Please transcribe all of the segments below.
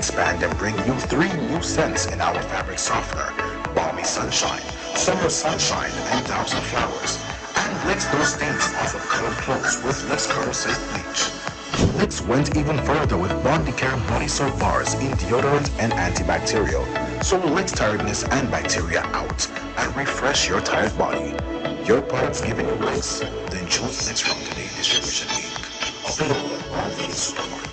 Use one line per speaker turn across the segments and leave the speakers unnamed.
expand and bring you 3 new scents in our fabric softener: Balmy Sunshine, Summer Sunshine, and Thousand Flowers. And licks those stains off of colored clothes with Lick's Curl Safe Bleach. Licks went even further with Bondi Care Body Soap Bars in deodorant and antibacterial. So Licks tiredness and bacteria out and refresh your tired body. Your products giving you Licks? Then choose Licks from Today Distribution Inc. Available at all these supermarkets.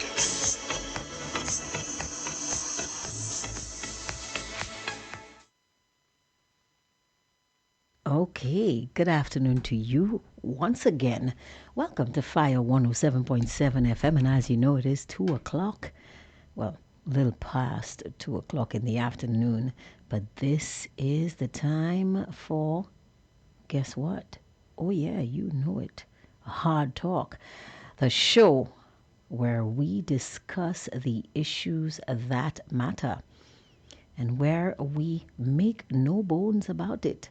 Okay, good afternoon to you once again. Welcome to Fire 107.7 FM, and as you know, it is 2 o'clock. Well, a little past 2 o'clock in the afternoon, but this is the time for, guess what? Oh yeah, you know it, Hard Talk, the show where we discuss the issues that matter and where we make no bones about it.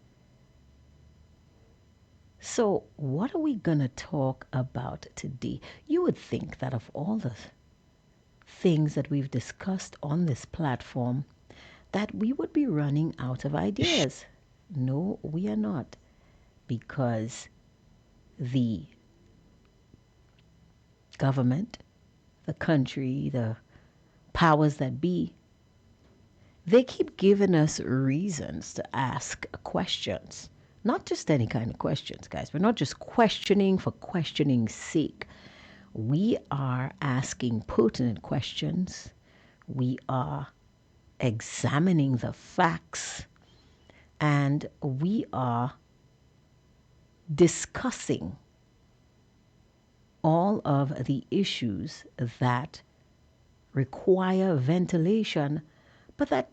So, what are we going to talk about today? You would think that of all the things that we've discussed on this platform, that we would be running out of ideas. No, we are not. Because the government, the country, the powers that be, they keep giving us reasons to ask questions. Not just any kind of questions, guys. We're not just questioning for questioning's sake. We are asking pertinent questions. We are examining the facts. And we are discussing all of the issues that require ventilation, but that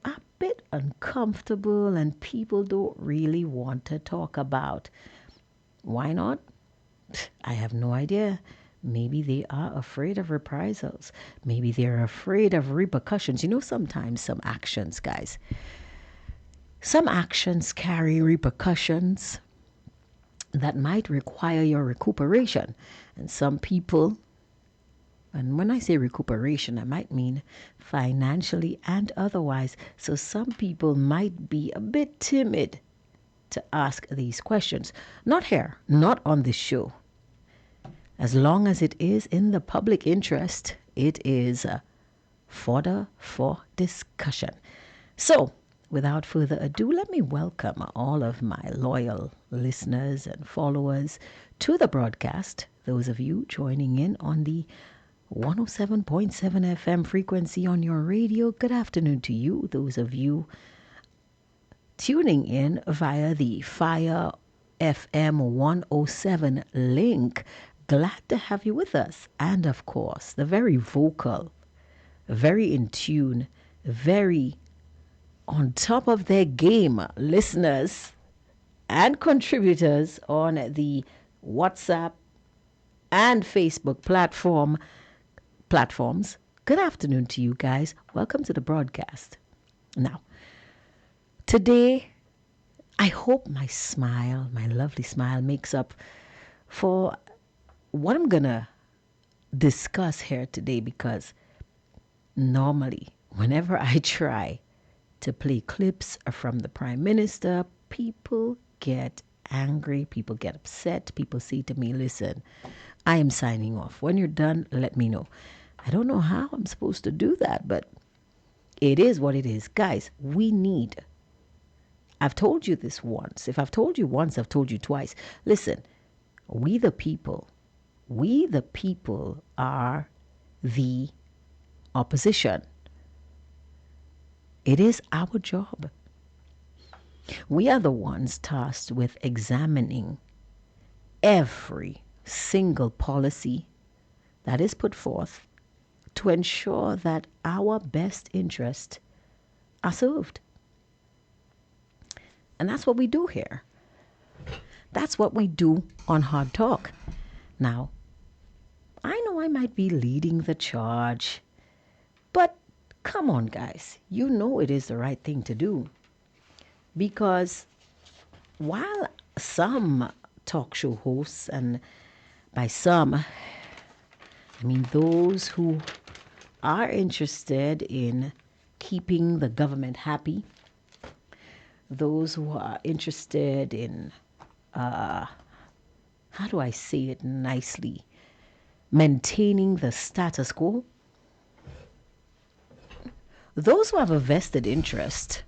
are a bit uncomfortable and people don't really want to talk about. Why not? I have no idea. Maybe they are afraid of reprisals. Maybe they're afraid of repercussions. You know, sometimes some actions, guys, some actions carry repercussions that might require your recuperation. And some people, and when I say recuperation, I might mean financially and otherwise. So some people might be a bit timid to ask these questions. Not here, not on this show. As long as it is in the public interest, it is fodder for discussion. So, without further ado, let me welcome all of my loyal listeners and followers to the broadcast. Those of you joining in on the 107.7 FM frequency on your radio, good afternoon to you. Those of you tuning in via the Fire FM 107 link, glad to have you with us. And of course, the very vocal, very in tune, very on top of their game listeners and contributors on the WhatsApp and Facebook platforms. Good afternoon to you guys. Welcome to the broadcast. Now, today, I hope my smile, my lovely smile, makes up for what I'm going to discuss here today, because normally, whenever I try to play clips from the Prime Minister, people get angry, people get upset, people say to me, listen, I am signing off. When you're done, let me know. I don't know how I'm supposed to do that, but it is what it is. Guys, I've told you this once. If I've told you once, I've told you twice. Listen, we the people are the opposition. It is our job. We are the ones tasked with examining every single policy that is put forth to ensure that our best interests are served. And that's what we do here. That's what we do on Hard Talk. Now, I know I might be leading the charge, but come on, guys. You know it is the right thing to do. Because while some talk show hosts, and by some, I mean those who are interested in keeping the government happy, those who are interested in, how do I say it nicely, maintaining the status quo, those who have a vested interest,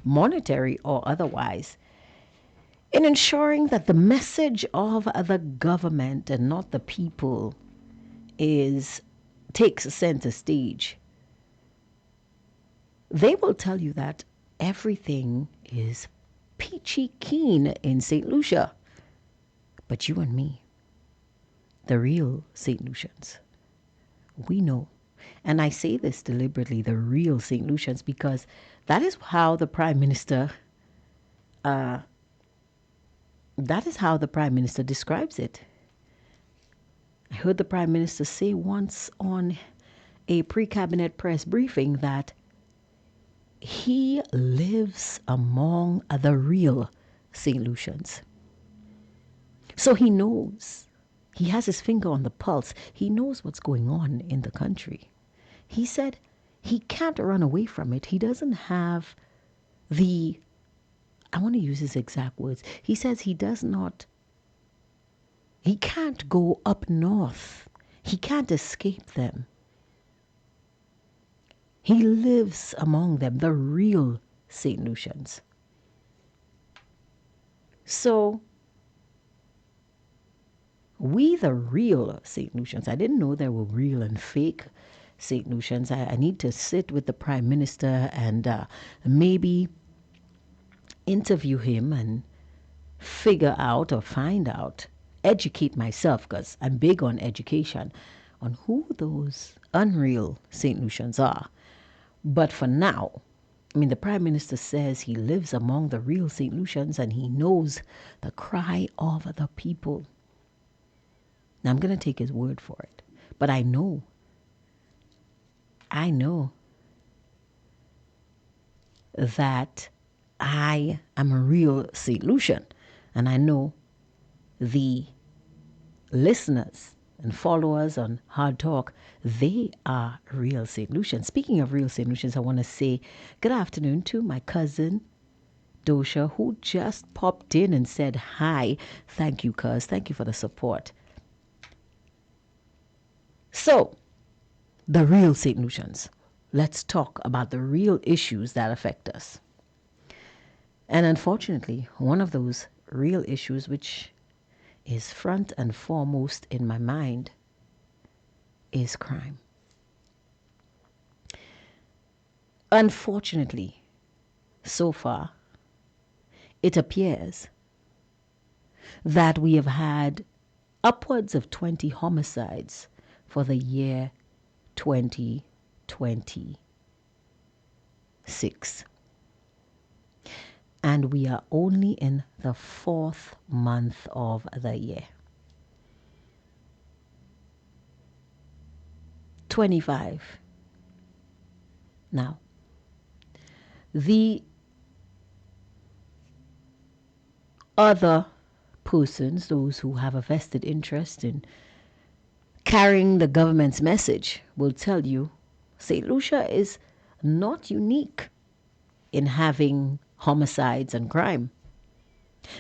monetary or otherwise, in ensuring that the message of the government and not the people takes center stage. They will tell you that everything is peachy keen in St. Lucia. But you and me, the real St. Lucians, we know. And I say this deliberately, the real St. Lucians, because that is how the Prime Minister describes it. I heard the Prime Minister say once on a pre-cabinet press briefing that he lives among the real St. Lucians. So he knows. He has his finger on the pulse. He knows what's going on in the country. He said he can't run away from it. He doesn't have I want to use his exact words. He says he can't go up north. He can't escape them. He lives among them, the real St. Lucians. So, we the real St. Lucians, I didn't know there were real and fake St. Lucians. I need to sit with the Prime Minister and maybe interview him and figure out or find out, educate myself, because I'm big on education, on who those unreal St. Lucians are. But for now, the Prime Minister says he lives among the real St. Lucians and he knows the cry of the people. Now, I'm going to take his word for it. But I know that I am a real St. Lucian. And I know the listeners and followers on Hardtalk, they are real St. Lucians. Speaking of real St. Lucians, I want to say good afternoon to my cousin, Dosha, who just popped in and said hi. Thank you, cuz. Thank you for the support. So, the real St. Lucians. Let's talk about the real issues that affect us. And unfortunately, one of those real issues which is front and foremost in my mind is crime. Unfortunately, so far, it appears that we have had upwards of 20 homicides for the year 2026. And we are only in the 4th month of the year. 25. Now, the other persons, those who have a vested interest in carrying the government's message, will tell you St. Lucia is not unique in having homicides and crime.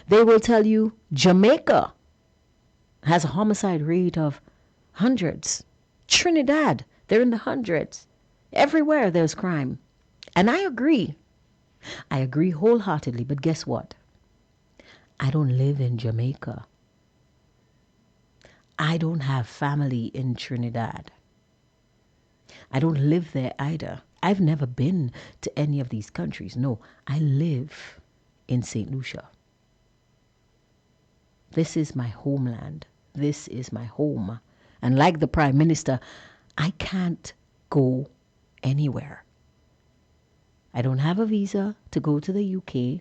They will tell you Jamaica has a homicide rate of hundreds. Trinidad, they're in the hundreds. Everywhere there's crime. And I agree. I agree wholeheartedly, but guess what? I don't live in Jamaica. I don't have family in Trinidad. I don't live there either. I've never been to any of these countries. No, I live in St. Lucia. This is my homeland. This is my home. And like the Prime Minister, I can't go anywhere. I don't have a visa to go to the UK.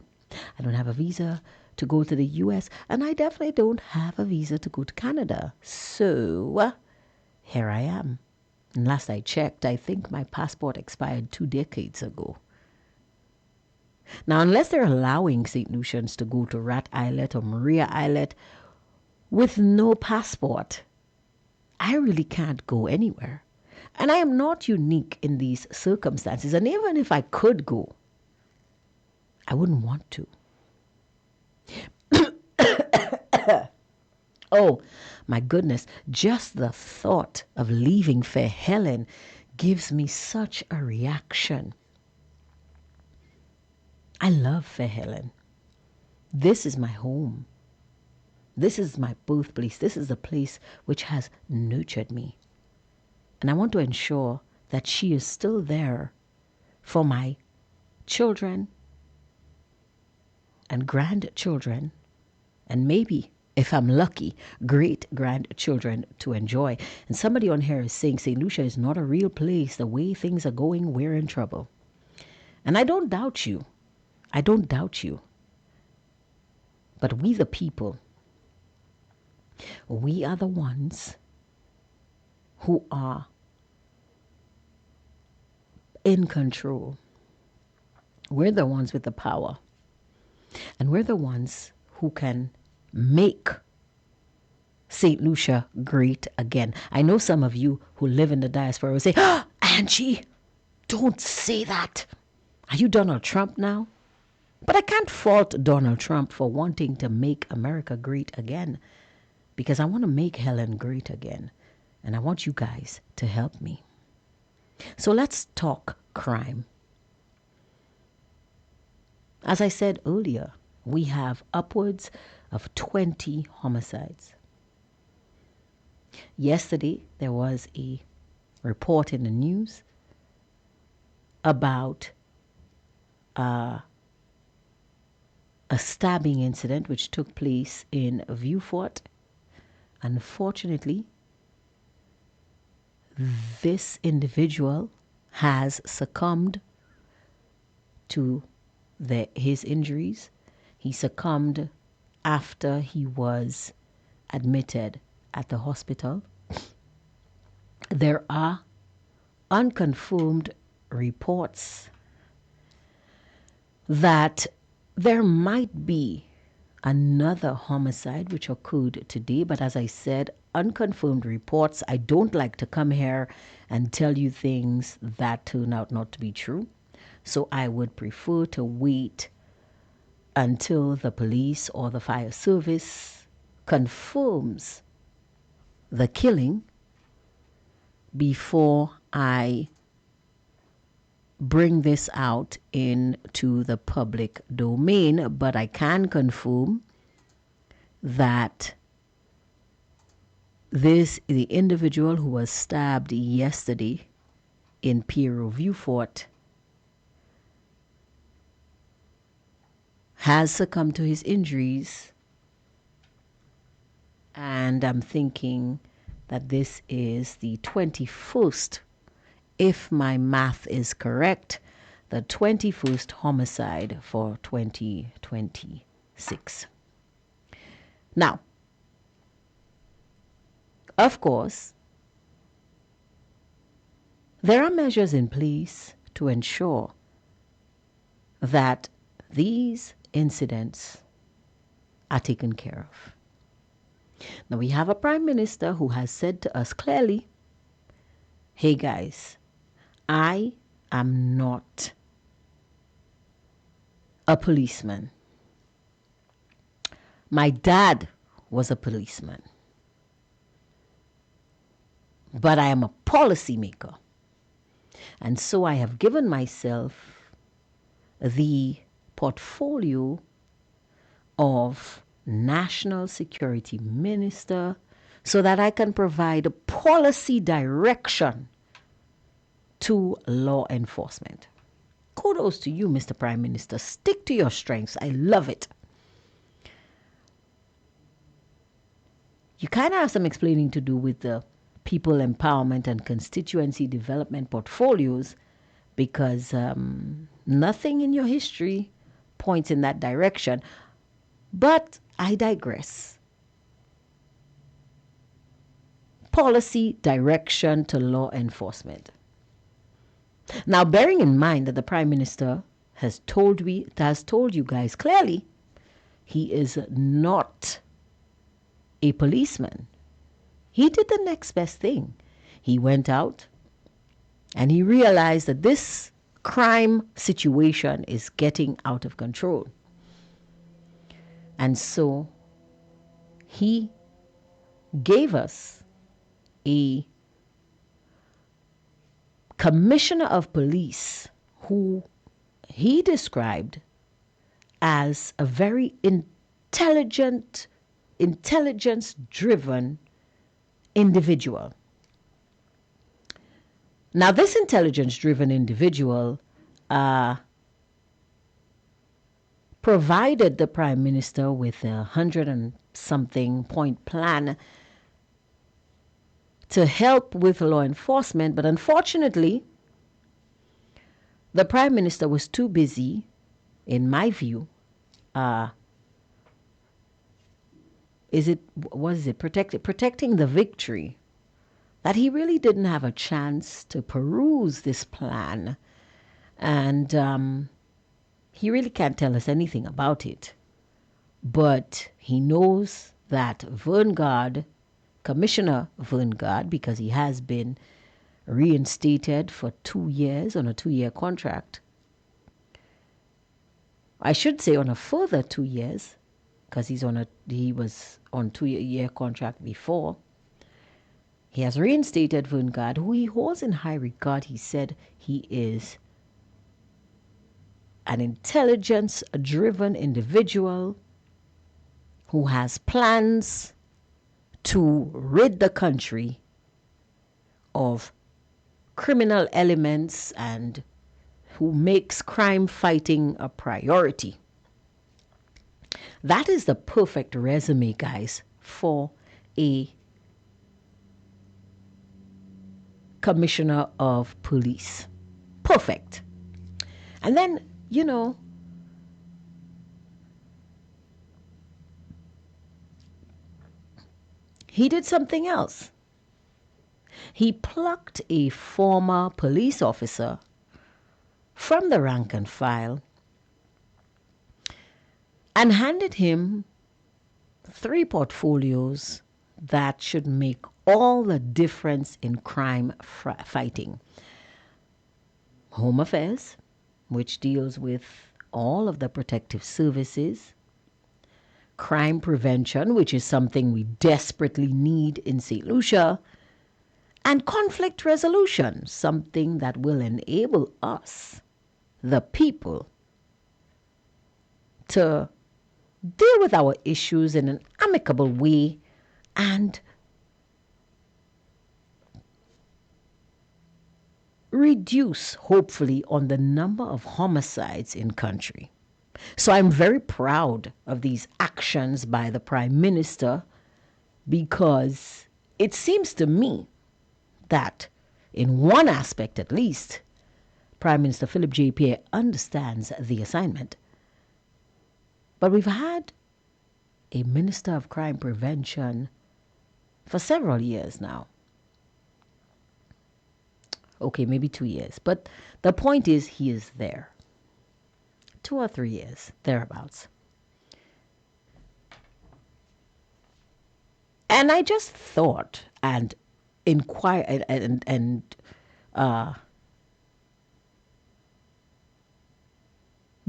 I don't have a visa to go to the US. And I definitely don't have a visa to go to Canada. So, here I am. And last I checked, I think my passport expired 2 decades ago. Now, unless they're allowing St. Lucians to go to Rat Islet or Maria Islet with no passport, I really can't go anywhere. And I am not unique in these circumstances. And even if I could go, I wouldn't want to. Oh, my goodness. Just the thought of leaving Fair Helen gives me such a reaction. I love Fair Helen. This is my home. This is my birthplace. This is the place which has nurtured me. And I want to ensure that she is still there for my children and grandchildren, and maybe, if I'm lucky, great-grandchildren to enjoy. And somebody on here is saying St. Lucia is not a real place. The way things are going, we're in trouble. And I don't doubt you. I don't doubt you. But we the people, we are the ones who are in control. We're the ones with the power. And we're the ones who can make St. Lucia great again. I know some of you who live in the diaspora will say, Angie, don't say that. Are you Donald Trump now? But I can't fault Donald Trump for wanting to make America great again, because I want to make Helen great again. And I want you guys to help me. So let's talk crime. As I said earlier, we have upwards of 20 homicides. Yesterday, there was a report in the news about a stabbing incident which took place in Vieux Fort. Unfortunately, this individual has succumbed to his injuries. He succumbed after he was admitted at the hospital. There are unconfirmed reports that there might be another homicide which occurred today, but as I said, unconfirmed reports. I don't like to come here and tell you things that turn out not to be true. So I would prefer to wait until the police or the fire service confirms the killing before I bring this out into the public domain. But I can confirm that the individual who was stabbed yesterday in Pierrot Vieux Fort has succumbed to his injuries, and I'm thinking that this is the 21st, if my math is correct, the 21st homicide for 2026. Now, of course, there are measures in place to ensure that these incidents are taken care of. Now, we have a prime minister who has said to us clearly, hey guys, I am not a policeman. My dad was a policeman. But I am a policymaker. And so I have given myself the portfolio of National Security Minister so that I can provide policy direction to law enforcement. Kudos to you, Mr. Prime Minister. Stick to your strengths. I love it. You kind of have some explaining to do with the people empowerment and constituency development portfolios, because nothing in your history points in that direction. But I digress. Policy direction to law enforcement. Now, bearing in mind that the Prime Minister has told you guys clearly he is not a policeman, he did the next best thing. He went out And he realized that this crime situation is getting out of control. And so he gave us a commissioner of police who he described as a very intelligence-driven individual. Now, this intelligence-driven individual provided the prime minister with 100 and something point plan to help with law enforcement, but unfortunately, the prime minister was too busy, in my view, protecting the victory, that he really didn't have a chance to peruse this plan, and he really can't tell us anything about it. But he knows that Commissioner Verngard, because he has been reinstated for 2 years on a 2-year contract. I should say on a further 2 years, because he was on 2-year contract before. He has reinstated Verngard, who he holds in high regard. He said he is an intelligence-driven individual who has plans to rid the country of criminal elements and who makes crime fighting a priority. That is the perfect resume, guys, for a commissioner of police. Perfect. And then, he did something else. He plucked a former police officer from the rank and file and handed him 3 portfolios that should make all the difference in crime fighting. Home Affairs, which deals with all of the protective services. Crime prevention, which is something we desperately need in St. Lucia. And conflict resolution, something that will enable us, the people, to deal with our issues in an amicable way and reduce, hopefully, on the number of homicides in country. So I'm very proud of these actions by the Prime Minister, because it seems to me that in one aspect at least, Prime Minister Philip J. Pierre understands the assignment. But we've had a Minister of Crime Prevention for several years now. Okay, maybe 2 years. But the point is, he is there. 2 or 3 years, thereabouts. And I just thought and inquired and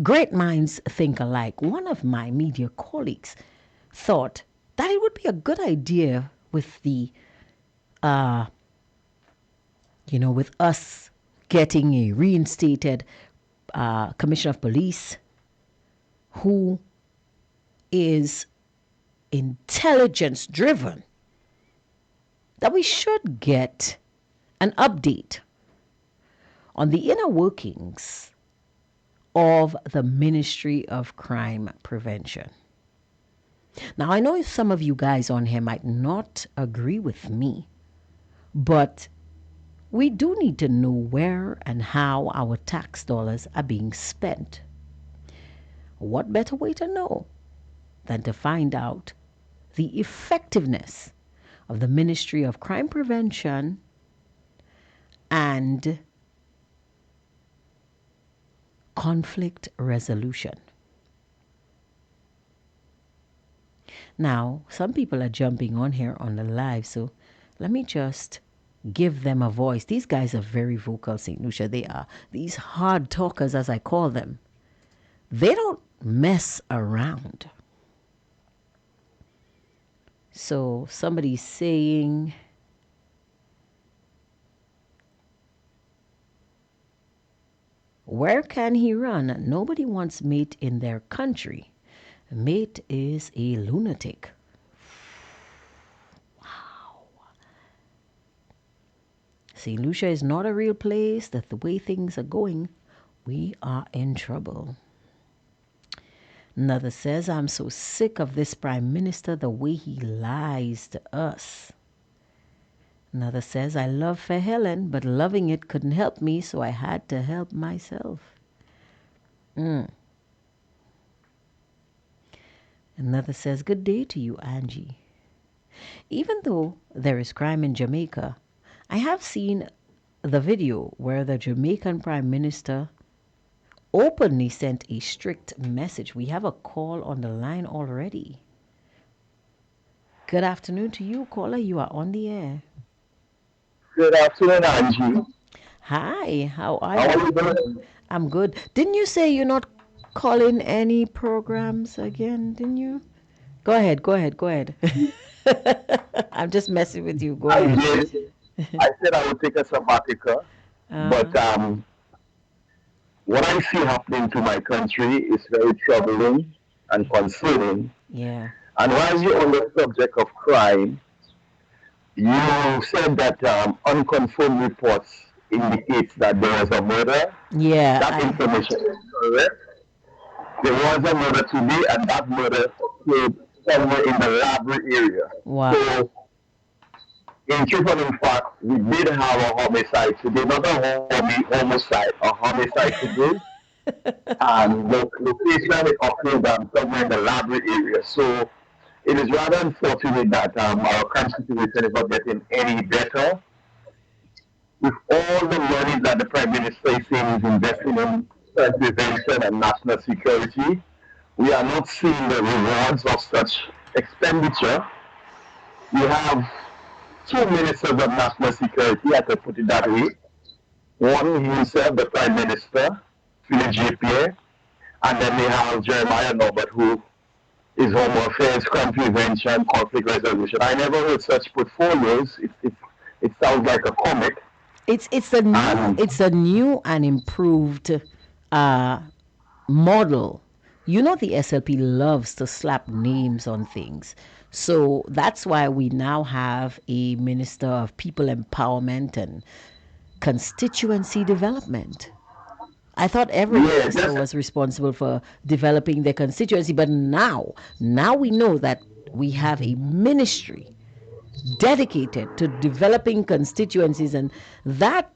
great minds think alike. One of my media colleagues thought that it would be a good idea with the, with us getting a reinstated commissioner of police who is intelligence driven, that we should get an update on the inner workings of the Ministry of Crime Prevention. Now, I know some of you guys on here might not agree with me, but we do need to know where and how our tax dollars are being spent. What better way to know than to find out the effectiveness of the Ministry of Crime Prevention and conflict resolution. Now, some people are jumping on here on the live, so let me just give them a voice. These guys are very vocal, St. Lucia. They are. These hard talkers, as I call them, they don't mess around. So somebody's saying, where can he run? Nobody wants mate in their country. Mate is a lunatic. St. Lucia is not a real place. That the way things are going, we are in trouble. Another says, I'm so sick of this prime minister, the way he lies to us. Another says, I love Fair Helen, but loving it couldn't help me, so I had to help myself. Another says, good day to you, Angie. Even though there is crime in Jamaica, I have seen the video where the Jamaican Prime Minister openly sent a strict message. We have a call on the line already. Good afternoon to you, caller. You are on the air.
Good afternoon, Angie.
Hi, how are
How are
you?
you doing?
I'm good. Didn't you say you're not calling any programs again, didn't you? Go ahead. I'm just messing with you. Go
I
ahead.
did. I said I would take a sabbatical,
Uh-huh.
but what I see happening to my country is very troubling and concerning.
Yeah.
And while you're on the subject of crime, you said that unconfirmed reports indicates that there was a murder.
Yeah,
That information is correct. There was a murder today, and that murder occurred somewhere in the library area.
wow.
So in truth and in fact, we did have a homicide today, not a homicide, a homicide today. And the location it occurred somewhere in the library area. So it is rather unfortunate that our constitution is not getting any better. With all the money that the Prime Minister is saying is investing in prevention and national security, we are not seeing the rewards of such expenditure. We have two ministers of national security, I could put it that way. One himself, the Prime Minister, Philip J. Pierre, and then they have Jeremiah Norbert, who is Home Affairs, Crime Prevention, Conflict Resolution. I never heard such portfolios. It sounds like a comic.
It's a new and improved uh, model. You know the SLP loves to slap names on things. So that's why we now have a Minister of People Empowerment and Constituency Development. I thought every
Yeah,
minister was responsible for developing their constituency, but now we know that we have a ministry dedicated to developing constituencies, and that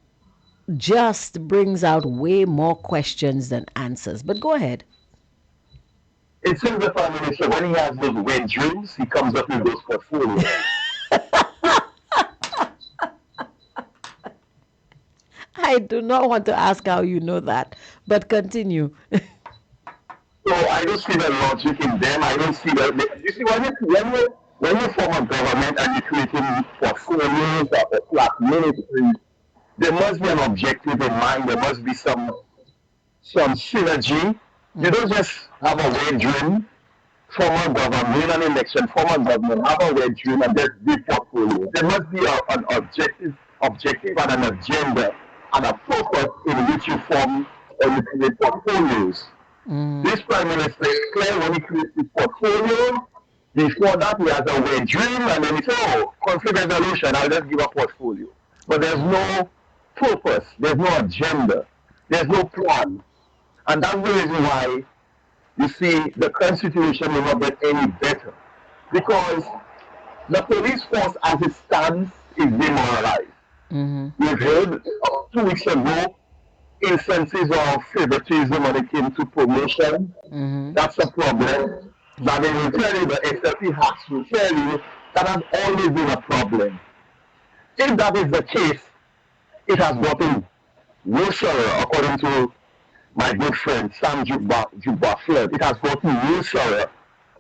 just brings out way more questions than answers. But go ahead.
it seems the Prime Minister, when he has those wet dreams, he comes up with those portfolios.
I do not want to ask how you know that, but continue.
So I don't see the logic in them. I don't see the. You see, when you form a government and you're creating portfolios or flat ministries, there must be an objective in mind. There must be some synergy. You don't just have a wet dream, form a government, win an election, form a government, have a wet dream, and just do portfolio. There must be an objective and an agenda and a focus in which you form or you create portfolios. This Prime Minister is clear when he creates his portfolio. Before that, he has a wet dream, and then he says, oh, conflict resolution, I'll just give a portfolio. But there's no purpose, there's no agenda, there's no plan. And that's the reason why you see the Constitution will not get any better. Because the police force as it stands is demoralized. We've heard 2 weeks ago instances of favoritism when it came to promotion. That's a problem. But they will tell you, the SLP has to tell you that has always been a problem. If that is the case, it has gotten worse, according to my good friend Sam Juba Flood. It has gotten worse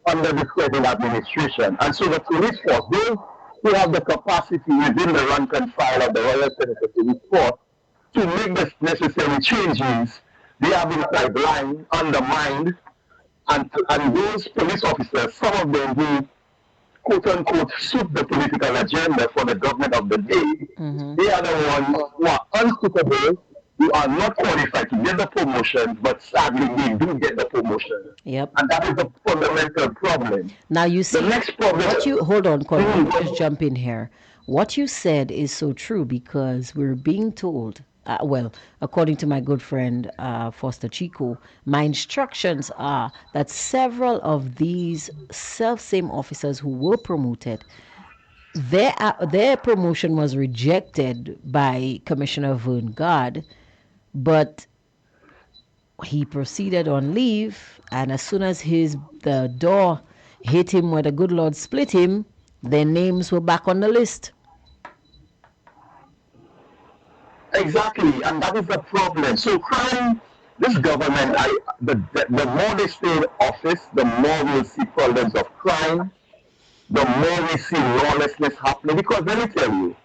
under the present administration. And so the police force, who have the capacity within the rank and file of the Royal Senator Police Force to make the necessary changes, they have been sidelined, undermined, and those police officers, some of them who quote unquote suit the political agenda for the government of the day,
Mm-hmm.
they are the ones who are unsuitable, who are not qualified to get the promotion, but sadly they do get the promotion.
Yep.
And that is a fundamental problem.
Now you
The
see
next problem.
what you hold on, Colin. Let me just jump in here. What you said is so true because we're being told. Well, according to my good friend Foster Chico, my instructions are that several of these self-same officers who were promoted, their promotion was rejected by Commissioner Vern Gard, but he proceeded on leave, and as soon as the door hit him where the good Lord split him, their names were back on the list.
Exactly, and that is the problem. So crime, this government, the more they stay in office, the more we'll see problems of crime, the more we see lawlessness happening. Because let me tell you,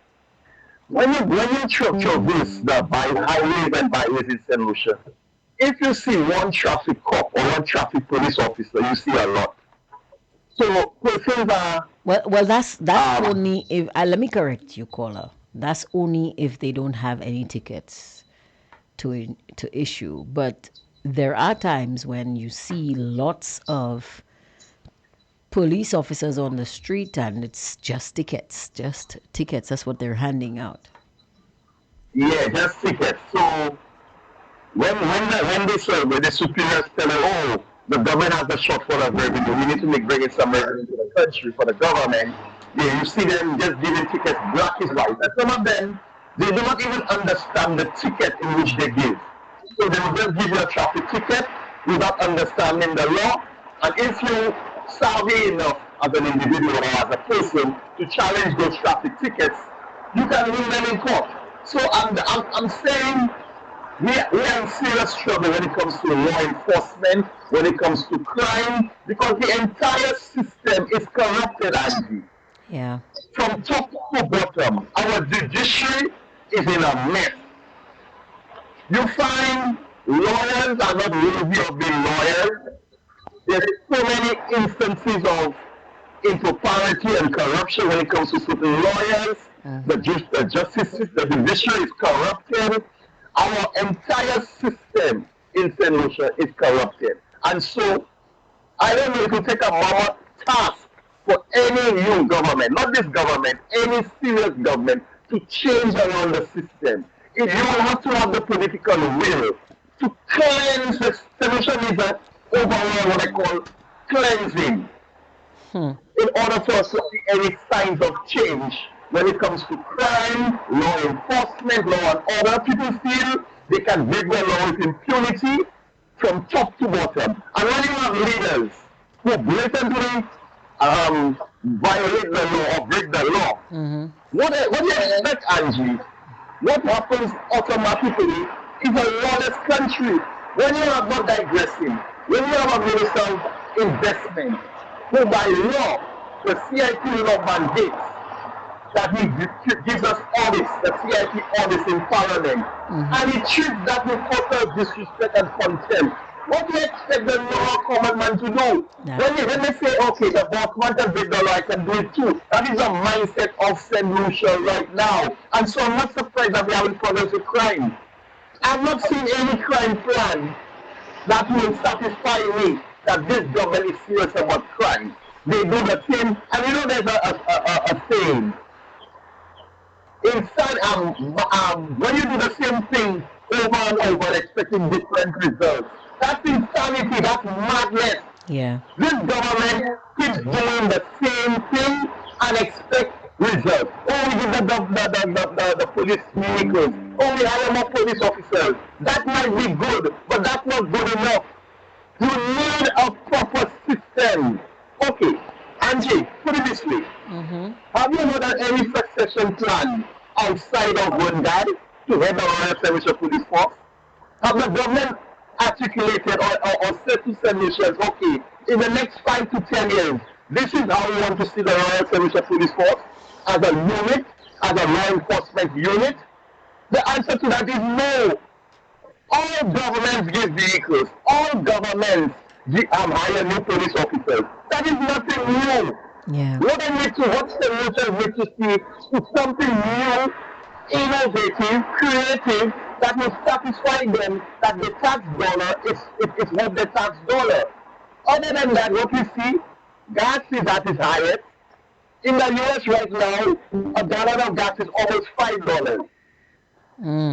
when you traverse the highways and byways in St. Lucia, if you see one traffic cop or one traffic police officer, you see a lot. So persons are
Well, that's
um,
only if let me correct you, caller. That's only if they don't have any tickets to issue. But there are times when you see lots of police officers on the street, and it's just tickets, just tickets. That's what they're handing out.
yeah, just tickets. So when the superiors tell them, oh, the government has a shortfall of revenue, we need to bring in some revenue to the country for the government. Yeah, you see them just giving tickets black is white. And some of them, they do not even understand the ticket in which they give. So they will just give you a traffic ticket without understanding the law. And if you savvy enough as an individual or as a person to challenge those traffic tickets, you can win them in court. So I'm saying we are in serious trouble when it comes to law enforcement, when it comes to crime, because the entire system is corrupted, Angie.
Yeah.
From top to bottom, our judiciary is in a mess. You find lawyers are not worthy of being lawyers. There's so many instances of impropriety and corruption when it comes to certain lawyers. The justice system, the judiciary is corrupted. Our entire system in St. Lucia is corrupted. And so, I don't know if it will take a mama task for any new government, not this government, any serious government, to change around the system. If you will have to have the political will to cleanse the solution is an overall what I call cleansing in order for us to see any signs of change when it comes to crime, law enforcement, law and order. People feel they can break the law with impunity from top to bottom. And when you have leaders who blatantly violate the law or break the law, what do you expect, Angie? What happens automatically is a lawless country. When you are not digressing, when you have a minister of investment, who by law, the CIP law mandates that he gives us audits, the CIP audits in Parliament, and he treats that with total disrespect and contempt. What do you expect the normal common man to do?
Yeah.
When they say, okay, the boss wants to break the law, I can do it too. That is a mindset of St. Lucia right now. And so I'm not surprised that we're having problems with crime. I've not seen any crime plan that will satisfy me that this government is serious about crime. They do the same, and you know there's a saying. Inside, when you do the same thing over and over, expecting different results, that's insanity, that's madness.
Yeah.
This government keeps doing the same thing and expect results. Oh, we give the police vehicles. Oh, we hire more police officers. That might be good, but that's not good enough. You need a proper system. Okay, Angie, put it this way. Have you heard of any succession plan outside of one guy to head the Royal Service Police Force? Have the government articulated or said to St. Lucians, okay, in the next 5 to 10 years, This is how we want to see the Royal Service Police Force as a unit, as a law enforcement unit. The answer to that is no. All governments give vehicles. All governments hire new police officers. That is nothing new.
Yeah.
What solutions need to see is something new, innovative, creative that will satisfy them that the tax dollar is not the tax dollar. Other than that, what we see, gas is at its highest. In the US right now, a gallon of gas is almost $5.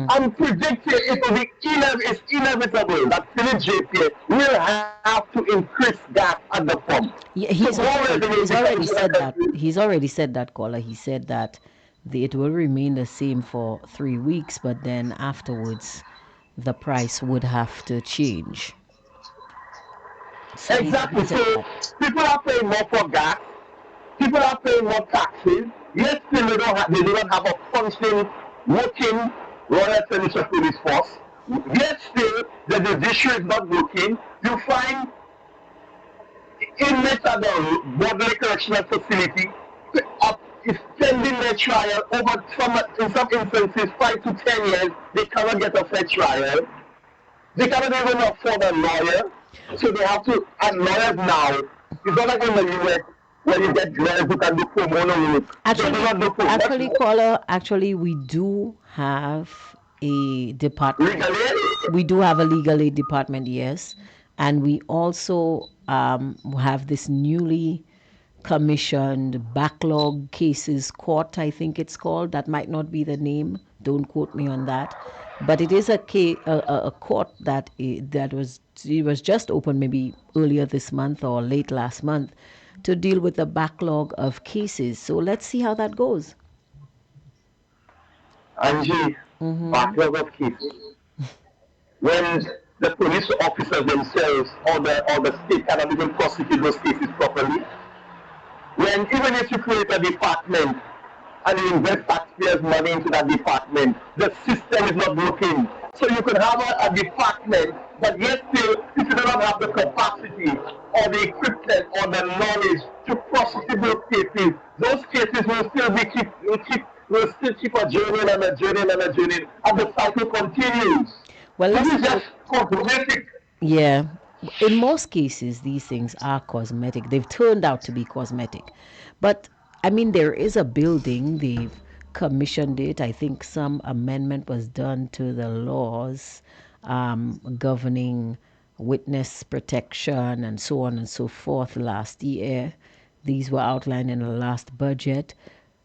I'm predicting it will be it's inevitable that Philip JP will have to increase gas at the pump.
Yeah,
So more revenue
he's already
becomes to the
said that.
country.
He's already said that, caller. He said that it will remain the same for 3 weeks, but then afterwards, the price would have to change. So he
Exactly.
said
So
that.
people are paying more for gas. People are paying more taxes. Yet still they do not have a functioning, working Royal Tennis Police Force. Yet still the judiciary is not working. You find inmates at the Bodley Correctional Facility extending their trial over in some instances 5 to 10 years. They cannot get a fair trial. They cannot even afford a lawyer. So they have to, and lawyers now, it's not like in the US where you get lawyers who can do pro bono work. They do not do pro
Actually,
bono.
caller, actually, we do have a department.
Legally,
We do have a legal aid department, yes. And we also have this newly commissioned backlog cases court, I think it's called. That might not be the name. Don't quote me on that. But it is a court that it was just opened maybe earlier this month or late last month to deal with the backlog of cases. So let's see how that goes.
Angie, backlog of cases. When the police officers themselves or the state cannot even prosecute those cases properly, when even if you create a department and you invest taxpayers' money into that department, the system is not working. So you can have a department, but yet still, if you do not have the capacity or the equipment or the knowledge to prosecute those cases will still be will still keep adjourning and adjourning and adjourning, and the cycle continues.
Well,
This
let's
is
hope.
just cosmetic.
Yeah. In most cases, these things are cosmetic. They've turned out to be cosmetic. But, I mean, there is a building, they've commissioned it. I think some amendment was done to the laws governing witness protection and so on and so forth last year. These were outlined in the last budget.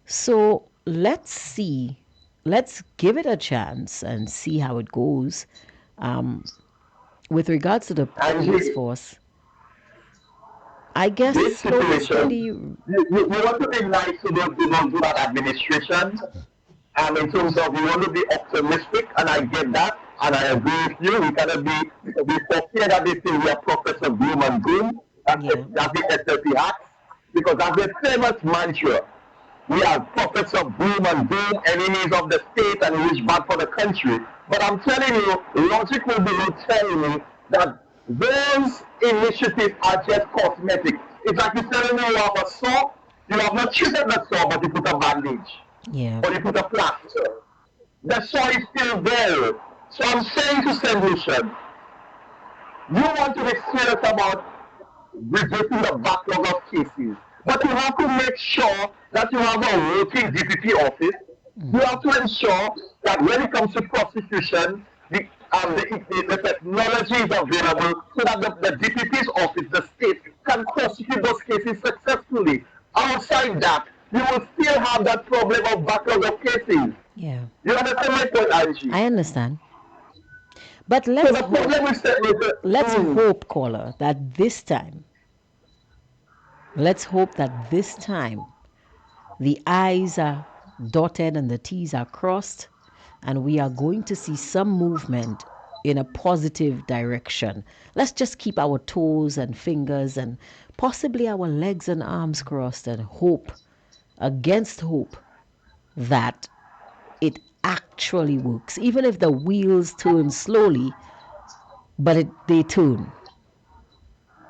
So let's see. Let's give it a chance and see how it goes. Um, with regards to the police
And
force, I guess
this
slowly,
situation,
slowly.
you want to be nice to those who that administration, and in terms of you want to be optimistic, and I get that, and I agree with you. We cannot be we forfeit that they say we are prophets of doom and gloom.
Yeah.
That's the SLP Act, because that's the famous mantra. We are prophets of doom and doom, enemies of the state, and wish bad for the country. But I'm telling you, logic will be telling me that those initiatives are just cosmetic. It's like you're telling me you have a saw, you have not treated the saw, but you put a bandage
Yeah.
or you put a plaster. The saw is still there. So I'm saying to Solution, you want to be serious about reducing the backlog of cases. But you have to make sure that you have a working DPP office. You have to ensure that when it comes to prosecution, the technology is available so that the DPP's office, the state, can prosecute those cases successfully. Outside that, you will still have that problem of backlog of cases.
Yeah.
You understand my point, Angie?
I understand. But
So
let's
the
hope.
problem is that
Let's hope, caller, that this time. Let's hope that this time the I's are dotted and the T's are crossed, and we are going to see some movement in a positive direction. Let's just keep our toes and fingers and possibly our legs and arms crossed and hope against hope that it actually works, even if the wheels turn slowly, but they turn.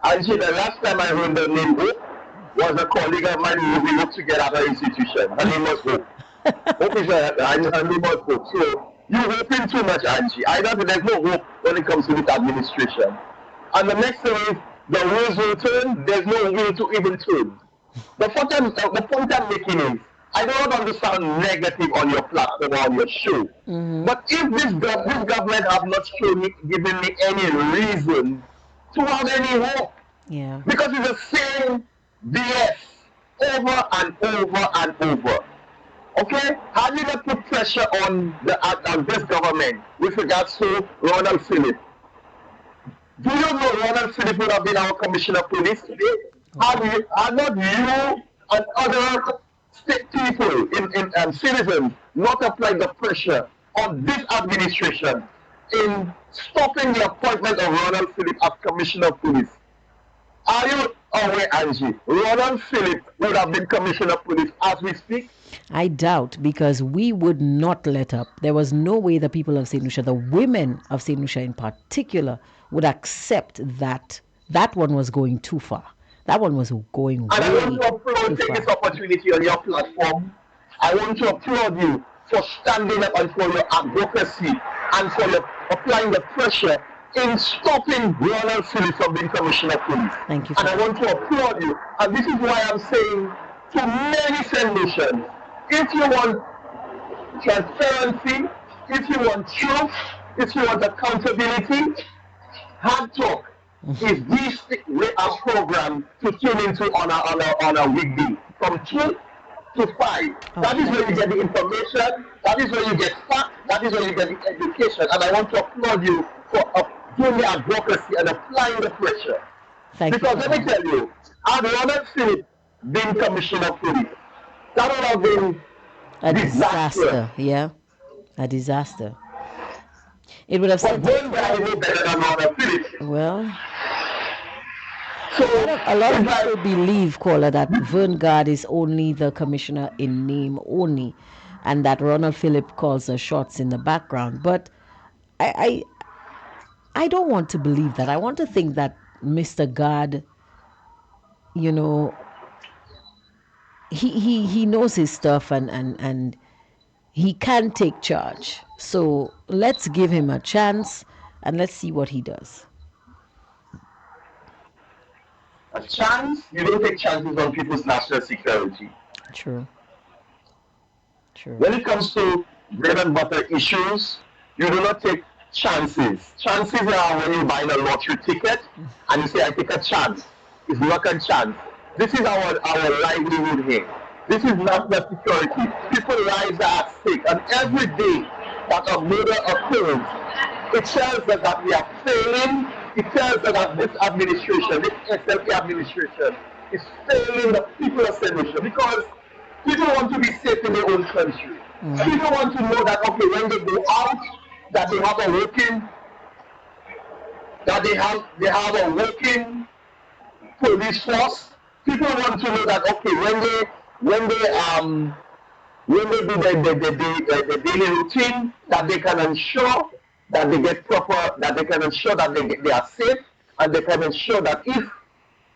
Angie, the last time I heard the name Hope was a colleague of mine who we worked together at our institution. Her name was Hope. Hope is her name was Hope. So you're hoping too much, Angie. I don't think there's no hope when it comes to this administration. And the next thing is the wheels will turn. There's no wheel to even turn. The point I'm making is, I don't want to sound negative on your platform or on your show, but if this government have not given me any reason to have any hope,
Yeah.
because it's the same BS over and over and over. Okay, how do you not put pressure on this government with regards to Ronald Phillip? Do you know Ronald Phillip would have been our commissioner of police today? Are not you and other state people citizens not applying the pressure on this administration in stopping the appointment of Ronald Phillip as commissioner of police? Are you aware, Angie? Ronald Phillip would have been commissioner of police as we speak.
I doubt, because we would not let up. There was no way the people of St. Lucia, the women of St. Lucia in particular, would accept that that one was going too far. That one was going
And I want
way
to applaud,
too
take this
far.
opportunity on your platform. I want to applaud you for standing up and for your advocacy and for your applying the pressure in stopping Ronald Phillips from being commissioner of police.
Thank you for
And I
that.
want to applaud you. And this is why I'm saying to many solutions, if you want transparency, if you want truth, if you want accountability, Hardtalk is this program to tune into on a weekday from 2 to 5. That is where you get the information. That is where you get facts. That is where you get the education. And I want to applaud you for doing the advocacy and applying the pressure.
Thank you.
Because
For
let me
that.
tell you, had Ronald Phillip been commissioner of police, that would have been
A
disastrous.
disaster, yeah, a disaster. It would have
But
set
one guy is no better than Ronald Phillip.
well.
So
A lot of
it's like,
people believe, Caller, that Vanguard is only the commissioner in name only, and that Ronald Phillip calls the shots in the background. But I, I don't want to believe that. I want to think that Mr. God, you know, he knows his stuff, and he can take charge. So let's give him a chance and let's see what he does.
a chance, you don't take chances on people's national security.
True. True.
When it comes to bread and butter issues, you do not take chances. Chances are when you buy a lottery ticket and you say, I take a chance. It's not a chance. This is our livelihood here. This is national security. People's lives are at stake. And every day that a murder occurs, it tells us that we are failing. It tells us that this administration, this SLP administration, is failing the people of St. Lucia because people want to be safe in their own country. People want to know that okay, when they go out, that they have a working, that they have a working police force. People want to know that okay, when they do the daily routine, that they can ensure that they get proper, that they can ensure that they are safe, and they can ensure that if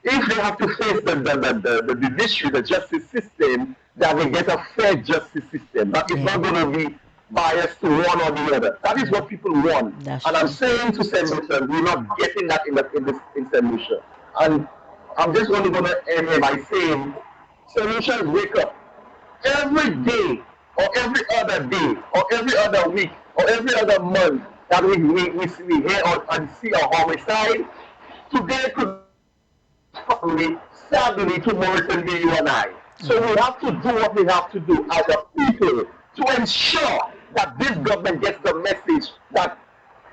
they have to face the judiciary, the justice system, that they get a fair justice system. That is not going to be biased to one or the other. That is what people want.
That's
and I'm
true.
saying to St. Lucia, we're not getting that in St. Lucia. And I'm just only going to end here by saying, St. Lucians, wake up. Every day, or every other day, or every other week, or every other month that we hear and see a homicide, today could probably, sadly, tomorrow it can be you and I. So we have to do what we have to do as a people to ensure that this government gets the message that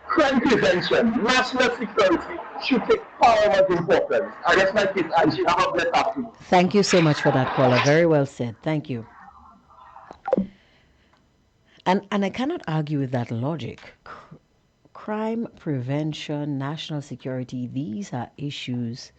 crime prevention, national security should take paramount importance. I guess my kids and she have a blessed afternoon.
Thank you so much for that, Caller. Very well said. Thank you. And I cannot argue with that logic. Crime prevention, national security, these are issues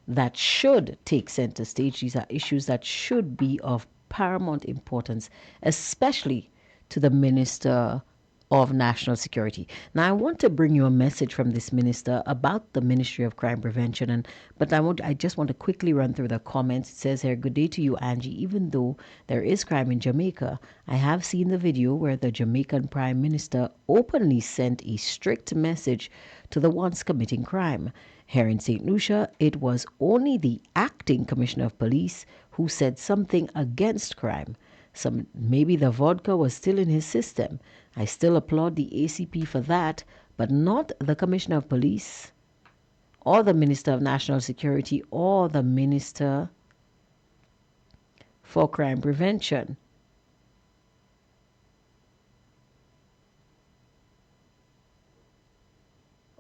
that should take center stage. These are issues that should be of paramount importance, especially to the Minister of National Security. Now, I want to bring you a message from this minister about the Ministry of Crime Prevention, but I just want to quickly run through the comments. It says here, "Good day to you, Angie. Even though there is crime in Jamaica, I have seen the video where the Jamaican Prime Minister openly sent a strict message to the ones committing crime. Here in St. Lucia, it was only the acting Commissioner of Police who said something against crime. Maybe the vodka was still in his system. I still applaud the ACP for that, but not the Commissioner of Police or the Minister of National Security or the Minister for Crime Prevention."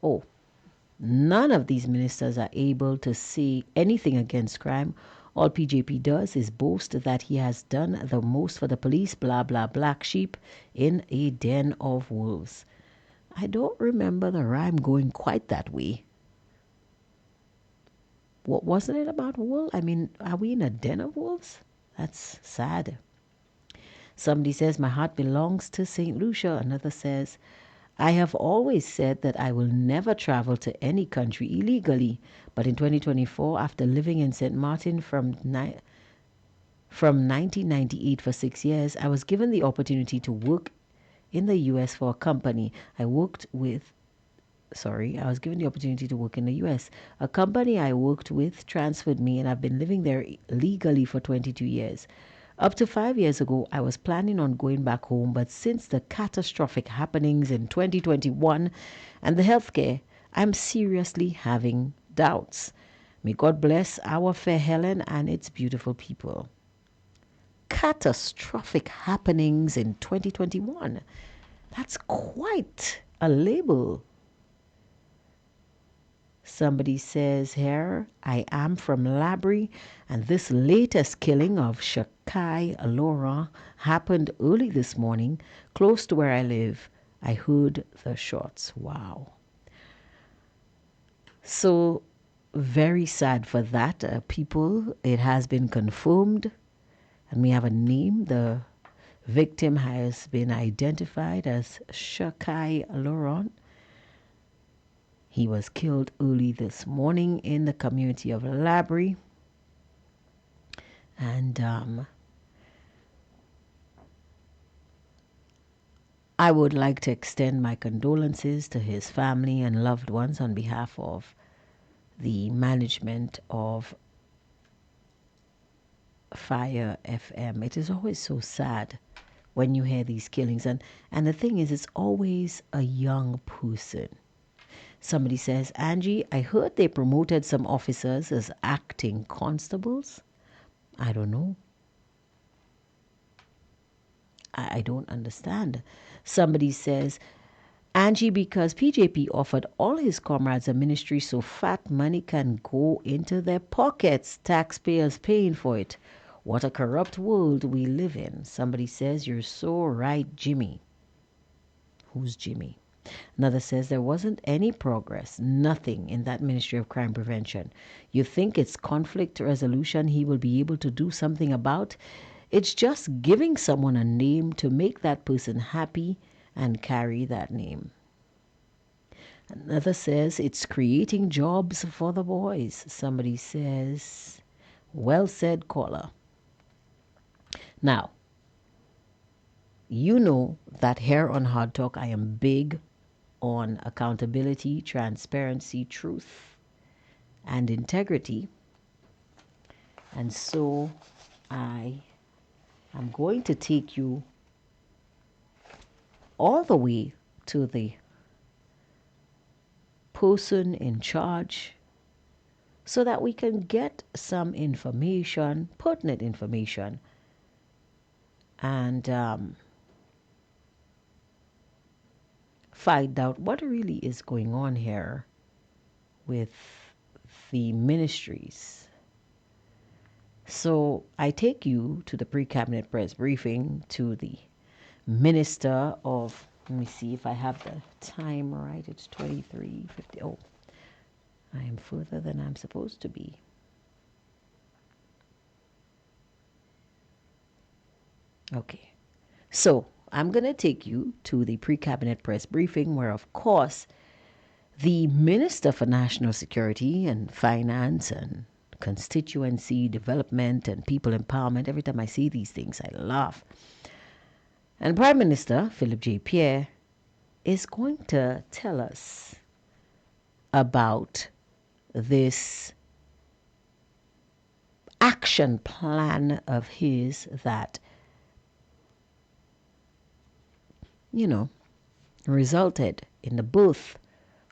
Oh, none of these ministers are able to say anything against crime. All PJP does is boast that he has done the most for the police, blah, blah, black sheep in a den of wolves. I don't remember the rhyme going quite that way. What wasn't it about wool? I mean, are we in a den of wolves? That's sad. Somebody says, "My heart belongs to St. Lucia." Another says, "I have always said that I will never travel to any country illegally. But in 2024, after living in St. Martin from 1998 for 6 years, I was given the opportunity to work in the US for a company I worked with. I was given the opportunity to work in the US. A company I worked with transferred me, and I've been living there legally for 22 years. Up to 5 years ago, I was planning on going back home, but since the catastrophic happenings in 2021 and the healthcare, I'm seriously having doubts. May God bless our fair Helen and its beautiful people." Catastrophic happenings in 2021. That's quite a label. Somebody says here, "I am from Labrie, and this latest killing of Shakai Laurent happened early this morning, close to where I live. I heard the shots." Wow. So, very sad for that. People, it has been confirmed, and we have a name. The victim has been identified as Shakai Laurent. He was killed early this morning in the community of Labrie. And I would like to extend my condolences to his family and loved ones on behalf of the management of Fire FM. It is always so sad when you hear these killings. And the thing is, it's always a young person. Somebody says, "Angie, I heard they promoted some officers as acting constables." I don't know. I don't understand. Somebody says, "Angie, because PJP offered all his comrades a ministry so fat money can go into their pockets, taxpayers paying for it. What a corrupt world we live in." Somebody says, "You're so right, Jimmy." Who's Jimmy? Another says, "There wasn't any progress, nothing in that Ministry of Crime Prevention. You think it's conflict resolution he will be able to do something about? It's just giving someone a name to make that person happy and carry that name." Another says, "It's creating jobs for the boys." Somebody says, "Well said, caller." Now, you know that here on Hardtalk, I am big on accountability, transparency, truth, and integrity. And so I am going to take you all the way to the person in charge so that we can get some information, pertinent information, and find out what really is going on here with the ministries. So I take you to the pre-cabinet press briefing to the Minister of, let me see if I have the time right, it's 23:50. Oh, I am further than I'm supposed to be. Okay, so I'm going to take you to the pre-cabinet press briefing where, of course, the Minister for National Security and Finance and Constituency Development and People Empowerment, every time I see these things, I laugh. And Prime Minister Philip J. Pierre is going to tell us about this action plan of his that, resulted in the birth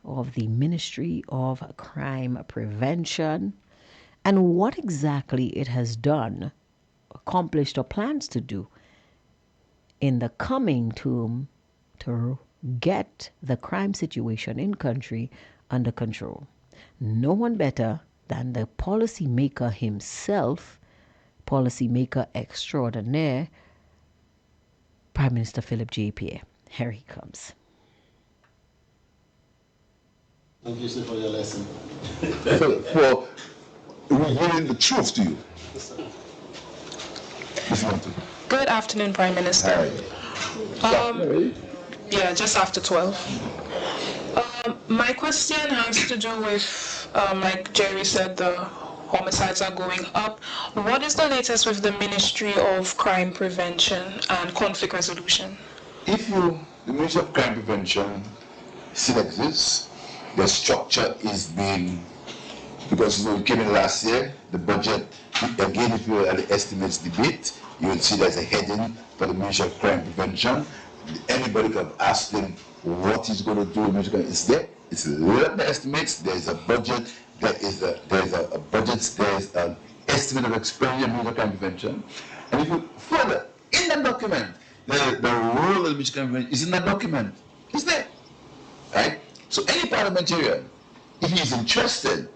of the Ministry of Crime Prevention and what exactly it has done, accomplished, or plans to do in the coming term to get the crime situation in country under control. No one better than the policymaker himself, policymaker extraordinaire, Prime Minister Philip J. Pierre. Here he comes.
Thank you, sir, for your lesson.
For revealing the truth to you. If you want to.
Good afternoon, Prime Minister. Yeah, just after 12. My question has to do with, like Jerry said, the homicides are going up. What is the latest with the Ministry of Crime Prevention and Conflict Resolution?
The Ministry of Crime Prevention still exists. The structure is being, because it came in last year, the budget, again, if you were at the estimates debate, you will see there's a heading for the Ministry of Crime Prevention. Anybody could have asked him what he's going to do. It's there. It's in the estimates. There's a budget. There's a budget. There's an estimate of expenditure in Ministry of Crime Prevention. And if you further, in that document, the role of the Ministry of Crime Prevention is in that document. It's there. Right? So any parliamentarian, if he is interested,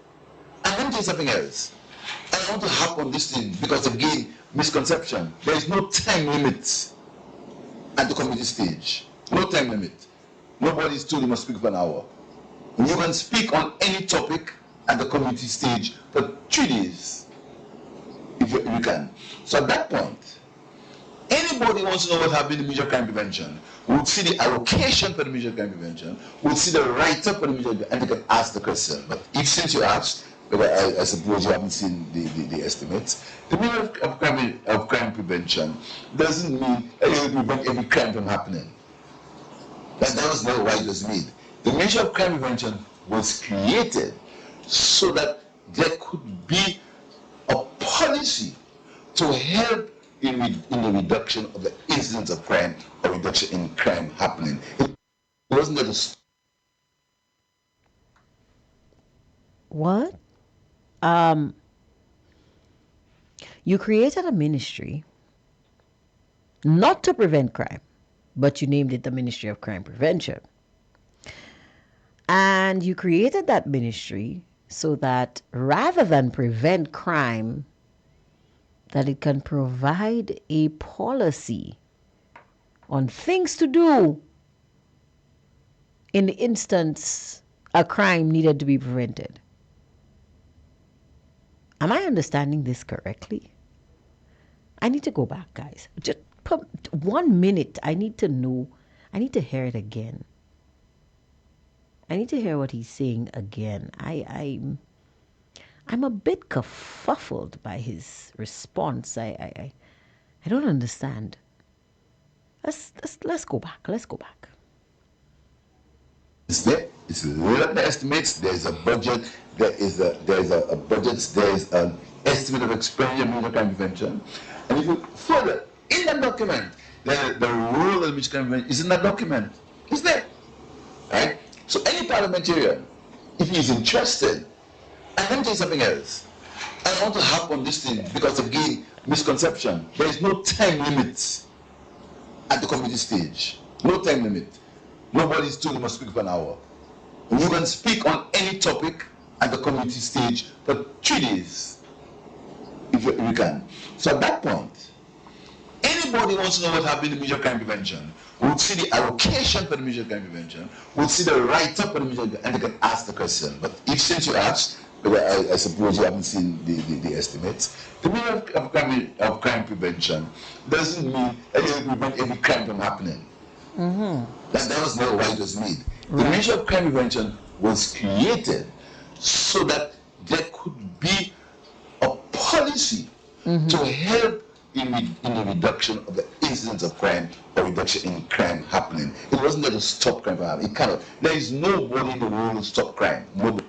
and let me tell you something else. I want to harp on this thing because, again, misconception. There is no time limit at the committee stage. No time limit. Nobody is told you must speak for an hour. You can speak on any topic at the committee stage for 3 days, if you can. So at that point, anybody wants to know what happened in Ministry of Crime Prevention would see the allocation for the Ministry of Crime Prevention, would see the write-up for the Ministry of Crime, and they can ask the question. But if since you asked, I suppose you haven't seen the estimates, the Ministry of Crime Prevention doesn't mean that it will prevent every crime from happening. That was not what it was made. The Ministry of Crime Prevention was created so that there could be a policy to help in the reduction of the incidence of crime or reduction in crime happening. It wasn't that
What? You created a ministry not to prevent crime, but you named it the Ministry of Crime Prevention. And you created that ministry so that rather than prevent crime, that it can provide a policy on things to do in the instance a crime needed to be prevented. Am I understanding this correctly? I need to go back, guys. Just 1 minute. I need to know. I need to hear it again. I need to hear what he's saying again. I'm a bit kerfuffled by his response. I don't understand. Let's go back. Let's go back.
It's there. It's in the estimates. There's a budget. There's a budget. There's an estimate of expenditure in Ministry of Crime Prevention. And if you further, in that document, the role of the Ministry of Crime Prevention is in that document. It's there. Right? So any parliamentarian, if he is interested, and let me tell you something else. I want to harp on this thing because, again, misconception. There is no time limit at the committee stage. No time limit. Nobody is told you must speak for an hour. You can speak on any topic at the committee stage for 3 days, if you can. So at that point, anybody wants to know what happened in the Ministry of Crime Prevention would see the allocation for the Ministry of Crime Prevention, would see the write-up for the Ministry of Crime, and they can ask the question. But if since you asked,
But I suppose you haven't seen the estimates. The meaning of crime prevention doesn't mean that it will prevent every crime from happening. That was not why it was made. The
Right.
Ministry of Crime Prevention was created so that there could be a policy to help in the reduction of the incidence of crime or reduction in crime happening. It wasn't there to stop crime from happening. It cannot. There is nobody in the world who stop crime. Nobody.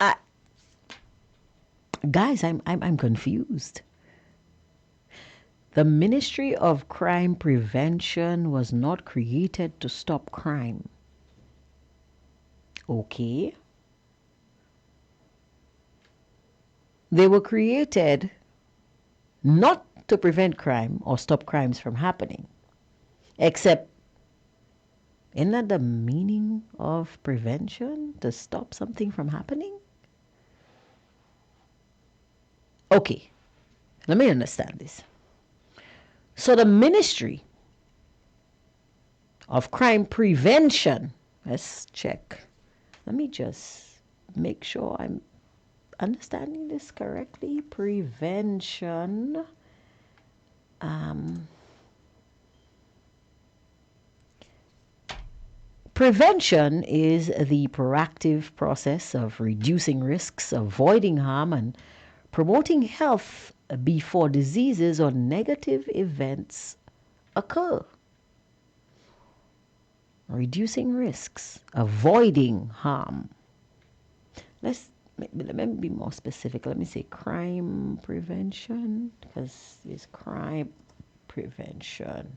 I, guys, I'm confused. The Ministry of Crime Prevention was not created to stop crime. Okay. They were created not to prevent crime or stop crimes from happening. Except, isn't that the meaning of prevention? To stop something from happening? Okay, let me understand this. So the Ministry of Crime Prevention, let's check. Let me just make sure I'm understanding this correctly. Prevention. Prevention is the proactive process of reducing risks, avoiding harm, and promoting health before diseases or negative events occur. Reducing risks, avoiding harm. Let me be more specific. Let me say crime prevention, because it's crime prevention.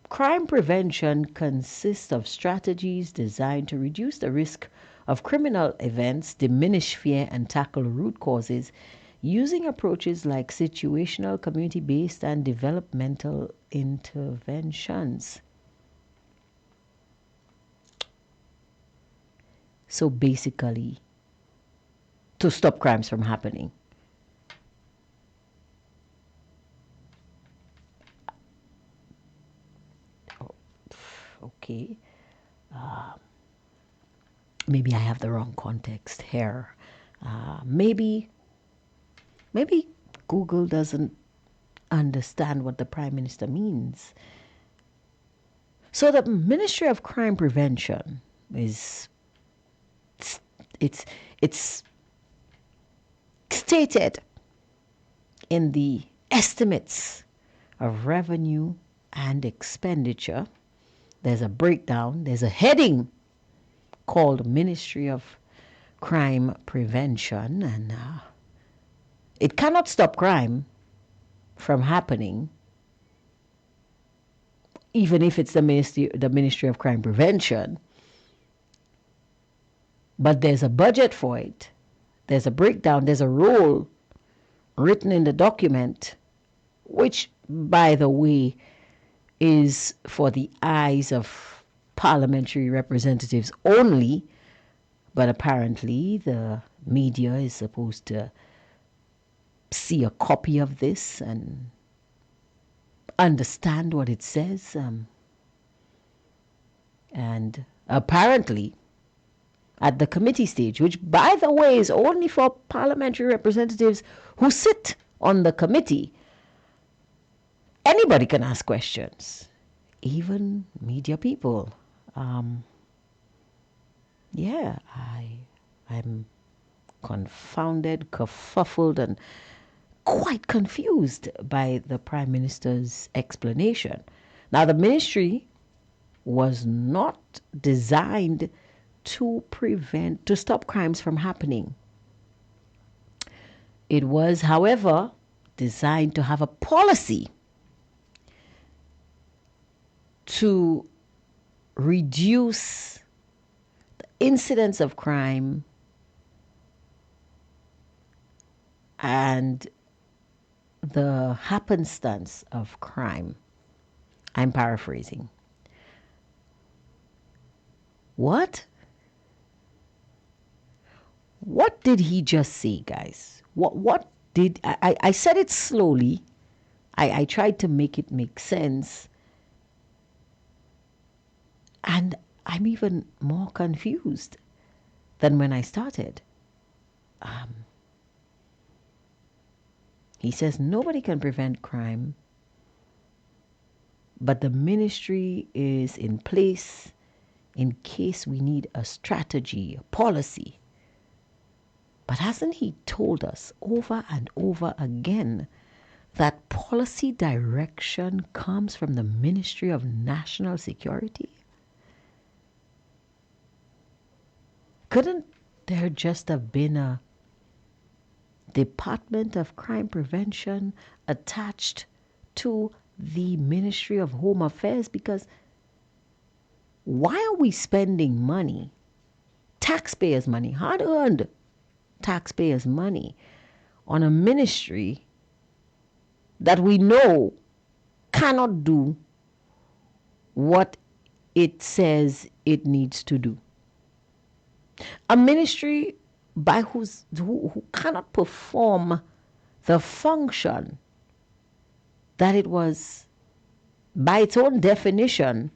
Crime prevention consists of strategies designed to reduce the risk of criminal events, diminish fear, and tackle root causes using approaches like situational, community-based, and developmental interventions. So basically, to stop crimes from happening. Okay. Maybe I have the wrong context here. Maybe Google doesn't understand what the Prime Minister means. So the Ministry of Crime Prevention is it's stated in the estimates of revenue and expenditure. There's a breakdown, there's a heading called Ministry of Crime Prevention, and it cannot stop crime from happening, even if it's the Ministry of Crime Prevention. But there's a budget for it. There's a breakdown, there's a rule written in the document, which, by the way, is for the eyes of parliamentary representatives only, but apparently the media is supposed to see a copy of this and understand what it says. And apparently, at the committee stage, which, by the way, is only for parliamentary representatives who sit on the committee, anybody can ask questions, even media people. I'm confounded, kerfuffled, and quite confused by the Prime Minister's explanation. Now, the ministry was not designed to stop crimes from happening. It was, however, designed to have a policy to reduce the incidence of crime and the happenstance of crime. I'm paraphrasing. What? What did he just say, guys? What I said it slowly. I tried to make it make sense. And I'm even more confused than when I started. He says nobody can prevent crime, but the ministry is in place in case we need a strategy, a policy. But hasn't he told us over and over again that policy direction comes from the Ministry of National Security? Couldn't there just have been a Department of Crime Prevention attached to the Ministry of Home Affairs? Because why are we spending money, taxpayers' money, hard-earned taxpayers' money, on a ministry that we know cannot do what it says it needs to do? A ministry who cannot perform the function that it was, by its own definition,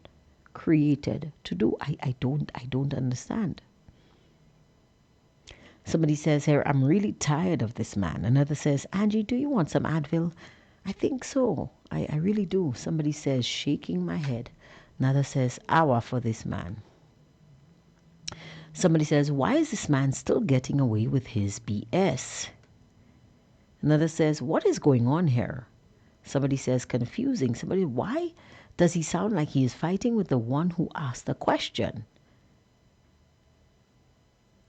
created to do. I don't understand. Somebody says here, I'm really tired of this man. Another says, Angie, do you want some Advil? I think so. I really do. Somebody says, shaking my head. Another says, hour for this man. Somebody says, why is this man still getting away with his BS? Another says, what is going on here? Somebody says, confusing. Somebody, why does he sound like he is fighting with the one who asked the question?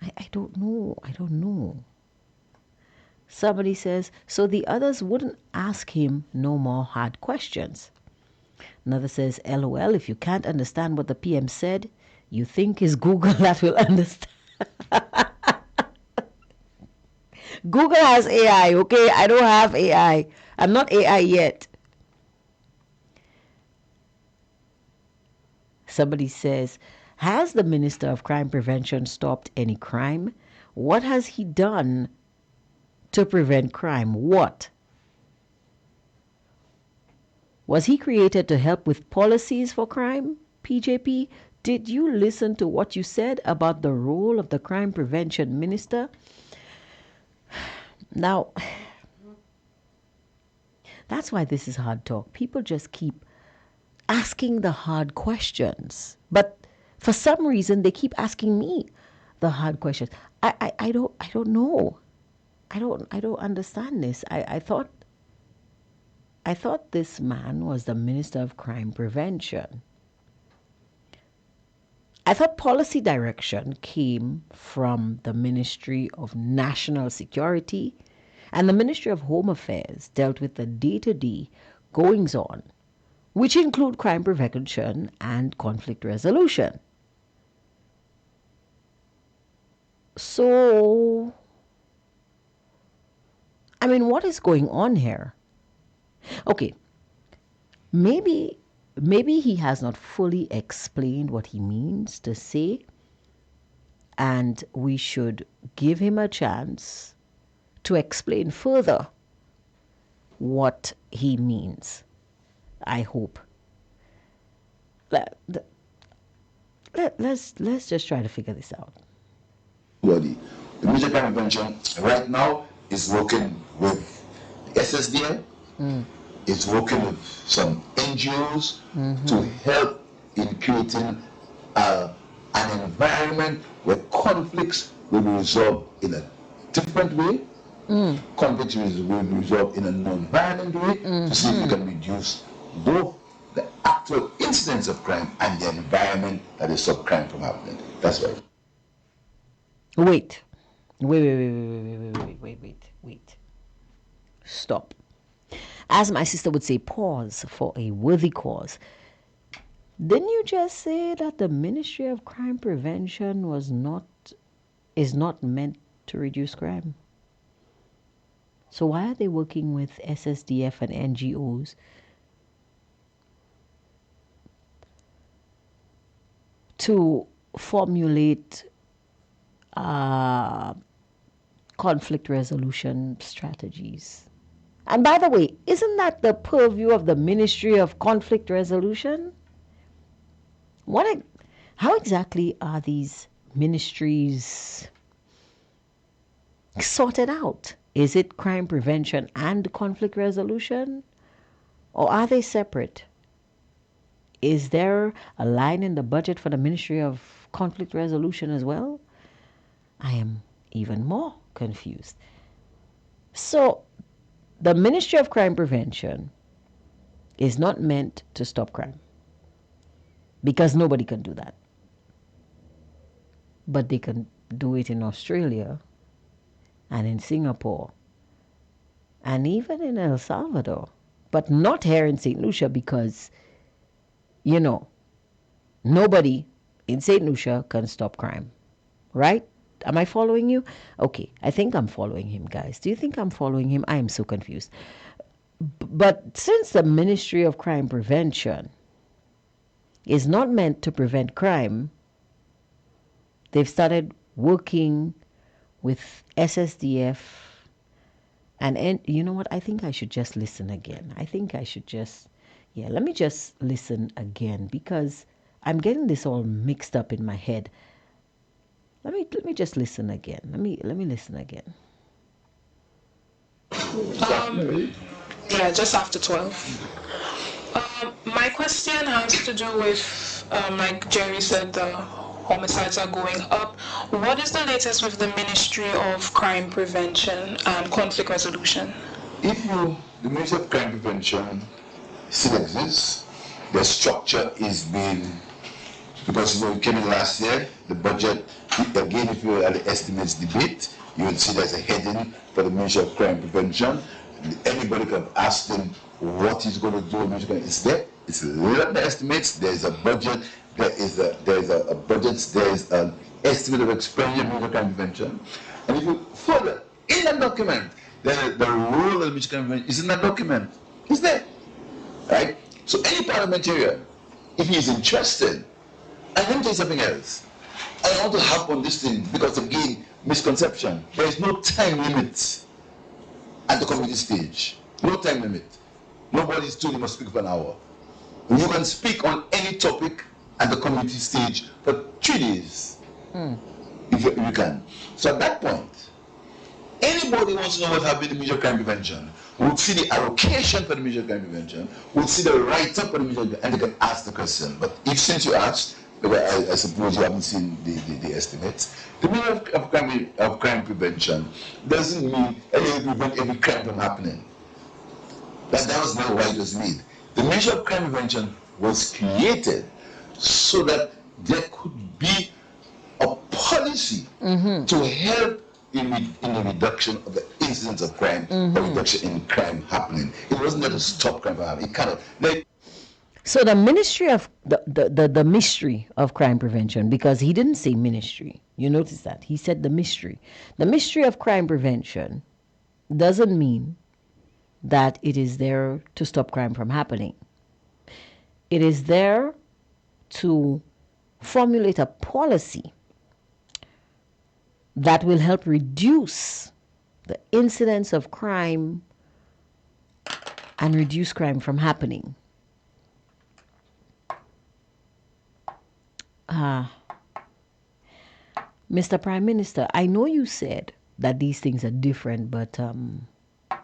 I don't know. I don't know. Somebody says, so the others wouldn't ask him no more hard questions. Another says, LOL, if you can't understand what the PM said, you think it's Google that will understand. Google has AI, okay? I don't have AI. I'm not AI yet. Somebody says, has the Minister of Crime Prevention stopped any crime? What has he done to prevent crime? What? Was he created to help with policies for crime? PJP, did you listen to what you said about the role of the Crime Prevention Minister? Now, that's why this is hard talk. People just keep asking the hard questions. But for some reason, they keep asking me the hard questions. I don't know. I don't understand this. I thought this man was the Minister of Crime Prevention. I thought policy direction came from the Ministry of National Security, and the Ministry of Home Affairs dealt with the day-to-day goings-on, which include crime prevention and conflict resolution. So, I mean, what is going on here? Okay, maybe he has not fully explained what he means to say, and we should give him a chance to explain further what he means. I hope. Let's just try to figure this out.
The Ministry of Crime Prevention right now is working with the SSDI, is working with some NGOs to help in creating an environment where conflicts will be resolved in a different way. Conflicts will be resolved in a non-violent way to see if we can reduce both the actual incidents of crime and the environment that is sub-crime from happening. That's right.
Wait. Stop. As my sister would say, pause for a worthy cause. Didn't you just say that the Ministry of Crime Prevention is not meant to reduce crime? So why are they working with SSDF and NGOs to formulate conflict resolution strategies. And by the way, isn't that the purview of the Ministry of Conflict Resolution? How exactly are these ministries sorted out? Is it crime prevention and conflict resolution? Or are they separate? Is there a line in the budget for the Ministry of Conflict Resolution as well? I am even more confused. So, the Ministry of Crime Prevention is not meant to stop crime because nobody can do that. But they can do it in Australia and in Singapore and even in El Salvador, but not here in St. Lucia because, nobody in St. Lucia can stop crime, right? Am I following you? Okay, I think I'm following him, guys. Do you think I'm following him? I am so confused. But since the Ministry of Crime Prevention is not meant to prevent crime, they've started working with SSDF. And you know what? I think I should just listen again. Let me just listen again because I'm getting this all mixed up in my head. Let me just listen again. Let me listen again.
Yeah, just after 12. My question has to do with, like Jerry said, the homicides are going up. What is the latest with the Ministry of Crime Prevention and Conflict Resolution?
The Ministry of Crime Prevention still exists. The structure is being, because it came in last year, the budget, again, if you were at the estimates debate, you will see there's a heading for the Ministry of Crime Prevention. Anybody could have asked him what he's going to do. It's there. It's laid the estimates. There's a budget. There's a budget. There's an estimate of expenditure of crime prevention. And if you further in that document, then the role of the crime prevention is in that document. It's there, right? So any parliamentarian, if he is interested, and let me tell you something else. I want to harp on this thing because again, misconception. There is no time limit at the committee stage. No time limit. Nobody is told you must speak for an hour. You can speak on any topic at the committee stage for 3 days. If you can. So at that point, anybody wants to know what happened in major crime prevention would see the allocation for the major crime prevention, would see the write-up for the major, and they can ask the question. But if since you asked, I suppose you haven't seen the estimates. The meaning of crime prevention doesn't mean prevent every crime from happening. That was not why it was made. The measure of crime prevention was created so that there could be a policy to help in the reduction of the incidence of crime, or reduction in crime happening. It wasn't there to stop crime from happening. It kind of
So the Ministry of the mystery of crime prevention, because he didn't say ministry. You notice that he said the mystery. The mystery of crime prevention doesn't mean that it is there to stop crime from happening. It is there to formulate a policy that will help reduce the incidence of crime and reduce crime from happening. Mr. Prime Minister, I know you said that these things are different, but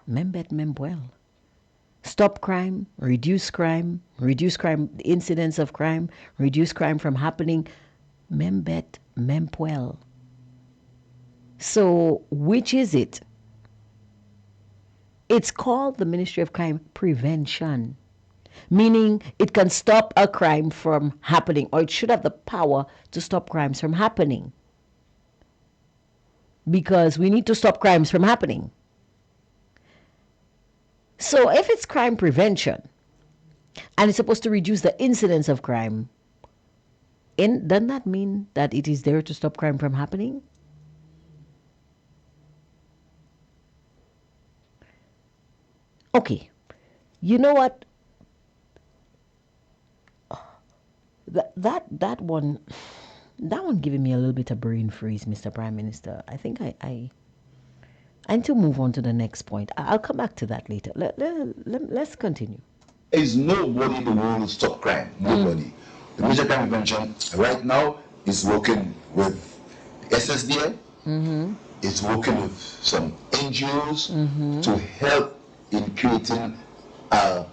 membet membuel. Stop crime, reduce crime, the incidence of crime, reduce crime from happening. Membet mempuel. So, which is it? It's called the Ministry of Crime Prevention, meaning it can stop a crime from happening, or it should have the power to stop crimes from happening. Because we need to stop crimes from happening. So if it's crime prevention, and it's supposed to reduce the incidence of crime, doesn't that mean that it is there to stop crime from happening? Okay, you know what? That one giving me a little bit of brain freeze, Mr. Prime Minister. I think I And to move on to the next point, I'll come back to that later. Let's continue.
There is nobody in the world who stop crime. Nobody. The Major Crime Prevention right now is working with the SSDI. It's working with some NGOs to help in creating an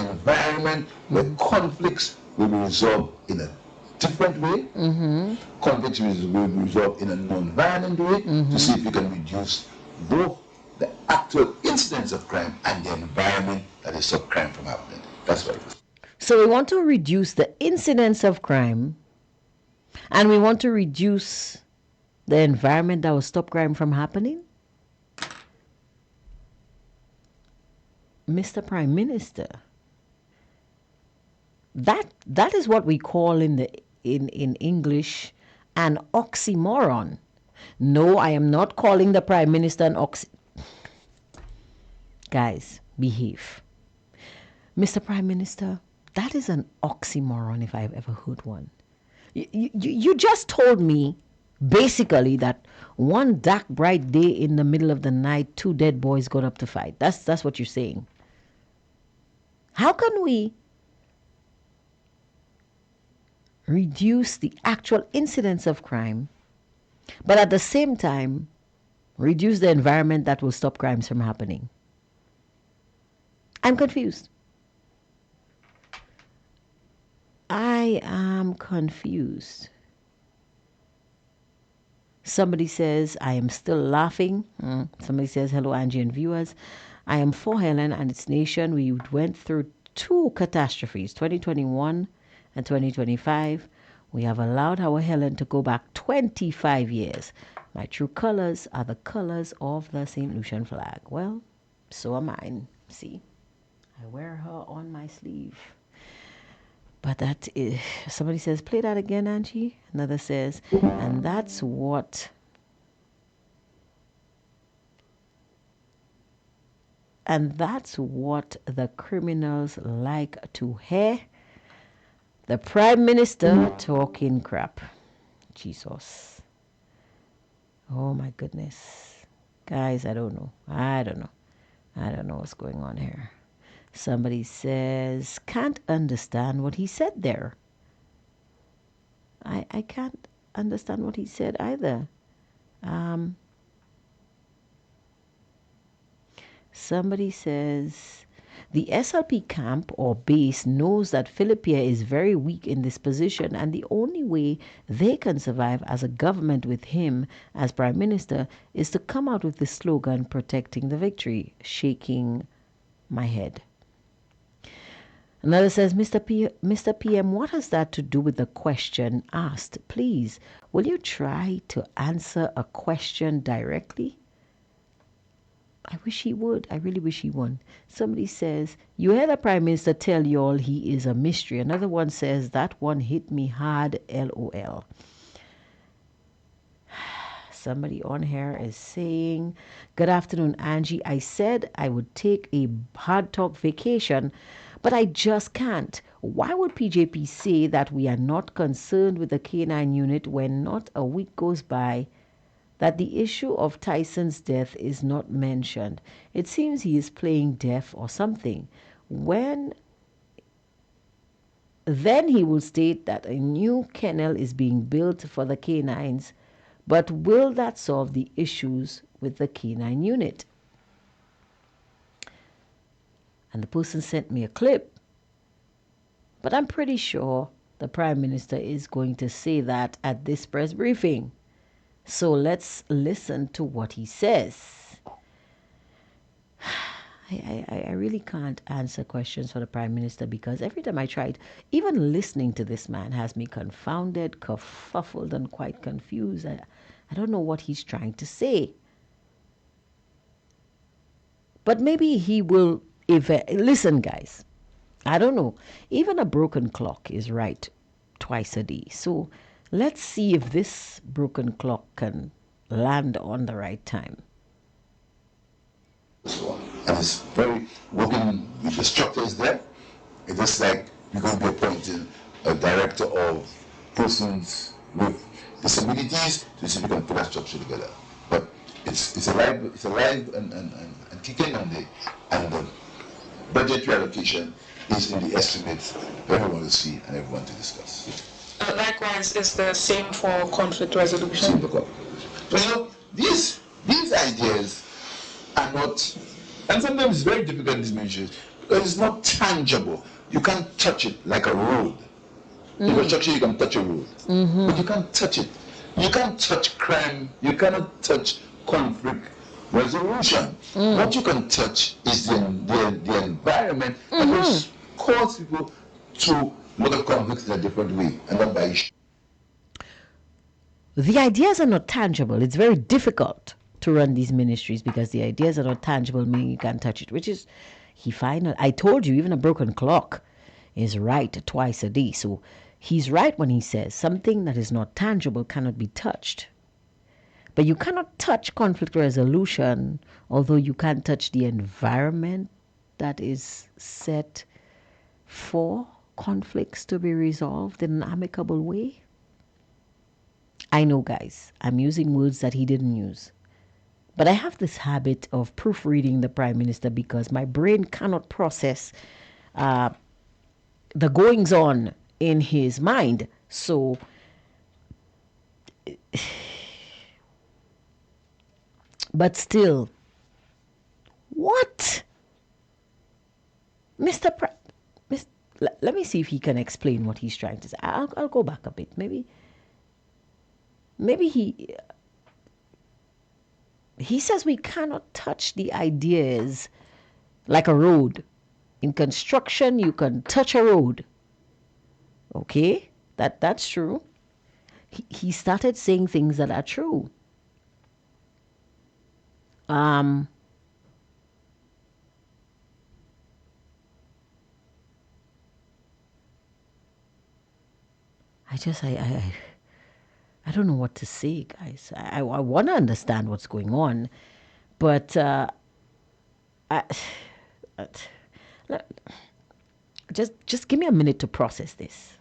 environment where conflicts will be resolved in a different way. Conflicts will be resolved in a non-violent way to see if we can reduce both the actual incidence of crime and the environment that is stop crime from happening. That's what it is.
So we want to reduce the incidence of crime, and we want to reduce the environment that will stop crime from happening. Mr. Prime Minister, that is what we call in English an oxymoron. No, I am not calling the Prime Minister an Guys, behave. Mr. Prime Minister, that is an oxymoron if I've ever heard one. You just told me basically that one dark bright day in the middle of the night, two dead boys got up to fight. That's what you're saying. How can we reduce the actual incidence of crime, but at the same time reduce the environment that will stop crimes from happening? I'm confused. I am confused. Somebody says, I am still laughing. Somebody says, hello, Angie and viewers. I am for Helen and its nation. We went through two catastrophes, 2021 and 2025. We have allowed our Helen to go back 25 years. My true colors are the colors of the St. Lucian flag. Well, so are mine. See, I wear her on my sleeve. But that is, somebody says, play that again, Angie. Another says, and that's what the criminals like to hear. The Prime Minister talking crap. Jesus. Oh my goodness. Guys, I don't know. I don't know what's going on here. Somebody says, can't understand what he said there. I can't understand what he said either. Somebody says, the SLP camp or base knows that Philippia is very weak in this position, and the only way they can survive as a government with him as Prime Minister is to come out with the slogan, protecting the victory, shaking my head. Another says, Mr. PM, what has that to do with the question asked? Please, will you try to answer a question directly? I wish he would. I really wish he would. Somebody says, you heard the Prime Minister tell you all he is a mystery. Another one says, that one hit me hard, LOL. Somebody on here is saying, good afternoon, Angie. I said I would take a Hardtalk vacation, but I just can't. Why would PJP say that we are not concerned with the K9 unit when not a week goes by that the issue of Tyson's death is not mentioned? It seems he is playing deaf or something. Then he will state that a new kennel is being built for the K9s, but will that solve the issues with the K9 unit? And the person sent me a clip, but I'm pretty sure the Prime Minister is going to say that at this press briefing. So let's listen to what he says. I really can't answer questions for the Prime Minister because every time I tried, even listening to this man has me confounded, kerfuffled, and quite confused. I don't know what he's trying to say. But maybe he will. Listen, guys, I don't know. Even a broken clock is right twice a day. So let's see if this broken clock can land on the right time.
And it's very working with the structures there. It's just like you're going to be appointing a director of persons with disabilities to see if we can put that structure together. But it's alive and kicking, and the budget reallocation is in the estimates for everyone to see and everyone to discuss.
Likewise, is the same for conflict resolution.
Same for conflict. These ideas are not, and sometimes it's very difficult in these measures because it's not tangible. You can't touch it like a road. Infrastructure, you can touch a road, but you can't touch it. You can't touch crime. You cannot touch conflict resolution. What you can touch is the environment that will cause people to look at conflicts in a different way, and not by issue.
The ideas are not tangible. It's very difficult to run these ministries because the ideas are not tangible, meaning you can't touch it, which is, I told you, even a broken clock is right twice a day. So he's right when he says something that is not tangible cannot be touched. But you cannot touch conflict resolution, although you can touch the environment that is set for conflicts to be resolved in an amicable way. I know, guys, I'm using words that he didn't use. But I have this habit of proofreading the Prime Minister because my brain cannot process the goings on in his mind. So but still, what? Let me see if he can explain what he's trying to say. I'll go back a bit. Maybe he says we cannot touch the ideas like a road. In construction, you can touch a road. Okay, that's true. He started saying things that are true. I don't know what to say, guys. I want to understand what's going on, but just give me a minute to process this.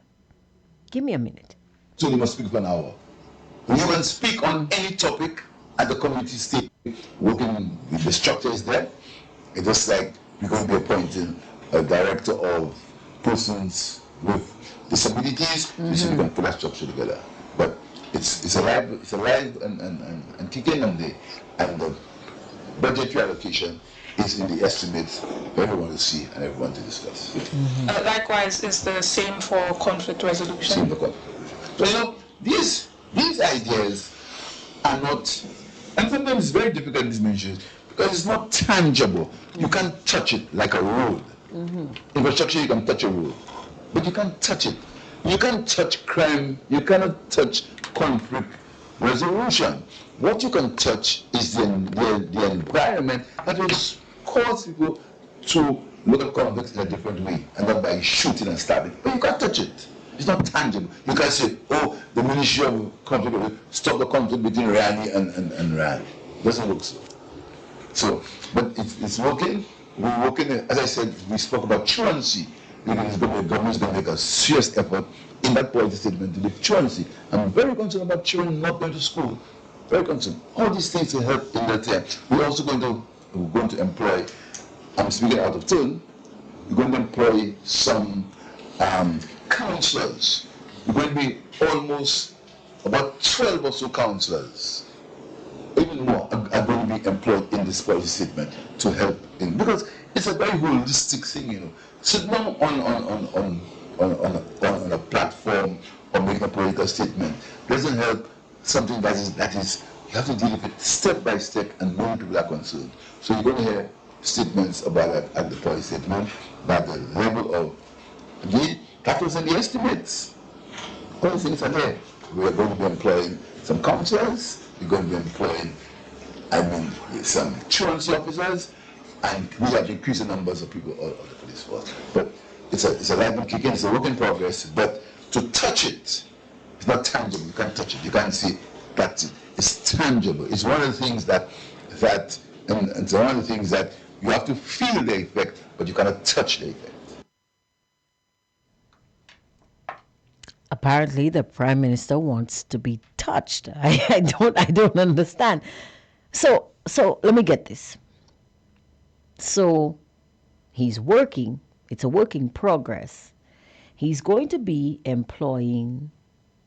Give me a minute.
So you must speak for an hour. You can speak on any topic at the community state, working with the structures there. It's just like you're going to be appointing a director of persons with disabilities, so you can put that structure together. But it's alive and kicking, and the budget reallocation is in the estimates for everyone to see and everyone to discuss.
Likewise, is the same for conflict resolution.
Same for conflict resolution. So these ideas are not, and sometimes it's very difficult in these measures because it's not tangible. You can't touch it like a road. Infrastructure, you can touch a road, but you can't touch it. You can't touch crime. You cannot touch conflict resolution. What you can touch is the environment that will cause people to look at conflicts in a different way, and not by shooting and stabbing. But you can't touch it. It's not tangible. You can't say, oh, the Ministry of Conflict will stop the conflict between Rani and Rani. It doesn't work so. But it's working. We're working, as I said, we spoke about truancy. The government is going to make a serious effort in that policy statement to do truancy. I'm very concerned about children not going to school. Very concerned. All these things will help in that time. We're also going to employ, I'm speaking out of turn, we're going to employ some counselors. We're going to be almost about 12 or so counselors, even more, are going to be employed in this policy statement to help in, because it's a very holistic thing, you know. Sit down on a platform or making a political statement doesn't help something that is you have to deal with it step by step, and many people are concerned. So you're going to hear statements about that at the policy statement, about the level of, again, that was in the estimates. All the things are there. We are going to be employing some counselors, we're going to be employing, some truancy officers, and we have increased the numbers of people of the police force. But it's a live and kicking, it's a work in progress, but to touch it, it's not tangible. You can't touch it. You can't see that it's tangible. It's one of the things and it's one of the things that you have to feel the effect, but you cannot touch the effect.
Apparently, the Prime Minister wants to be touched. I don't understand. So let me get this. So he's working. It's a work in progress. He's going to be employing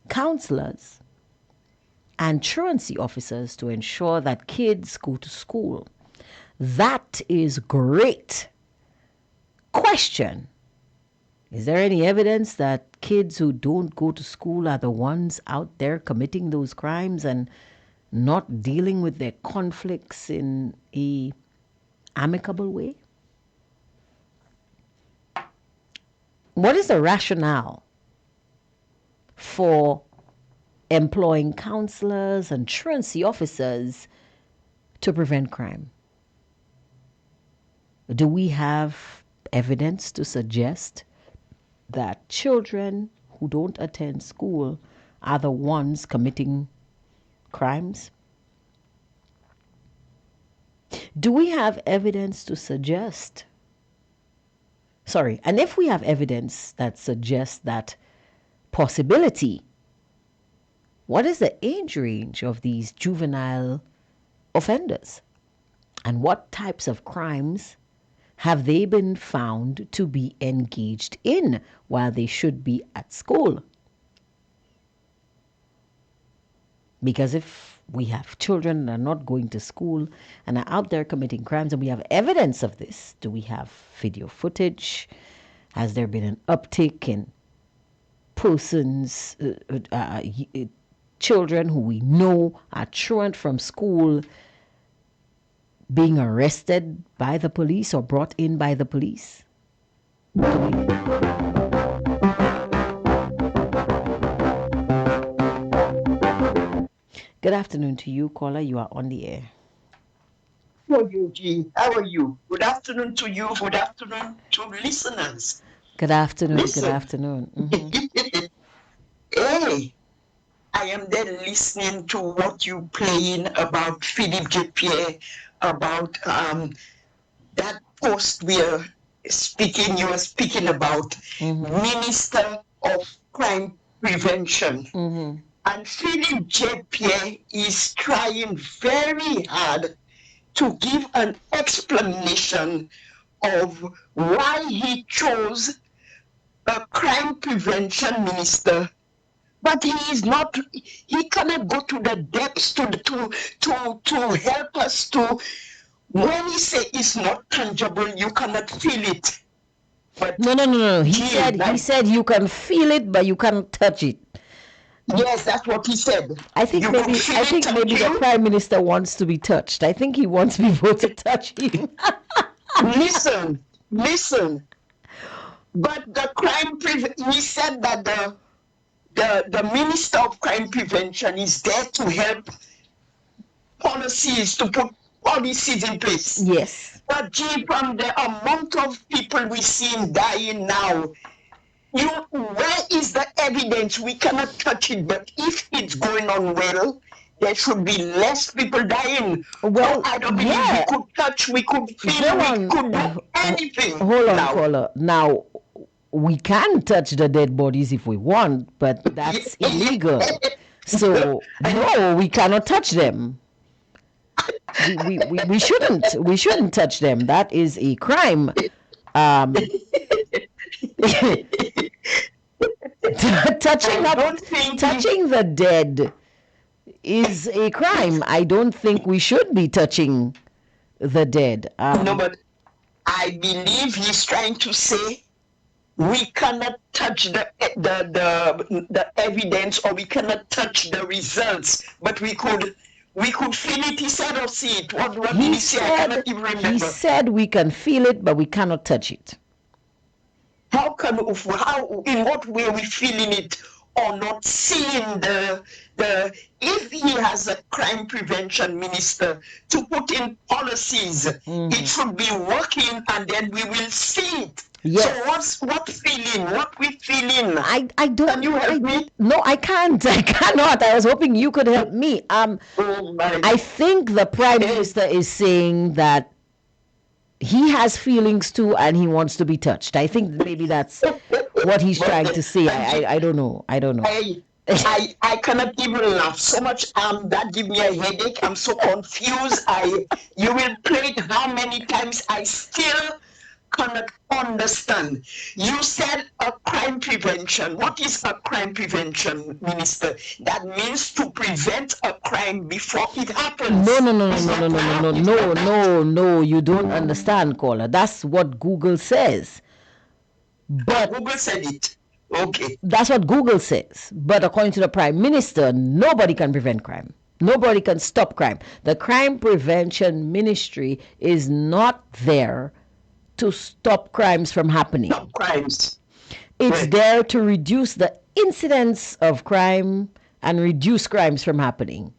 counselors and truancy officers to ensure that kids go to school. That is great. Question: is there any evidence that kids who don't go to school are the ones out there committing those crimes and not dealing with their conflicts in a amicable way? What is the rationale for employing counselors and truancy officers to prevent crime? Do we have evidence to suggest that children who don't attend school are the ones committing crimes? Do we have evidence to suggest? And if we have evidence that suggests that possibility, what is the age range of these juvenile offenders? And what types of crimes have they been found to be engaged in while they should be at school? Because if we have children that are not going to school and are out there committing crimes, and we have evidence of this, do we have video footage? Has there been an uptick in persons, children who we know are truant from school, being arrested by the police or brought in by the police? Good afternoon to you, caller. You are on the air.
Hello, Eugene. How are you? Good afternoon to you. Good afternoon to listeners.
Good afternoon.
Listen.
Good afternoon. Mm-hmm.
Hey, I am there listening to what you playing about Philip J. Pierre, about that post you were speaking about Minister of Crime Prevention.
Mm-hmm.
And Philip J. Pierre is trying very hard to give an explanation of why he chose a crime prevention minister, but he cannot go to the depths to help us to, when he say it's not tangible, you cannot feel it. But
No. He said you can feel it, but you cannot touch it.
Yes, that's what he said.
I think maybe the Prime Minister wants to be touched. I think he wants people to touch him.
Listen. But he said that the Minister of Crime Prevention is there to help to put policies in place.
Yes.
But gee, from the amount of people we see dying now, where is the evidence? We cannot touch it, but if it's going on well, there should be less people dying.
Well,
so I don't believe we could feel, we could do anything.
Hold on, caller. Now, we can touch the dead bodies if we want, but that's illegal. So, no, we cannot touch them. We shouldn't touch them. That is a crime. Touching the dead is a crime. I don't think we should be touching the dead.
No, but I believe he's trying to say we cannot touch the evidence, or we cannot touch the results, but we could feel it. He said or see it. What did he say? I cannot even remember.
He said we can feel it, but we cannot touch it.
How in what way we feeling it or not seeing if he has a crime prevention minister to put in policies, it should be working, and then we will see it. Yes. So what we feeling?
I don't.
Can you help me?
No, I can't. I cannot. I was hoping you could help me. I think the Prime Minister is saying that he has feelings too, and he wants to be touched. I think maybe that's what he's trying to say. I don't know.
I cannot even laugh so much. That give me a headache. I'm so confused. You will play it how many times. I still cannot understand. You said a crime prevention. What is a crime prevention, Minister? That means to prevent a crime before it happens.
No, you don't understand, caller. That's what Google says. But
Google said it. Okay.
That's what Google says. But according to the Prime Minister, nobody can prevent crime. Nobody can stop crime. The Crime Prevention Ministry is not there to stop crimes from happening.
Stop crimes.
It's right. There to reduce the incidence of crime and reduce crimes from happening.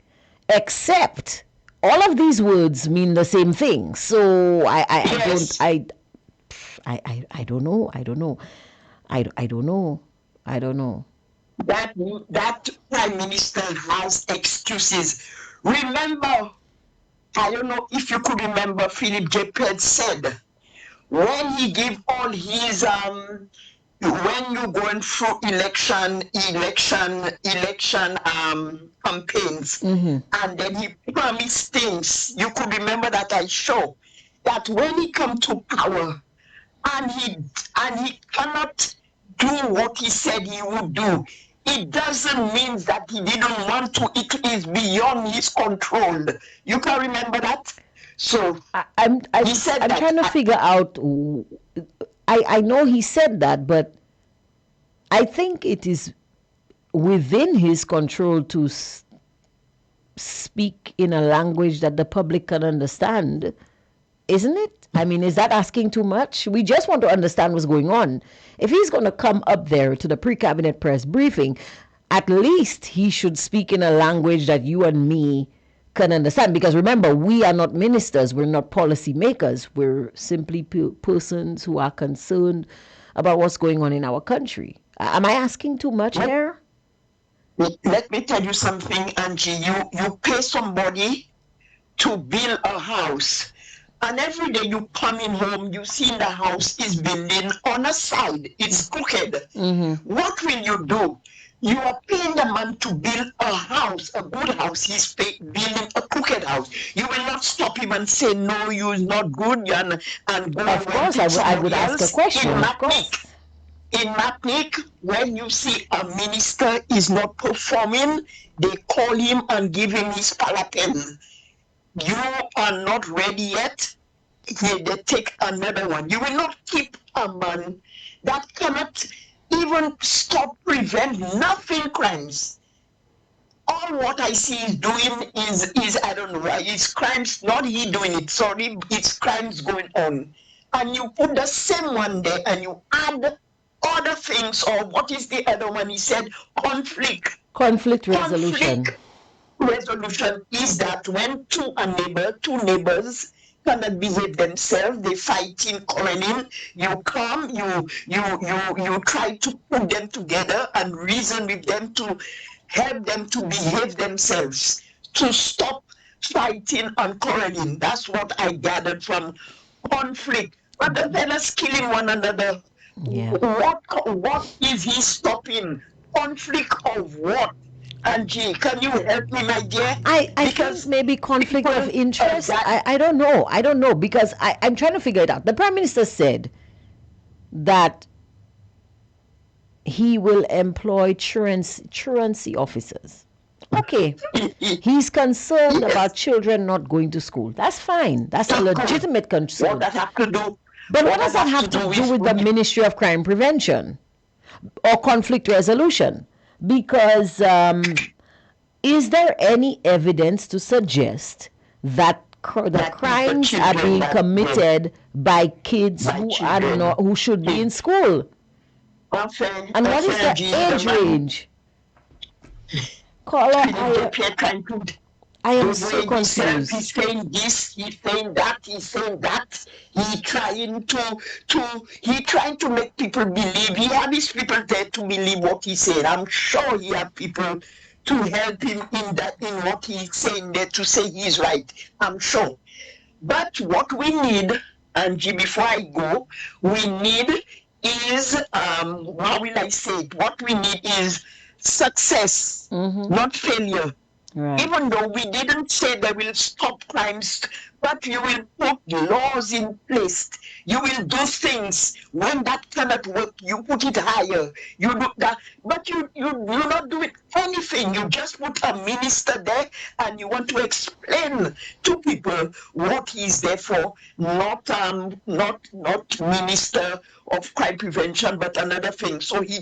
Except all of these words mean the same thing. So I don't know.
That Prime Minister has excuses. Remember, I don't know if you could remember, Philip J. Pett said, when he gave all his, when you're going through election campaigns, and then he promised things. You could remember that I show that when he come to power, and he cannot do what he said he would do, it doesn't mean that he didn't want to. It is beyond his control. You can remember that? So
I'm trying to figure out. I know he said that, but I think it is within his control to speak in a language that the public can understand, isn't it? I mean, is that asking too much? We just want to understand what's going on. If he's going to come up there to the pre-cabinet press briefing, at least he should speak in a language that you and me can understand. Because remember, we are not ministers. We're not policy makers. We're simply persons who are concerned about what's going on in our country. Am I asking too much here?
Let me tell you something, Angie. You pay somebody to build a house. And every day you coming home, you see the house is building on a side. It's crooked. What will you do? You are paying the man to build a house, a good house. He's building a crooked house. You will not stop him and say, no, you're not good, and go.
Of course, I would ask a question.
In Matnik, when you see a minister is not performing, they call him and give him his parapen. You are not ready yet, they take another one. You will not keep a man that cannot even prevent nothing crimes. All what I see is doing is I don't know, it's crimes, not he doing it, sorry, it's crimes going on. And you put the same one there and you add other things, or what is the other one? He said conflict
resolution.
Resolution is that when two neighbors cannot behave themselves, they fighting, quarreling, you come, you try to put them together and reason with them to help them to behave themselves, to stop fighting and quarreling. That's what I gathered from conflict. But the fellas killing one another, what is he stopping? Conflict of what? Angie, can you help me, my dear?
I think maybe conflict of interest. I don't know because I'm trying to figure it out. The Prime Minister said that he will employ truancy officers. Okay, he's concerned about children not going to school. That's fine. That's a legitimate concern.
What does that have to do?
But what does that have to do with the Ministry of Crime Prevention or conflict resolution? Because is there any evidence to suggest that the crimes are being committed by kids who should be in school? And what is the age range? Caller, I am so confused.
He's saying this, he's saying that, he's saying that. He's trying to make people believe. He has his people there to believe what he's saying. I'm sure he has people to help him in what he's saying there to say he's right. I'm sure. But what we need, Angie, before I go, we need is, how will I say it? What we need is success, not failure.
Right.
Even though we didn't say they will stop crimes, but you will put laws in place. You will do things. When that cannot work, you put it higher. You do that, but you not do it anything. You just put a minister there, and you want to explain to people what he's there for. Not minister of crime prevention, but another thing. So he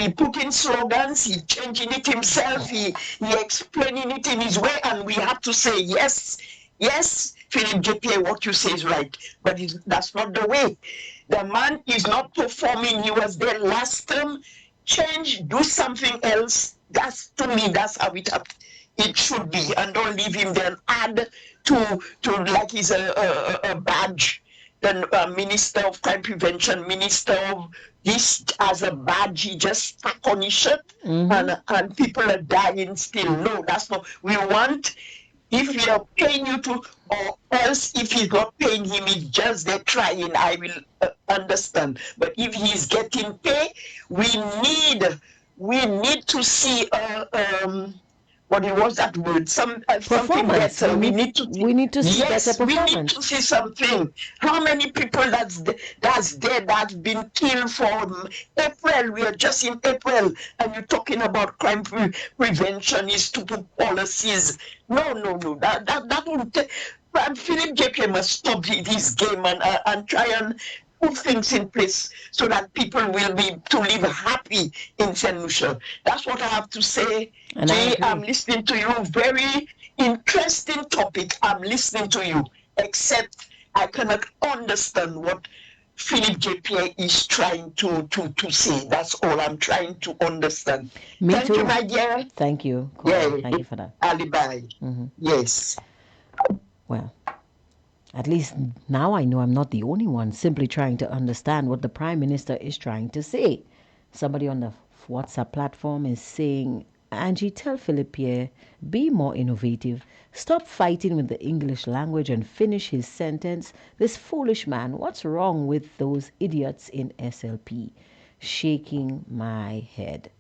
put in slogans, he changing it himself, he explaining it in his way, and we have to say, yes, Philip JPA, what you say is right, but that's not the way. The man is not performing. He was there last term. Change, do something else. That's, to me, that's how it should be, and don't leave him there and add to like he's a badge. The Minister of Crime Prevention, Minister of this as a badge, he just stuck on his shirt, and people are dying still. No, that's not. We want, if we are paying you to, or else if he's not paying him, he's just there trying, I will understand. But if he's getting paid, we need to see what was that word? Something
Performance.
better.
We need to see better
yes, we need
performance.
to see something. How many people that's dead, that's been killed from April? We are just in April, and you're talking about crime prevention is to put policies. No. That won't take. And Philip JK must stop this game and try and put things in place so that people will be to live happy in St. Lucia. That's what I have to say.
And
Jay, I'm listening to you. Very interesting topic. I'm listening to you. Except I cannot understand what Philip JPA is trying to say. That's all I'm trying to understand.
Me
Thank
too.
you, my dear.
Thank you.
Yeah,
Thank you for that.
Alibi. Yes.
Well, at least now I know I'm not the only one simply trying to understand what the Prime Minister is trying to say. Somebody on the WhatsApp platform is saying, Angie, tell Philip Pierre, be more innovative. Stop fighting with the English language and finish his sentence. This foolish man, what's wrong with those idiots in SLP? Shaking my head.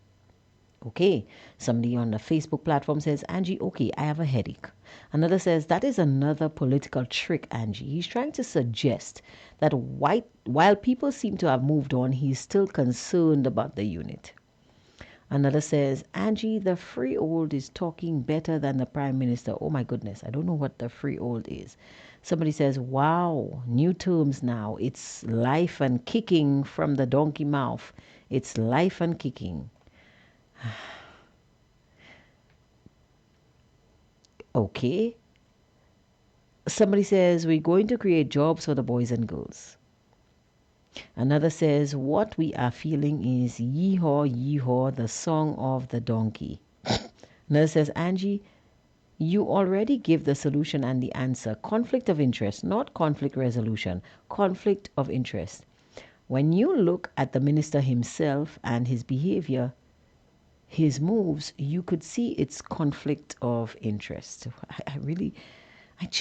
Okay, somebody on the Facebook platform says, Angie, okay, I have a headache. Another says, that is another political trick, Angie. He's trying to suggest that while people seem to have moved on, he's still concerned about the unit. Another says, Angie, the freehold is talking better than the Prime Minister. Oh my goodness, I don't know what the freehold is. Somebody says, wow, new terms now. It's life and kicking from the donkey mouth. It's life and kicking. Okay. Somebody says, we're going to create jobs for the boys and girls. Another says, what we are feeling is yee-haw, yee-haw, the song of the donkey. Another says, Angie, you already give the solution and the answer. Conflict of interest, not conflict resolution. Conflict of interest. When you look at the minister himself and his behavior, his moves, you could see its conflict of interest. I'm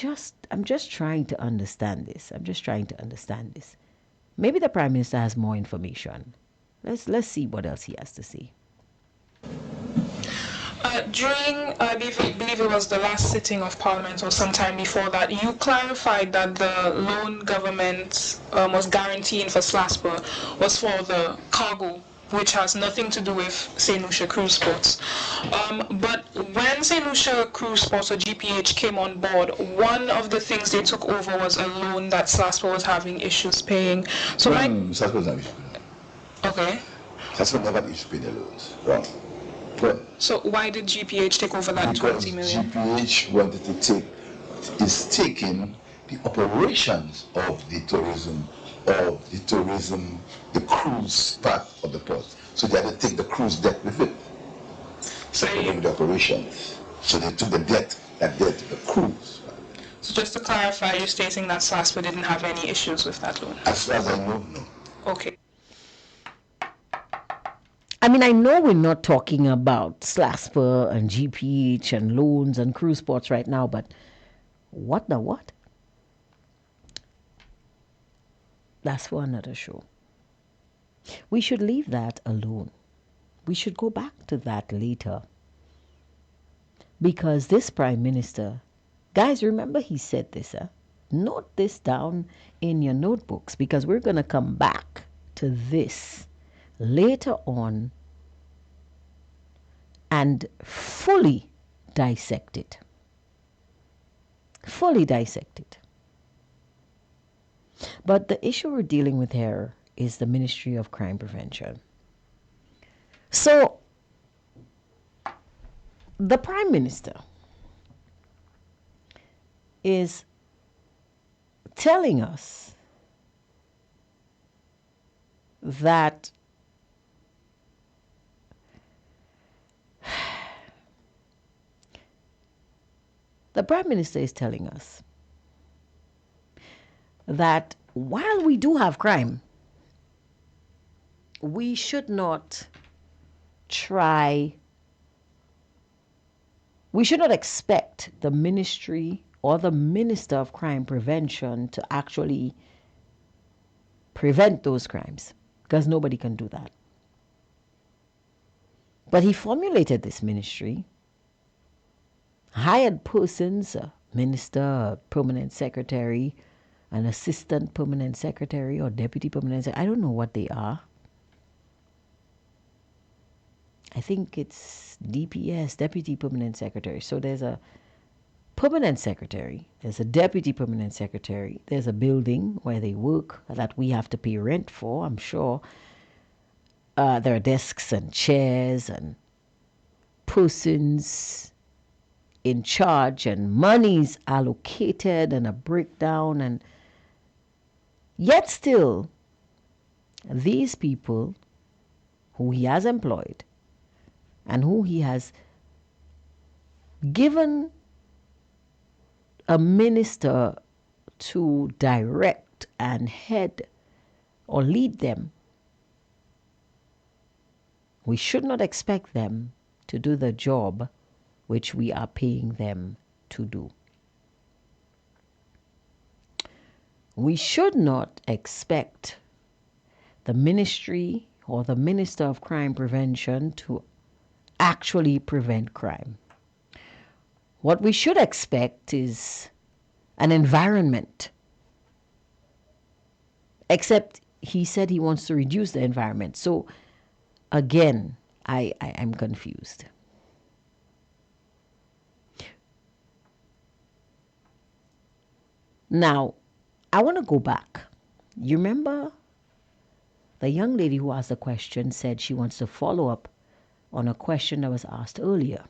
just trying to understand this. Maybe the Prime Minister has more information. Let's see what else he has to say.
During, I believe it was the last sitting of Parliament or sometime before that, you clarified that the loan government was guaranteeing for SLASPA was for the cargo, which has nothing to do with St. Lucia Cruise Ports. But when St. Lucia Cruise Ports or GPH came on board, one of the things they took over was a loan that SLASPA was having issues paying. So
SLASPA was not issued.
Okay.
SLASPA never issued the loans. Wrong. Well,
so why did GPH take over that 20 million?
GPH wanted to taking the operations of the tourism, the cruise part of the port. So they had to take the cruise debt with it. So the operations. So they took the debt, the cruise.
So just to clarify, you're stating that SLASPA didn't have any issues with that loan?
As far as I know, no.
Okay.
I mean, I know we're not talking about SLASPA and GPH and loans and cruise ports right now, but what the what? That's for another show. We should leave that alone. We should go back to that later. Because this Prime Minister, guys, remember he said this, note this down in your notebooks, because we're going to come back to this later on and fully dissect it. Fully dissect it. But the issue we're dealing with here is the Ministry of Crime Prevention. So, the Prime Minister is telling us that the Prime Minister is telling us that while we do have crime, we should not expect the ministry or the Minister of Crime Prevention to actually prevent those crimes, because nobody can do that. But he formulated this ministry, hired persons, a minister, a permanent secretary, an assistant permanent secretary, or deputy permanent secretary. I don't know what they are. I think it's DPS, deputy permanent secretary. So there's a permanent secretary, there's a deputy permanent secretary, there's a building where they work that we have to pay rent for, I'm sure. There are desks and chairs and persons in charge and monies allocated and a breakdown, and yet still these people who he has employed and who he has given a minister to direct and head or lead them, we should not expect them to do the job which we are paying them to do. We should not expect the ministry or the Minister of Crime Prevention to actually prevent crime. What we should expect is an environment. Except he said he wants to reduce the environment. So again, I am confused. Now, I want to go back. You remember the young lady who asked the question said she wants to follow up on a question that was asked earlier.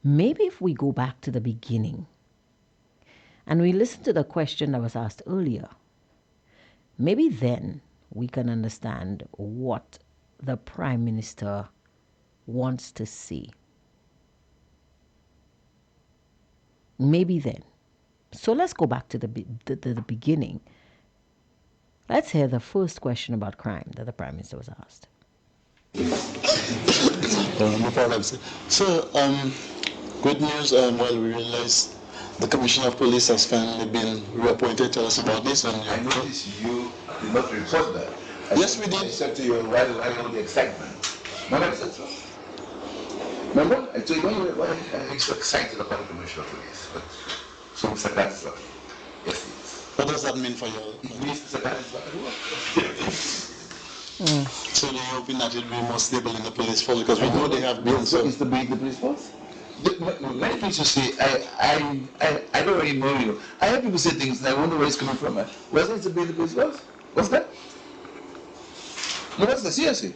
Maybe if we go back to the beginning and we listen to the question that was asked earlier, maybe then we can understand what the Prime Minister wants to see. Maybe then. So let's go back to the beginning. Let's hear the first question about crime that the Prime Minister was asked.
No problem. So, good news. Well, we realize the Commissioner of Police has finally been reappointed. Tell us about this. And
I noticed you did not report that.
Yes, we did.
I said to you, why all the excitement? Remember I said so? Remember? I told you, why are you so excited about the Commissioner of Police? But, so Mr. Gatsby, yes, yes.
What does that mean for you?
It means Mr. Gatsby.
So you're hoping that it will be more stable in the police force, because we know they have been so.
Is the police force? Many people say, I don't really know you. I hear people say things and I wonder where it's coming from. Wasn't it to be the police force? What's that? No, what's the seriously?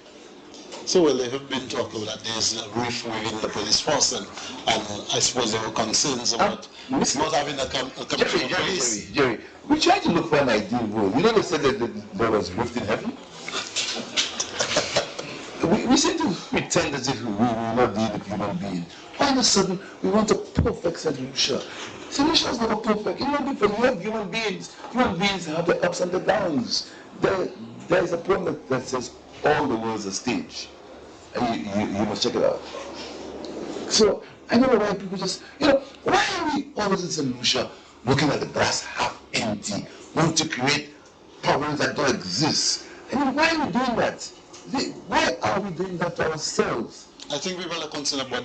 So, well, there have been talk of that there's a rift within the police force, and I suppose there were concerns about not having a commissioner of police.
Jerry, we tried to look for an ideal world. You know they said that there was rift in heaven? we seem to pretend as if we will not deal with human beings. All of a sudden, we want a perfect solution. Solution is not perfect. You have human beings. Human beings have the ups and the downs. There is a program that says all the world's a stage. And you must check it out. So, I don't know why people just, why are we always in solution looking at the glass half empty, wanting to create problems that don't exist? I mean, why are we doing that? Why are we doing that to ourselves?
I think people are concerned about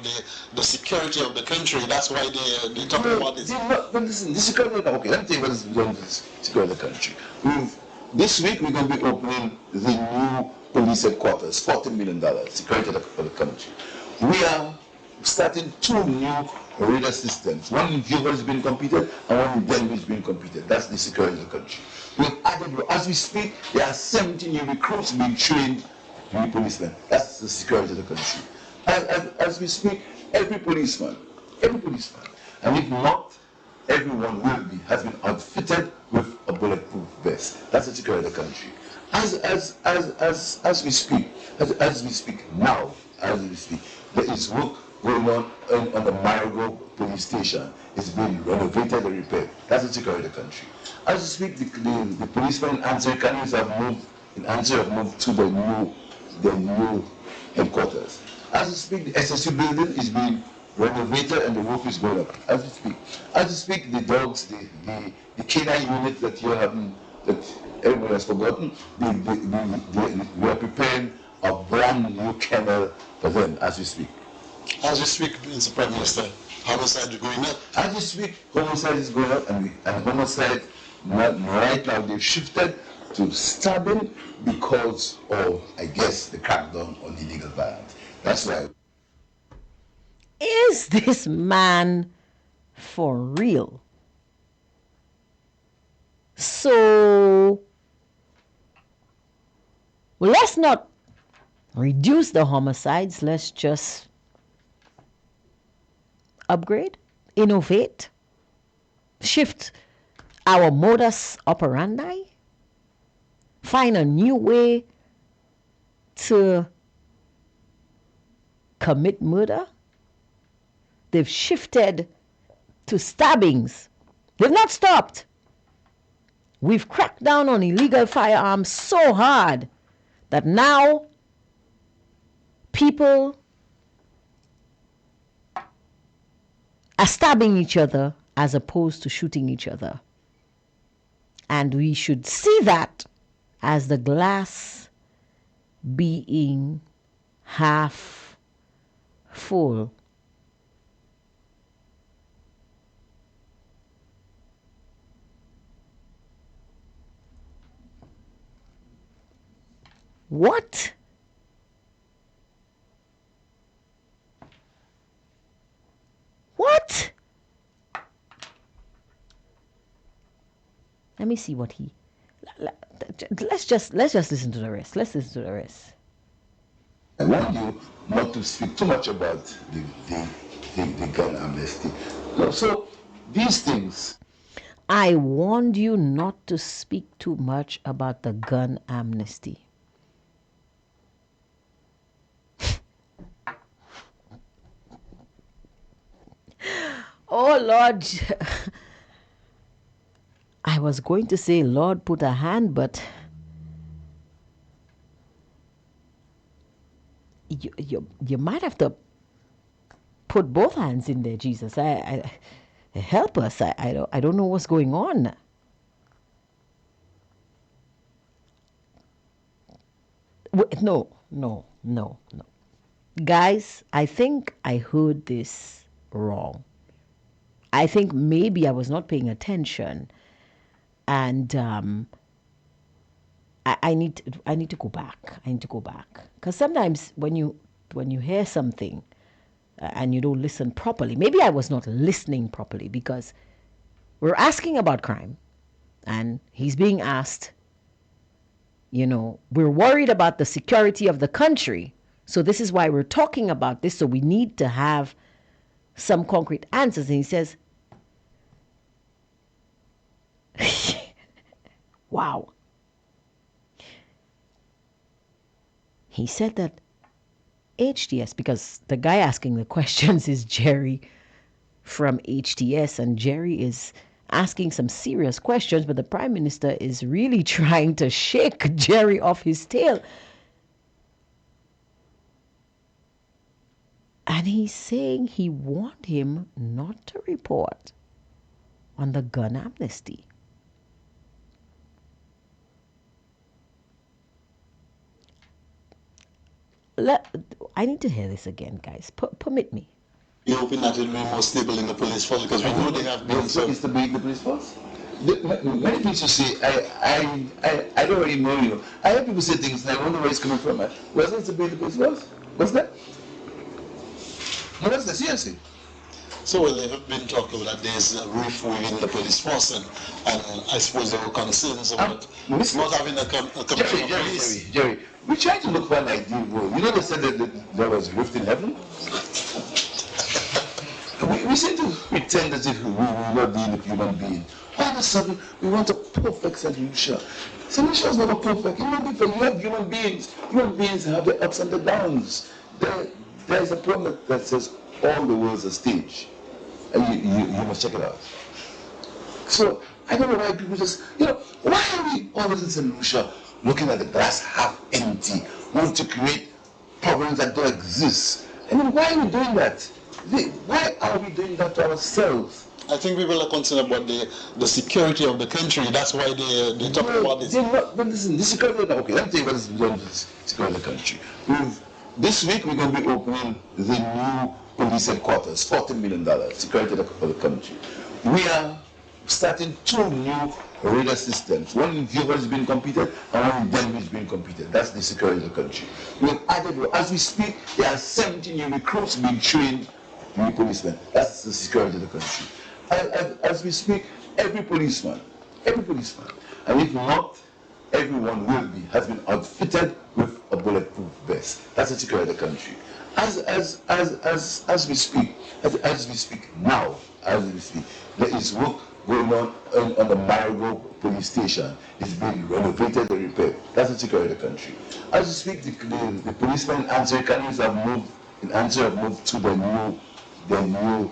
the security of the country. That's why they talk about this.
But listen, the security. Okay, let me tell you what is going on with the security of the country. This week we're going to be opening the new police headquarters, $40 million security of the country. We are starting 2 new radar systems. One in Gilbert is being completed and one in Denver is being completed. That's the security of the country. We've added, as we speak, there are 70 new recruits being trained to be policemen. That's the security of the country. As we speak, every policeman, and if not, everyone has been outfitted with a bulletproof vest. That's the security of the country. As we speak now, there is work going on the Marigo police station. It's being renovated and repaired. That's the security of the country. As we speak, the policemen in Answer Candies have moved to the new headquarters. As we speak, the SSU building is being renovated and the roof is going up. As we speak, the dogs, the canine unit that you haven't, that everyone has forgotten, we are preparing a brand new kennel for them as we speak.
As we speak, Mr. Prime Minister, homicide is going up.
As we speak, homicide is going up, and homicide right now they've shifted to stabbing because of, I guess, the crackdown on illegal violence. That's why.
Is this man for real? So let's not reduce the homicides. Let's just upgrade, innovate, shift our modus operandi, find a new way to commit murder. They've shifted to stabbings. They've not stopped. We've cracked down on illegal firearms so hard that now people are stabbing each other as opposed to shooting each other. And we should see that as the glass being half full. What? What? Let me see what he. Let's just listen to the rest. Let's listen to the rest.
I want you not to speak too much about the gun amnesty. So these things.
I warned you not to speak too much about the gun amnesty. Oh Lord. I was going to say, Lord, put a hand, but you might have to put both hands in there, Jesus. I help us. I don't know what's going on. No. Guys, I think I heard this wrong. I think maybe I was not paying attention. And I need to go back. Because sometimes when you hear something and you don't listen properly, maybe I was not listening properly, because we're asking about crime and he's being asked, we're worried about the security of the country. So this is why we're talking about this. So we need to have some concrete answers. And he says, wow. He said that HTS, because the guy asking the questions is Jerry from HTS, and Jerry is asking some serious questions, but the Prime Minister is really trying to shake Jerry off his tail. And he's saying he warned him not to report on the gun amnesty. I need to hear this again, guys. Permit me.
You're hoping that it will be more stable in the police force because we know they have been some.
It's the big the police force. Many people say, I don't really know you. I hear people say things and I wonder where it's coming from. Was it the big the police force? What's that? No, that's the seriously.
So well, there have been talk about that there's a rift within the police force, and I suppose there were concerns about not having a commission of police.
Jerry, we tried to look for an ideal world. You know they said that there was a rift in heaven? we seem to pretend as if we will not deal with human beings. All of a sudden, we want a perfect solution. Solution is never perfect. You have human beings. Human beings have the ups and the downs. There is a problem that says all the world's a stage. And you must check it out. So, I don't know why people just, why are we always in St. Lucia looking at the glass half empty, want to create problems that don't exist? I mean, why are we doing that? Why are we doing that to ourselves?
I think people are concerned about the security of the country. That's why they talk about this.
But listen, the security, okay, let me tell you what is the security of the country. This week we're going to be opening the new police headquarters, $40 million, security of the country. We are starting 2 new radar systems. One in Viva is being completed and one in Denver is being completed. That's the security of the country. We have added, as we speak, there are 70 new recruits being trained, new policemen. That's the security of the country. As we speak, every policeman, and if not, everyone has been outfitted with a bulletproof vest. That's the security of the country. As we speak now, there is work going on the Marigo police station. It's being renovated and repaired. That's the security of the country. As we speak, the policemen in Answer have moved to the new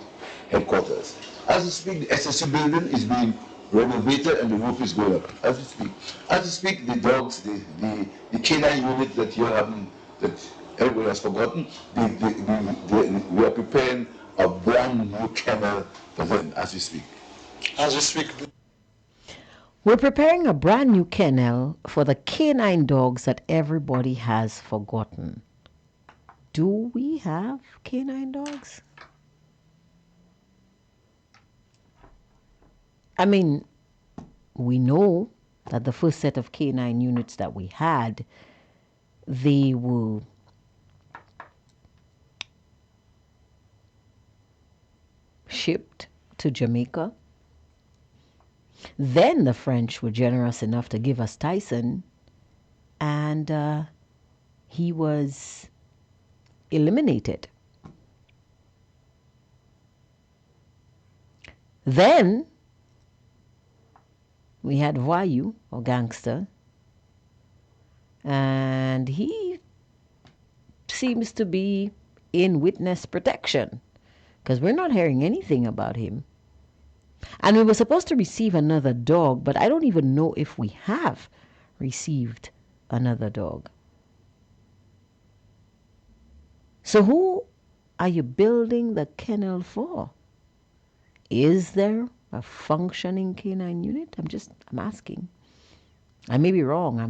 headquarters. As we speak, the SSU building is being renovated and the roof is going up. As we speak, the dogs, the canine unit that you have, that everybody has forgotten, we are preparing a brand new kennel for them as we speak.
As we speak.
We're preparing a brand new kennel for the canine dogs that everybody has forgotten. Do we have canine dogs? I mean, we know that the first set of canine units that we had, they were shipped to Jamaica. Then the French were generous enough to give us Tyson, and he was eliminated. Then we had Voyou, or gangster, and he seems to be in witness protection because we're not hearing anything about him. And we were supposed to receive another dog, but I don't even know if we have received another dog. So who are you building the kennel for? Is there a functioning canine unit? I'm asking. I may be wrong.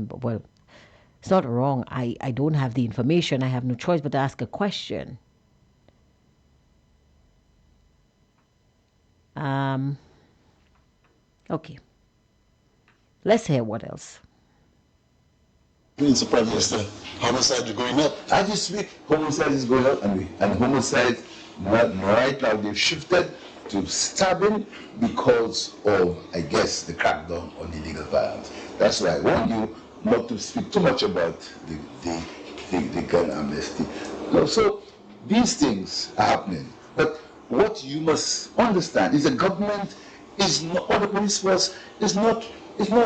It's not wrong. I don't have the information. I have no choice but to ask a question. Okay. Let's hear what else.
Mr. Prime Minister, homicide is going up.
As you speak, homicide is going up, and homicide right now they've shifted to stabbing because of, I guess, the crackdown on illegal violence. That's why I want you not to speak too much about the gun amnesty. No, so these things are happening, but what you must understand is the government is not, or the police force is not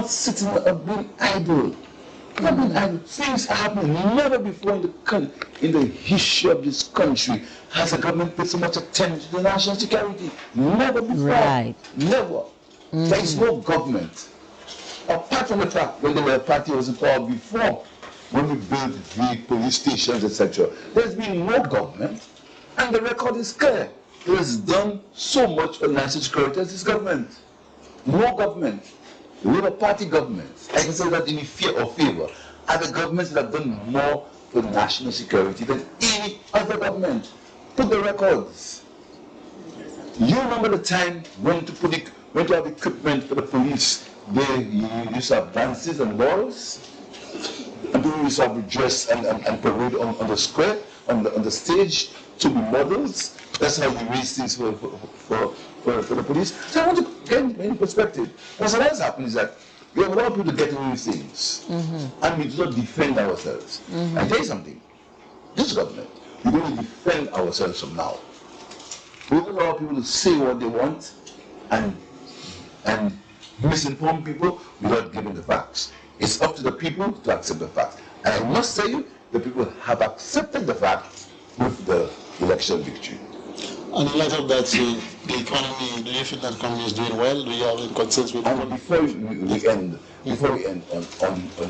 sitting and being idle. Not being idle. Things are happening. Never before in the history of this country has the government paid so much attention to national security. Never before.
Right.
Never. Mm-hmm. There is no government. Apart from the fact when the party was in power before, when we built the police stations, etc., there's been no government, and the record is clear. It has done so much for national security as this government. No government. Labour Party governments, I can say that in fear or favor, are the governments that have done more for national security than any other government. Put the records. You remember the time when to have equipment for the police, they used to have dances and balls? And people used to have dress and parade on the square, on the stage to be models. That's how you raise things for the police. So I want to get in perspective. What has happened is that we have a lot of people getting away with things, and we do not defend ourselves. I tell you something, this government, we're going to defend ourselves from now. We don't allow people to say what they want and misinform people without giving the facts. It's up to the people to accept the facts. And I must tell you, the people have accepted the facts with the election victory.
And in light of that, the economy, do you think that economy is doing well? Do you have any concerns with
And before we end on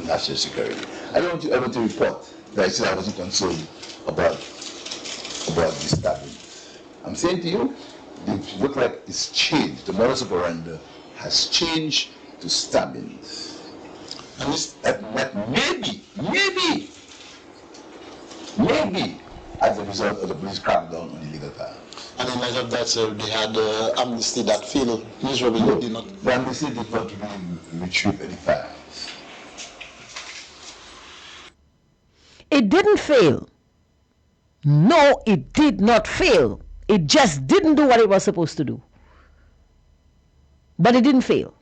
national security, I don't want you ever to report that I said I wasn't concerned about this stabbing. I'm saying to you, it looks like it's changed. The modus operandi has changed to stabbings. And that maybe, as a result of the police crackdown on illegal firearms.
And in light of that, they had amnesty that failed miserably.
No,
Did not.
the amnesty did not really retrieve any firearms.
It didn't fail. No, it did not fail. It just didn't do what it was supposed to do. But it didn't fail.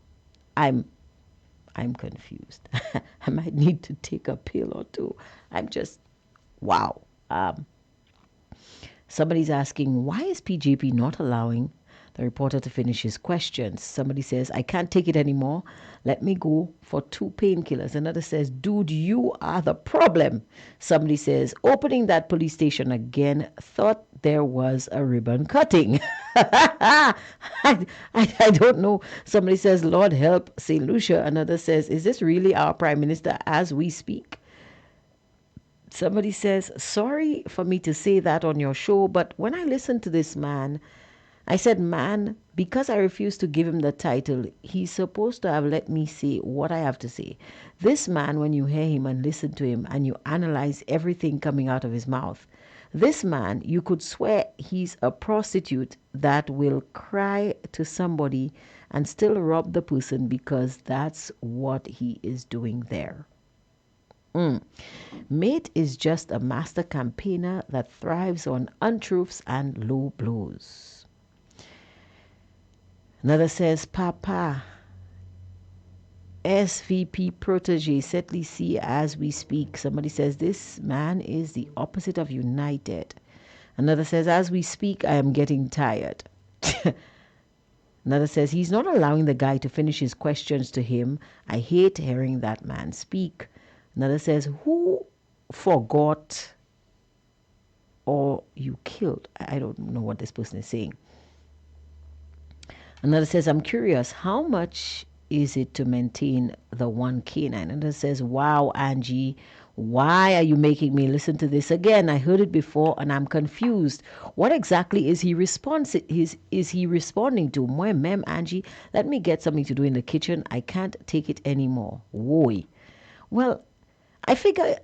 I'm confused. I might need to take a pill or two. I'm just, wow. Somebody's asking, why is PJP not allowing the reporter to finish his questions? Somebody says, I can't take it anymore. Let me go for 2 painkillers. Another says, dude, you are the problem. Somebody says, opening that police station again, thought there was a ribbon cutting. I don't know. Somebody says, Lord help St. Lucia. Another says, is this really our prime minister as we speak? Somebody says, sorry for me to say that on your show, but when I listened to this man, I said, man, because I refused to give him the title, he's supposed to have let me say what I have to say. This man, when you hear him and listen to him and you analyze everything coming out of his mouth, this man, you could swear he's a prostitute that will cry to somebody and still rob the person because that's what he is doing there. Mate is just a master campaigner that thrives on untruths and low blows. Another says, Papa, SVP protege, Setley C as we speak. Somebody says, this man is the opposite of united. Another says, as we speak, I am getting tired. Another says, he's not allowing the guy to finish his questions to him. I hate hearing that man speak. Another says, who forgot or you killed? I don't know what this person is saying. Another says, I'm curious, how much is it to maintain the 1 canine? Another says, wow, Angie, why are you making me listen to this again? I heard it before and I'm confused. What exactly is he responding to? Mem, Angie, let me get something to do in the kitchen. I can't take it anymore. Whoa. Well, I figure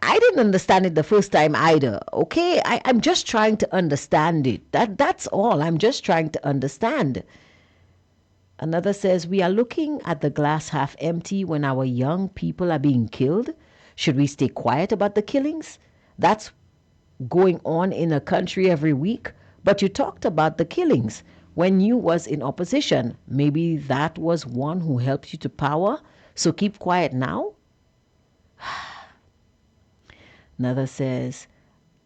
I didn't understand it the first time either. Okay, I'm just trying to understand it. That's all. I'm just trying to understand. Another says, we are looking at the glass half empty when our young people are being killed. Should we stay quiet about the killings? That's going on in a country every week. But you talked about the killings when you was in opposition. Maybe that was one who helped you to power. So keep quiet now. Another says,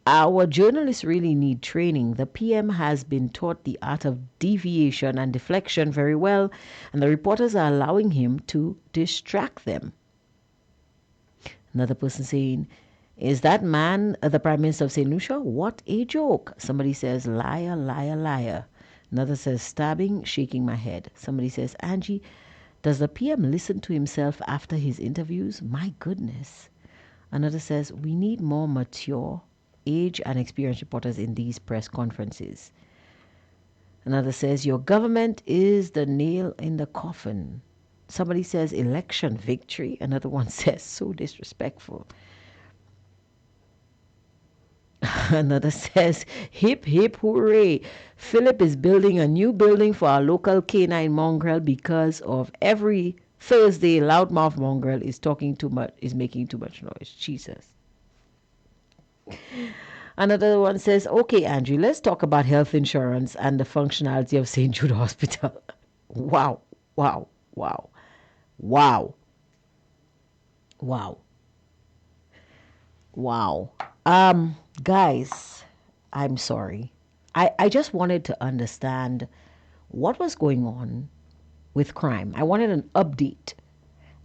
our journalists really need training. The PM has been taught the art of deviation and deflection very well, and the reporters are allowing him to distract them. Another person saying, is that man the Prime Minister of St. Lucia? What a joke. Somebody says, liar, liar, liar. Another says, stabbing, shaking my head. Somebody says, Angie, does the PM listen to himself after his interviews? My goodness. Another says, we need more mature, age and experienced reporters in these press conferences. Another says, your government is the nail in the coffin. Somebody says, election victory. Another one says, so disrespectful. Another says, hip, hip, hooray. Philip is building a new building for our local canine mongrel because of every Thursday loudmouth mongrel is talking too much, is making too much noise. Jesus. Another one says, okay, Andrew, let's talk about health insurance and the functionality of St. Jude Hospital. Wow, wow, wow, wow, wow, wow. Guys, I'm sorry. I just wanted to understand what was going on with crime. I wanted an update.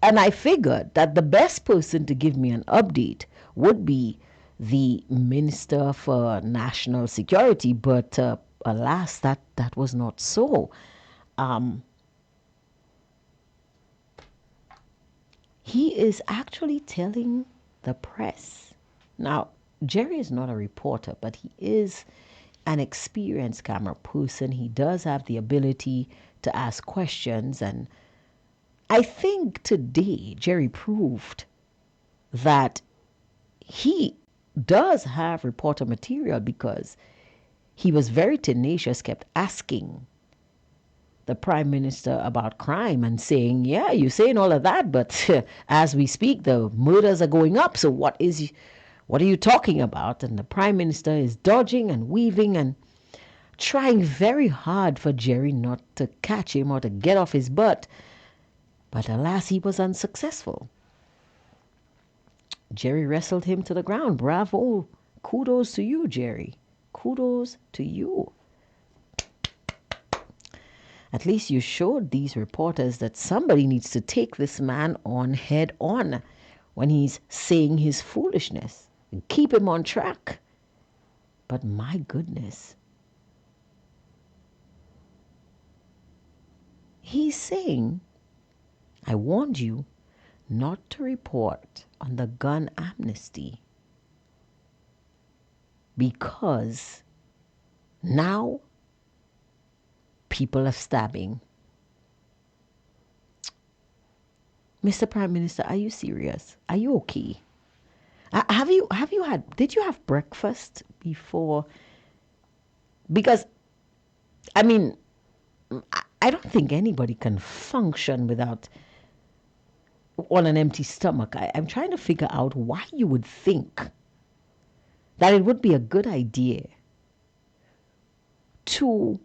And I figured that the best person to give me an update would be the Minister for National Security, but alas, that was not so. He is actually telling the press. Now, Jerry is not a reporter, but he is an experienced camera person. He does have the ability to ask questions, and I think today Jerry proved that he does have reporter material because he was very tenacious, kept asking the prime minister about crime and saying, yeah, you're saying all of that, but as we speak, the murders are going up. So what are you talking about? And the prime minister is dodging and weaving and trying very hard for Jerry not to catch him or to get off his butt. But alas, he was unsuccessful. Jerry wrestled him to the ground. Bravo. Kudos to you, Jerry. Kudos to you. At least you showed these reporters that somebody needs to take this man on head on when he's saying his foolishness and keep him on track. But my goodness. He's saying, I warned you not to report on the gun amnesty because now people are stabbing. Mr. Prime Minister, are you serious? Are you okay? Did you have breakfast before? Because, I mean, I don't think anybody can function without on an empty stomach. I'm trying to figure out why you would think that it would be a good idea to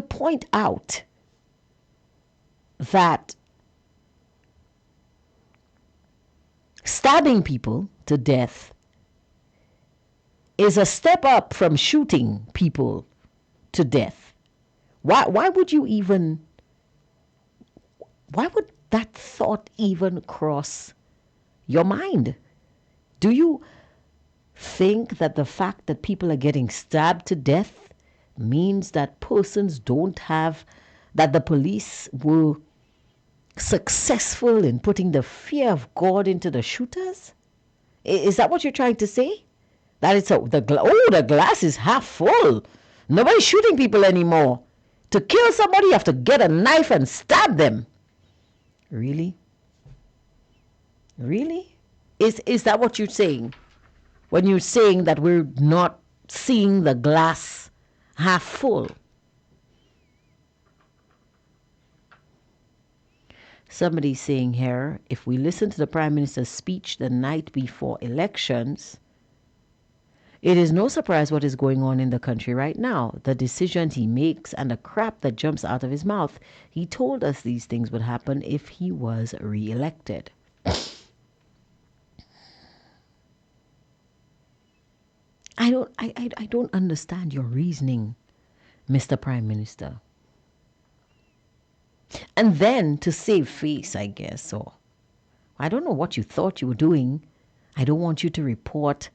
point out that stabbing people to death is a step up from shooting people to death. Why would that thought even cross your mind? Do you think that the fact that people are getting stabbed to death means that that the police were successful in putting the fear of God into the shooters? Is that what you're trying to say? That it's the glass is half full. Nobody's shooting people anymore. To kill somebody, you have to get a knife and stab them. Really? Really? Is that what you're saying? When you're saying that we're not seeing the glass half full? Somebody's saying here, if we listen to the Prime Minister's speech the night before elections, it is no surprise what is going on in the country right now. The decisions he makes and the crap that jumps out of his mouth. He told us these things would happen if he was re-elected. I don't understand your reasoning, Mr. Prime Minister. And then to save face, I guess, or I don't know what you thought you were doing. I don't want you to report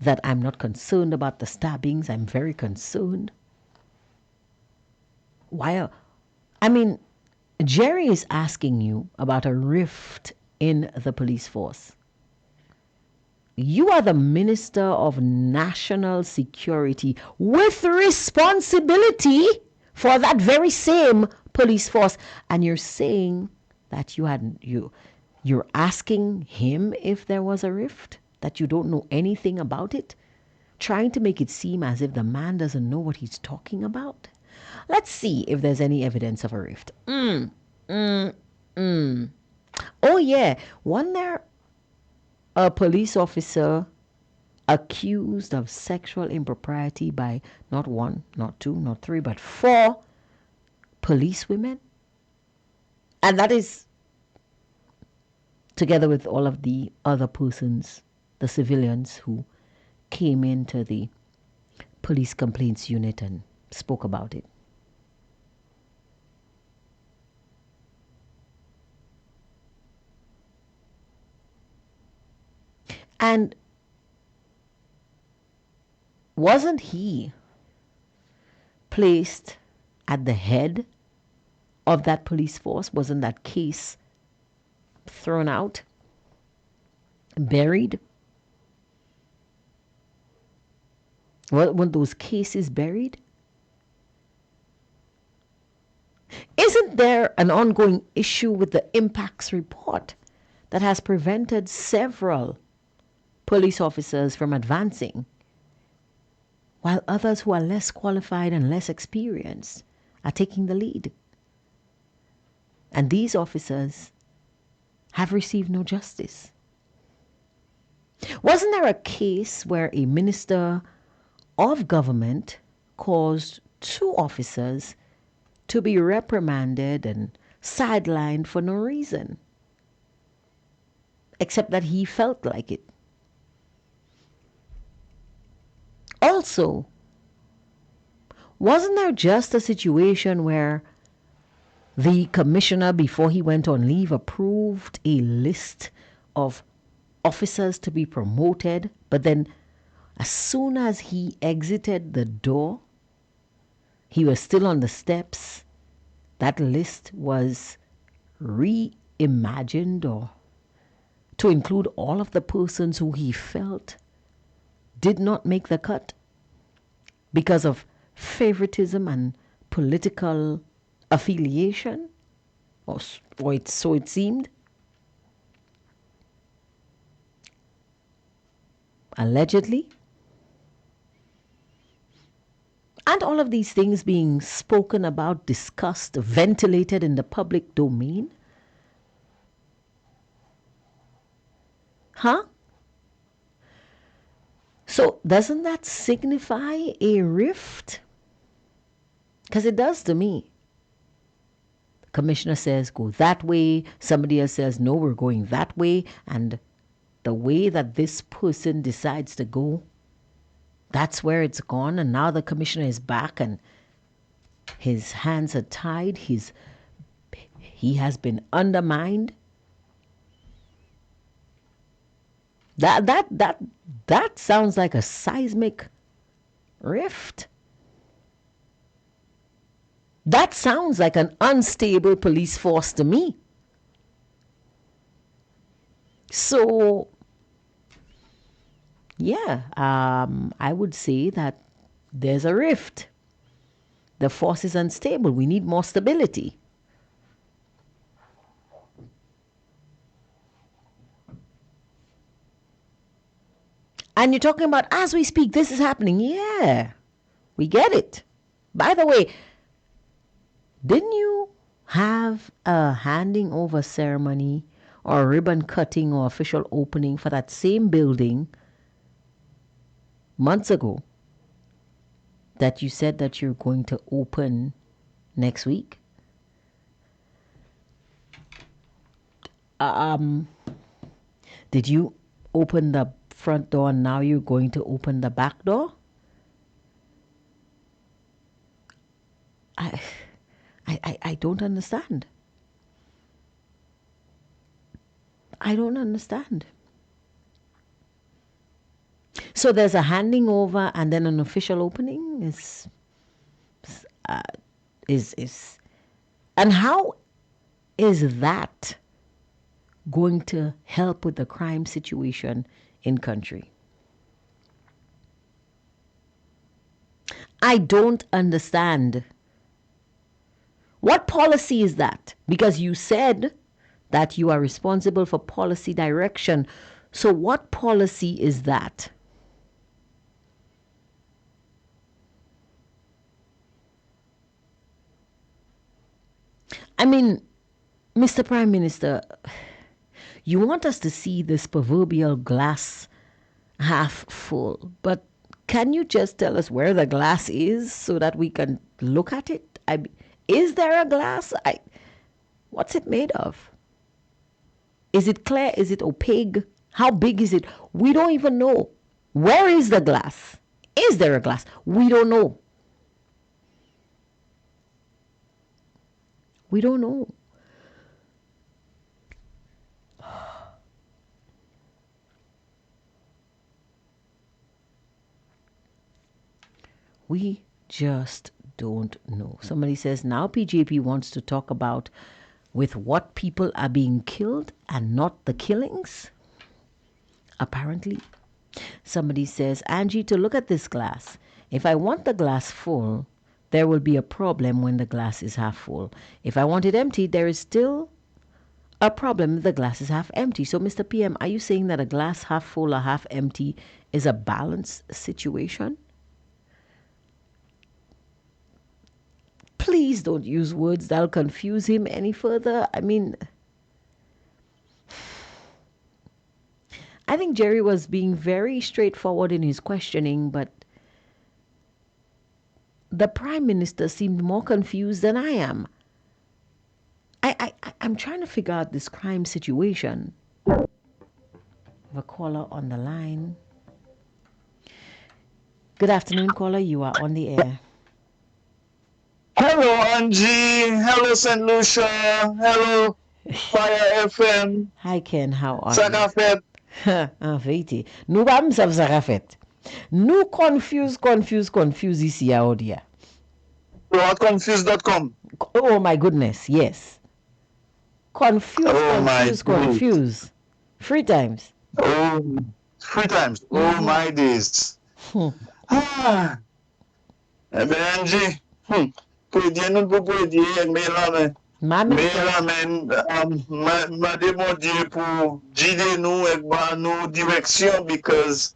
that I'm not concerned about the stabbings. I'm very concerned. Jerry is asking you about a rift in the police force. You are the Minister of National Security with responsibility for that very same police force, and you're saying that you're asking him if there was a rift. that you don't know anything about it, trying to make it seem as if the man doesn't know what he's talking about? Let's see if there's any evidence of a rift. Oh yeah, wasn't there a police officer accused of sexual impropriety by not one, not two, not three, but 4 police women? And that is together with all of the other persons, the civilians who came into the police complaints unit and spoke about it. And wasn't he placed at the head of that police force? Wasn't that case thrown out, buried? Weren't those cases buried? Isn't there an ongoing issue with the impacts report that has prevented several police officers from advancing, while others who are less qualified and less experienced are taking the lead? And these officers have received no justice. Wasn't there a case where a minister of government caused 2 officers to be reprimanded and sidelined for no reason, except that he felt like it? Also, wasn't there just a situation where the commissioner, before he went on leave, approved a list of officers to be promoted, but then as soon as he exited the door, he was still on the steps, that list was reimagined or to include all of the persons who he felt did not make the cut because of favoritism and political affiliation, or so it seemed. Allegedly. And all of these things being spoken about, discussed, ventilated in the public domain. Huh? So doesn't that signify a rift? Because it does to me. The commissioner says go that way, somebody else says no, we're going that way, and the way that this person decides to go, that's where it's gone. And now the commissioner is back and his hands are tied, he has been undermined. That sounds like a seismic rift. That sounds like an unstable police force to me. So, yeah, I would say that there's a rift. The force is unstable. We need more stability. And you're talking about, as we speak, this is happening. Yeah, we get it. By the way, didn't you have a handing over ceremony or ribbon cutting or official opening for that same building months ago that you said that you're going to open next week? Did you open the front door and now you're going to open the back door? I don't understand. I don't understand. So there's a handing over and then an official opening is and how is that going to help with the crime situation in country? I don't understand. What policy is that? Because you said that you are responsible for policy direction. So what policy is that? I mean, Mr. Prime Minister, you want us to see this proverbial glass half full, but can you just tell us where the glass is so that we can look at it? Is there a glass? What's it made of? Is it clear? Is it opaque? How big is it? We don't even know. Where is the glass? Is there a glass? We don't know. We don't know. We just don't know. Somebody says now PJP wants to talk about with what people are being killed and not the killings. Apparently. Somebody says, Angie, to look at this glass. If I want the glass full, there will be a problem when the glass is half full. If I want it empty, there is still a problem if the glass is half empty. So, Mr. PM, are you saying that a glass half full or half empty is a balanced situation? Please don't use words that'll confuse him any further. I mean, I think Jerry was being very straightforward in his questioning, but the Prime Minister seemed more confused than I am. I'm trying to figure out this crime situation. The caller on the line. Good afternoon, caller. You are on the air.
Hello, Angie. Hello, St. Lucia. Hello, Fire FM.
Hi, Ken. How are you?
Sakafet.
Veiti. Nou ba msav Sakafet. Nou confuse ici à Odia.
Confuse.com.
Oh my goodness, yes. Confuse. Free times.
Oh, 3 times. Oh, my days. Angie. Pwede nou pou pwede me la men. Me la men, ma demande pou jide nou ek ba nou direksyon because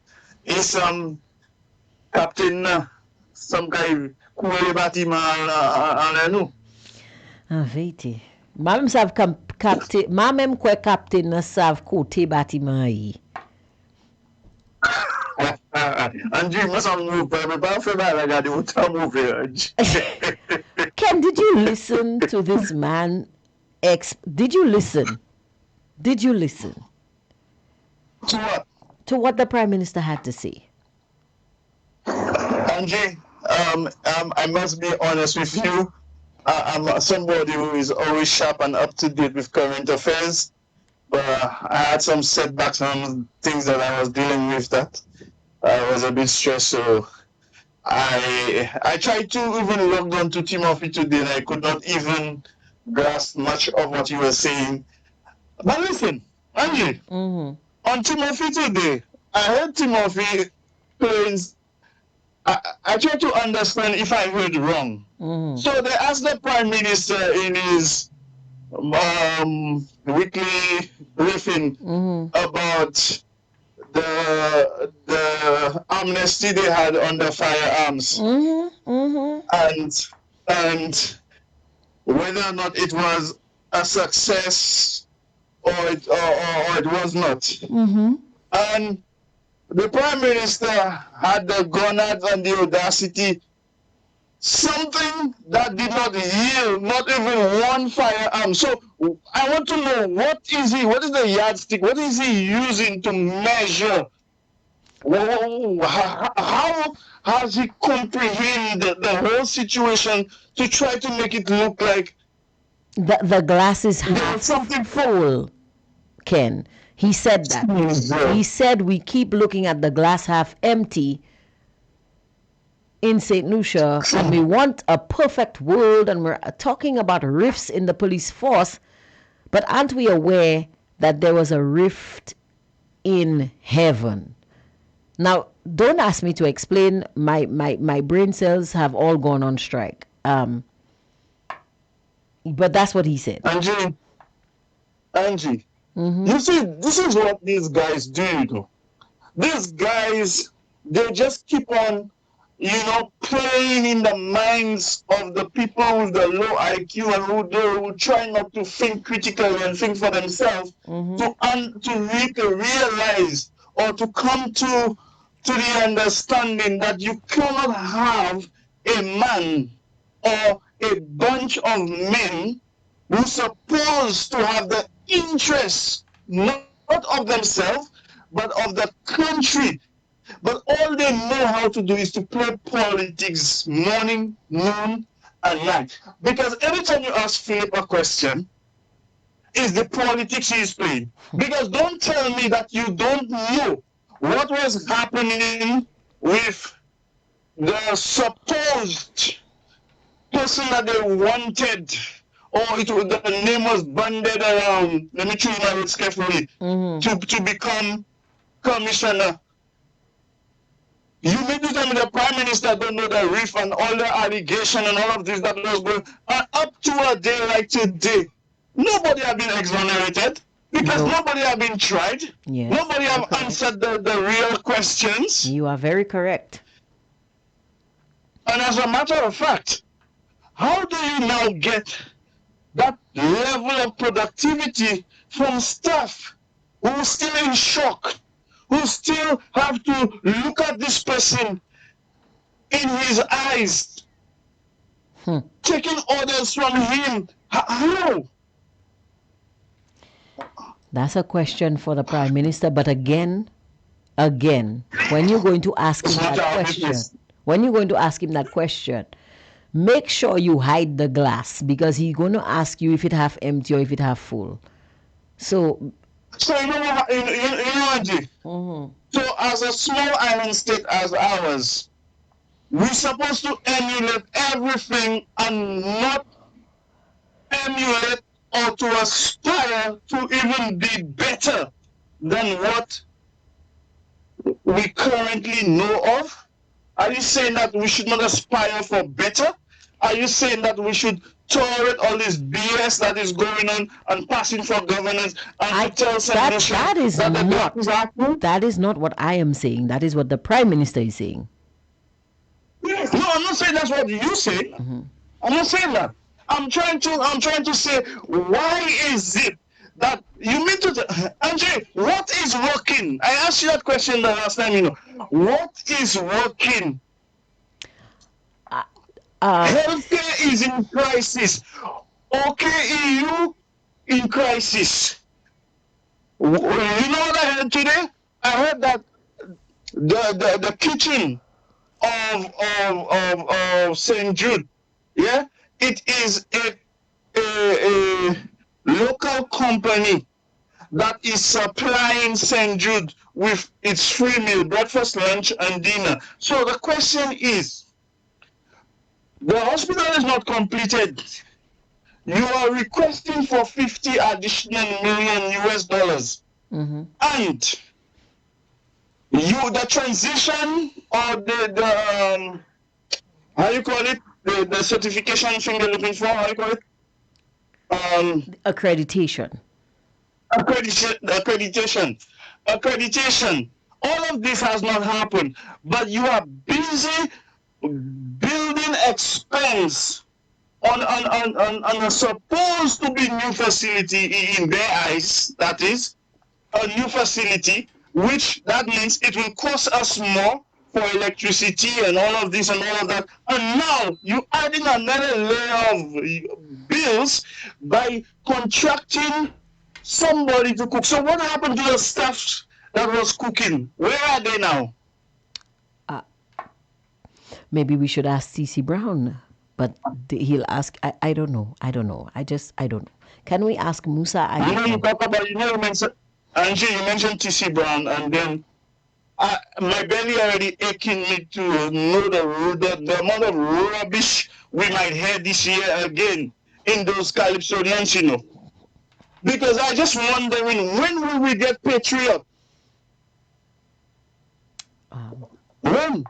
some captain na, some kay koule batiman an nou.
Veiti. Ma mèm sav captain, ma mèm kwe captain na sav kote batiman yi.
Angie, must have moved, but I got to move here.
Ken, did you listen to this man? Did you listen?
To what?
To what the Prime Minister had to say.
Angie, I must be honest with you. I'm somebody who is always sharp and up to date with current affairs. But I had some setbacks on things that I was dealing with that I was a bit stressed, so I tried to even log on to Timothy today and I could not even grasp much of what you were saying. But listen, Angie, on Timothy today, I heard Timothy plays. I tried to understand if I heard wrong. So they asked the Prime Minister in his weekly briefing about the amnesty they had on the firearms and whether or not it was a success or it was not. And the Prime Minister had the gunners and the audacity, something that did not yield, not even one firearm. So I want to know what is the yardstick, what is he using to measure? How has he comprehended the whole situation to try to make it look like
the glass is half
something
full, Ken? He said that. He said we keep looking at the glass half empty in St. Lucia, and we want a perfect world, and we're talking about rifts in the police force, but aren't we aware that there was a rift in heaven? Now, don't ask me to explain. My brain cells have all gone on strike. But that's what he said.
Angie, You see, this is what these guys do, you know. These guys, they just keep on, playing in the minds of the people with the low IQ and who try not to think critically and think for themselves to realize or to come to the understanding that you cannot have a man or a bunch of men who's supposed to have the interests not of themselves but of the country. But all they know how to do is to play politics morning, noon, and night. Because every time you ask Philip a question, is the politics he's playing. Because don't tell me that you don't know what was happening with the supposed person that they wanted, or the name was banded around, let me choose my words carefully, to become commissioner. You mean to tell me the prime minister don't know the reef and all the allegation and all of this that was going, and up to a day like today, nobody have been exonerated because nobody have been tried.
Yes,
nobody have answered the real questions.
You are very correct.
And as a matter of fact, how do you now get that level of productivity from staff who are still in shock, who still have to look at this person in his eyes, taking orders from him? How?
That's a question for the Prime Minister. But again, when you're going to ask him that question, make sure you hide the glass, because he's going to ask you if it half empty or if it half full. So
you know what, Angie? So as a small island state as ours, we're supposed to emulate everything and not emulate or to aspire to even be better than what we currently know of? Are you saying that we should not aspire for better? Are you saying that we should tolerate all this BS that is going on and passing for governance and to tell
that is not what I am saying. That is what the Prime Minister is saying.
No, I'm not saying that's what you say. I'm not saying that. I'm trying to say, why is it that you mean to Andre, what is working? I asked you that question the last time, what is working? Healthcare is in crisis. OKEU in crisis. You know what I heard today? I heard that the kitchen of St. Jude, it is a local company that is supplying St. Jude with its free meal, breakfast, lunch, and dinner. So the question is, the hospital is not completed. You are requesting for 50 additional million US dollars. And the transition or the how you call it, the certification thing you're looking for, how you call it?
Accreditation.
Accreditation. All of this has not happened, but you are busy building expense on a supposed to be new facility in their eyes. That is a new facility, which that means it will cost us more for electricity and all of this and all of that. And now you're adding another layer of bills by contracting somebody to cook. So what happened to the staff that was cooking? Where are they now?
Maybe we should ask C.C. Brown, but he'll ask. I don't know. I don't know. I don't know. Can we ask Musa?
You talk about, you mentioned, Angie, you mentioned T.C. Brown, and then my belly already aching me to know the amount of rubbish we might hear this year again in those Calypsonians, Because I just wondering, when will we get Patriot? When?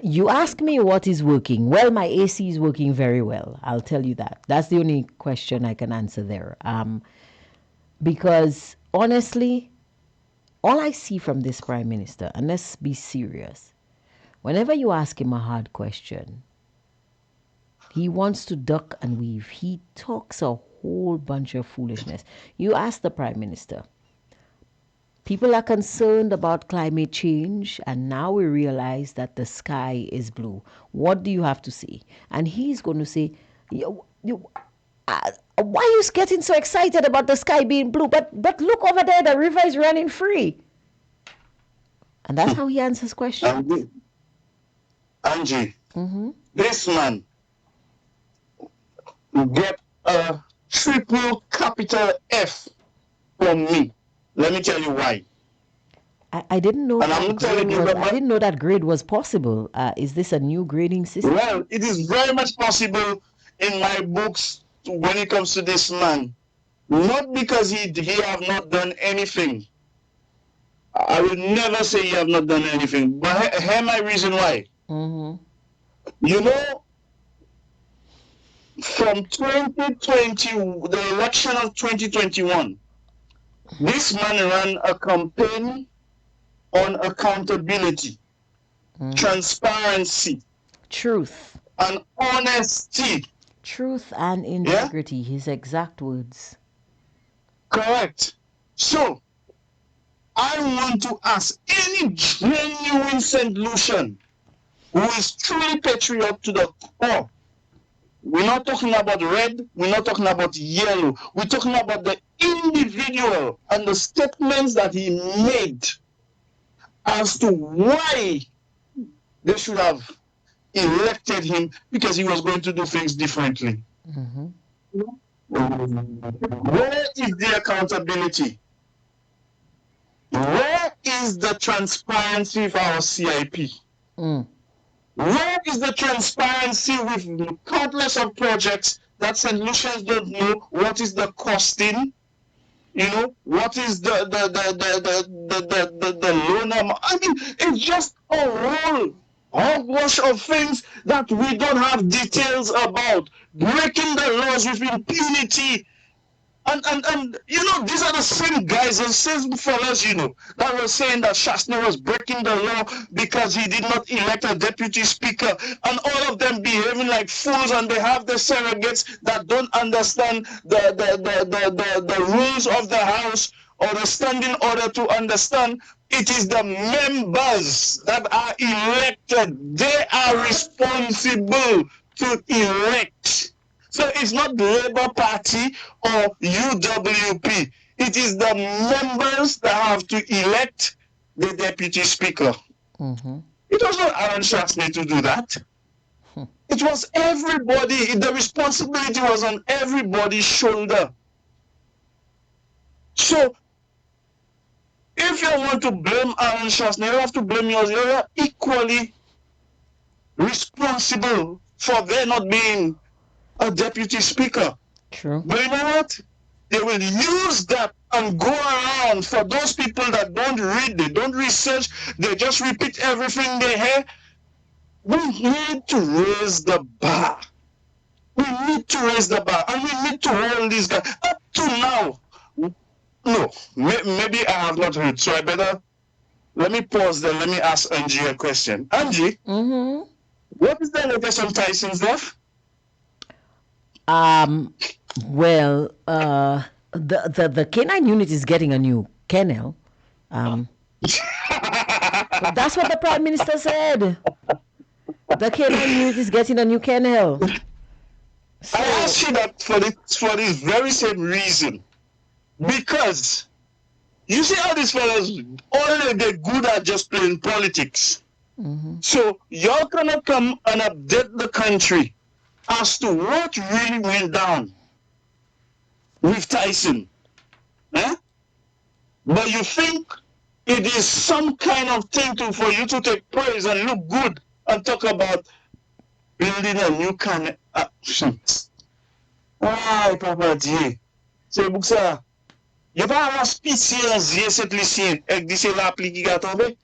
You ask me what is working. Well, my AC is working very well. I'll tell you that. That's the only question I can answer there. Because honestly, all I see from this prime minister, and let's be serious, whenever you ask him a hard question, he wants to duck and weave. He talks a whole bunch of foolishness. You ask the prime minister, people are concerned about climate change, and now we realize that the sky is blue. What do you have to say? And he's going to say, why are you getting so excited about the sky being blue? But look over there, the river is running free. And that's how he answers questions.
Angie, this man get a triple capital F from me. Let me tell you why.
I didn't know.
And I'm telling you,
I didn't know that grade was possible. Is this a new grading system?
Well, it is very much possible in my books when it comes to this man. Not because he have not done anything. I will never say he have not done anything. But hear my reason why. You know, from 2020, the election of 2021, this man ran a campaign on accountability, transparency,
truth,
and honesty.
Truth and integrity, his exact words.
Correct. So, I want to ask any genuine St. Lucian who is truly patriot to the core. We're not talking about red, we're not talking about yellow. We're talking about the individual and the statements that he made as to why they should have elected him, because he was going to do things differently. Where is the accountability? Where is the transparency for our CIP? Where is the transparency with countless of projects that St. Lucians don't know what is the costing? You know, what is the loan amount? I mean, it's just a whole hogwash of things that we don't have details about. Breaking the laws with impunity. And you know, these are the same guys and same fellas, you know, that were saying that Shastner was breaking the law because he did not elect a deputy speaker, and all of them behaving like fools, and they have the surrogates that don't understand the rules of the House or the standing order to understand. It is the members that are elected. They are responsible to elect. So it's not the Labour Party or UWP. It is the members that have to elect the deputy speaker. It was not Aaron Shastney to do that. It was everybody. The responsibility was on everybody's shoulder. So if you want to blame Aaron Shastney, you have to blame yours. You are equally responsible for there not being a deputy speaker.
True.
But you know what? They will use that and go around for those people that don't read, they don't research, they just repeat everything they hear. We need to raise the bar. We need to raise the bar, and we need to hold these guys. Up to now, no, maybe I have not heard, so I better, let me pause there, let me ask Angie a question. Angie, what is the latest on Tyson's death?
Well, the canine unit is getting a new kennel. But that's what the Prime Minister said. The canine unit is getting a new kennel.
So, I ask you that for this very same reason. Because you see how these fellas, all they're good at just playing politics. So y'all cannot come and update the country as to what really went down with Tyson. But you think it is some kind of thing for you to take praise and look good and talk about building a new kind of Papa Dieu. C'est pour ça. Il n'y a pas un spécial cette lycée avec des la qui a tombé.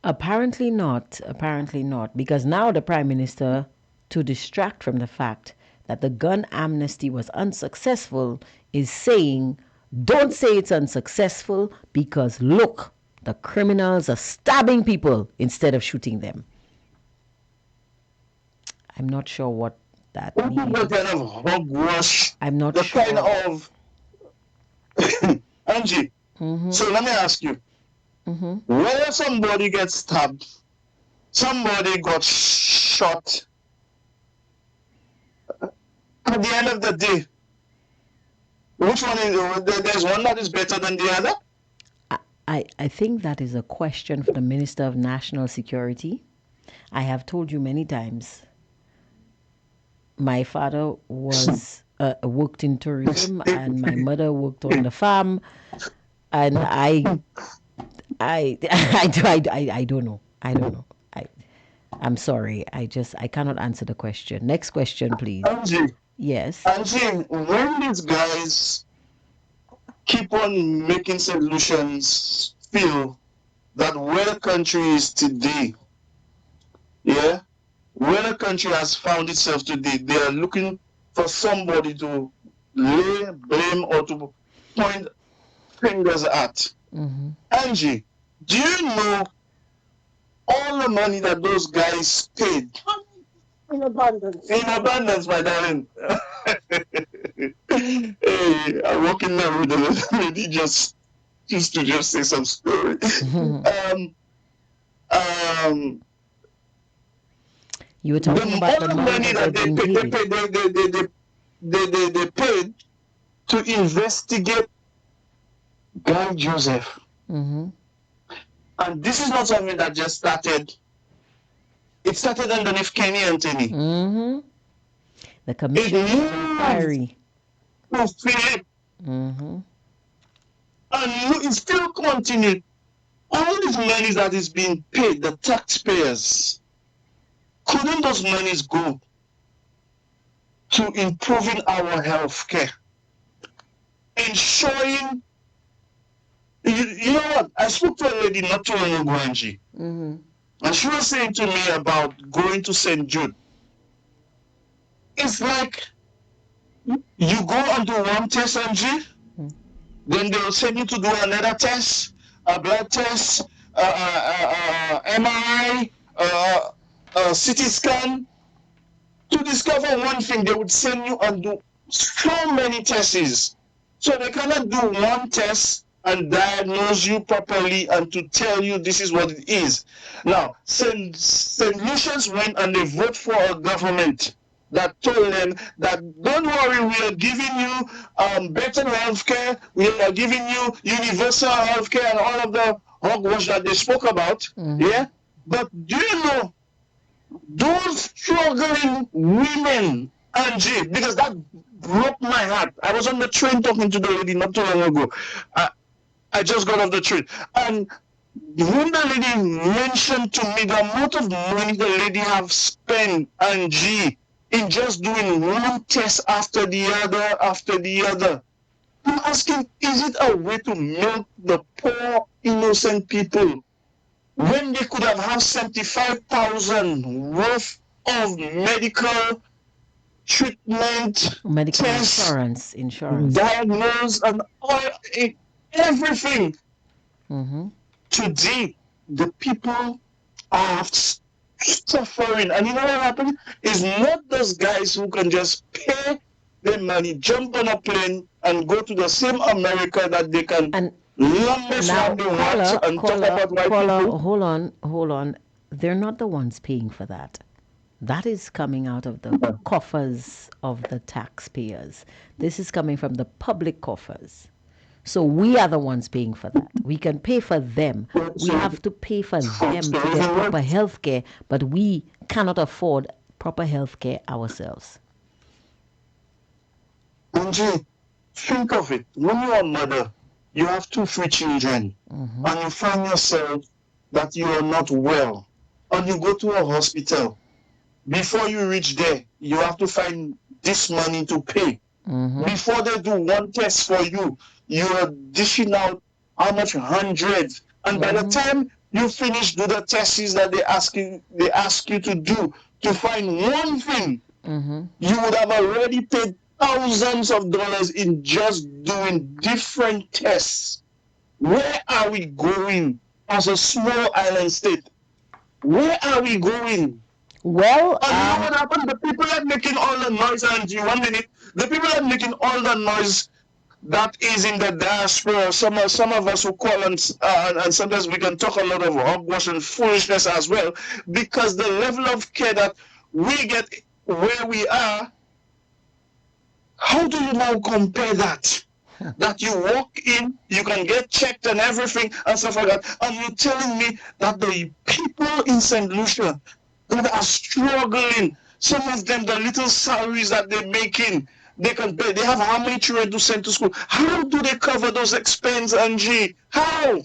Apparently not. Apparently not. Because now the Prime Minister, to distract from the fact that the gun amnesty was unsuccessful, is saying, don't say it's unsuccessful because look, the criminals are stabbing people instead of shooting them. I'm not sure what that means.
The kind of hogwash.
I'm not
the
sure.
kind of Angie. So let me ask you. Whether somebody gets stabbed, somebody got shot, at the end of the day, which one is, there's one that is better than the other?
I think that is a question for the Minister of National Security. I have told you many times, my father was worked in tourism and my mother worked on the farm, and I don't know. I don't know. I'm sorry. I cannot answer the question. Next question, please.
Angie.
Yes.
Angie, when these guys keep on making solutions, feel that where the country is today, yeah, where the country has found itself today, they are looking for somebody to lay blame or to point fingers at. Angie, do you know all the money that those guys paid?
In abundance.
In abundance, my darling. Hey, I walk in there with a lady just to say some story.
You were talking about the money that
they paid to investigate Guy Joseph. And this is not something that just started. It started underneath Kenny Anthony.
The commission of inquiry.
And it still continued. All these monies that is being paid, the taxpayers, couldn't those monies go to improving our health care? Ensuring, you know what? I spoke to a lady not too long ago, Angie. And she was saying to me about going to St. Jude. It's like you go and do one test, Angie, then they'll send you to do another test, a blood test, MRI, CT scan. To discover one thing, they would send you and do so many tests. So they cannot do one test and diagnose you properly and to tell you this is what it is. Now, St. Lucians went and they vote for a government that told them that don't worry, we are giving you better health care, we are giving you universal health care and all of the hogwash that they spoke about. Yeah? But do you know those struggling women, Angie, because that broke my heart. I was on the train talking to the lady not too long ago. I just got off the train. And when the lady mentioned to me the amount of money the lady have spent, Angie, in just doing one test after the other, I'm asking, is it a way to milk the poor, innocent people when they could have had 75,000 worth of medical treatment,
medical
tests,
insurance,
diagnose, and everything? Today, the people are suffering. And you know what happened? It's not those guys who can just pay their money, jump on a plane, and go to the same America that they can lumber around the watch and talk about white people.
Hold on. They're not the ones paying for that. That is coming out of the coffers of the taxpayers. This is coming from the public coffers. So we are the ones paying for that. We can pay for them. We have to pay for them to get proper health care, but we cannot afford proper health care ourselves.
Angie, think of it. When you're a mother, you have 2 free children, and you find yourself that you are not well, and you go to a hospital. Before you reach there, you have to find this money to pay. Before they do one test for you, you are dishing out how much hundreds. And by the time You finish do the tests that they ask you to do to find one thing. You would have already paid thousands of dollars in just doing different tests. Where are we going as a small island state? Where are we going?
Well,
and you know what happened? The people that making all the noise, and 1 minute, the people that making all the noise that is in the diaspora. Some of us who call and sometimes we can talk a lot of hogwash and foolishness as well, because the level of care that we get where we are. How do you now compare that? That you walk in, you can get checked and everything and stuff like that, and you're telling me that the people in St. Lucia that are struggling, some of them, the little salaries that they're making, they can pay. They have how many children to send to school? How do they cover those expenses, Angie? How?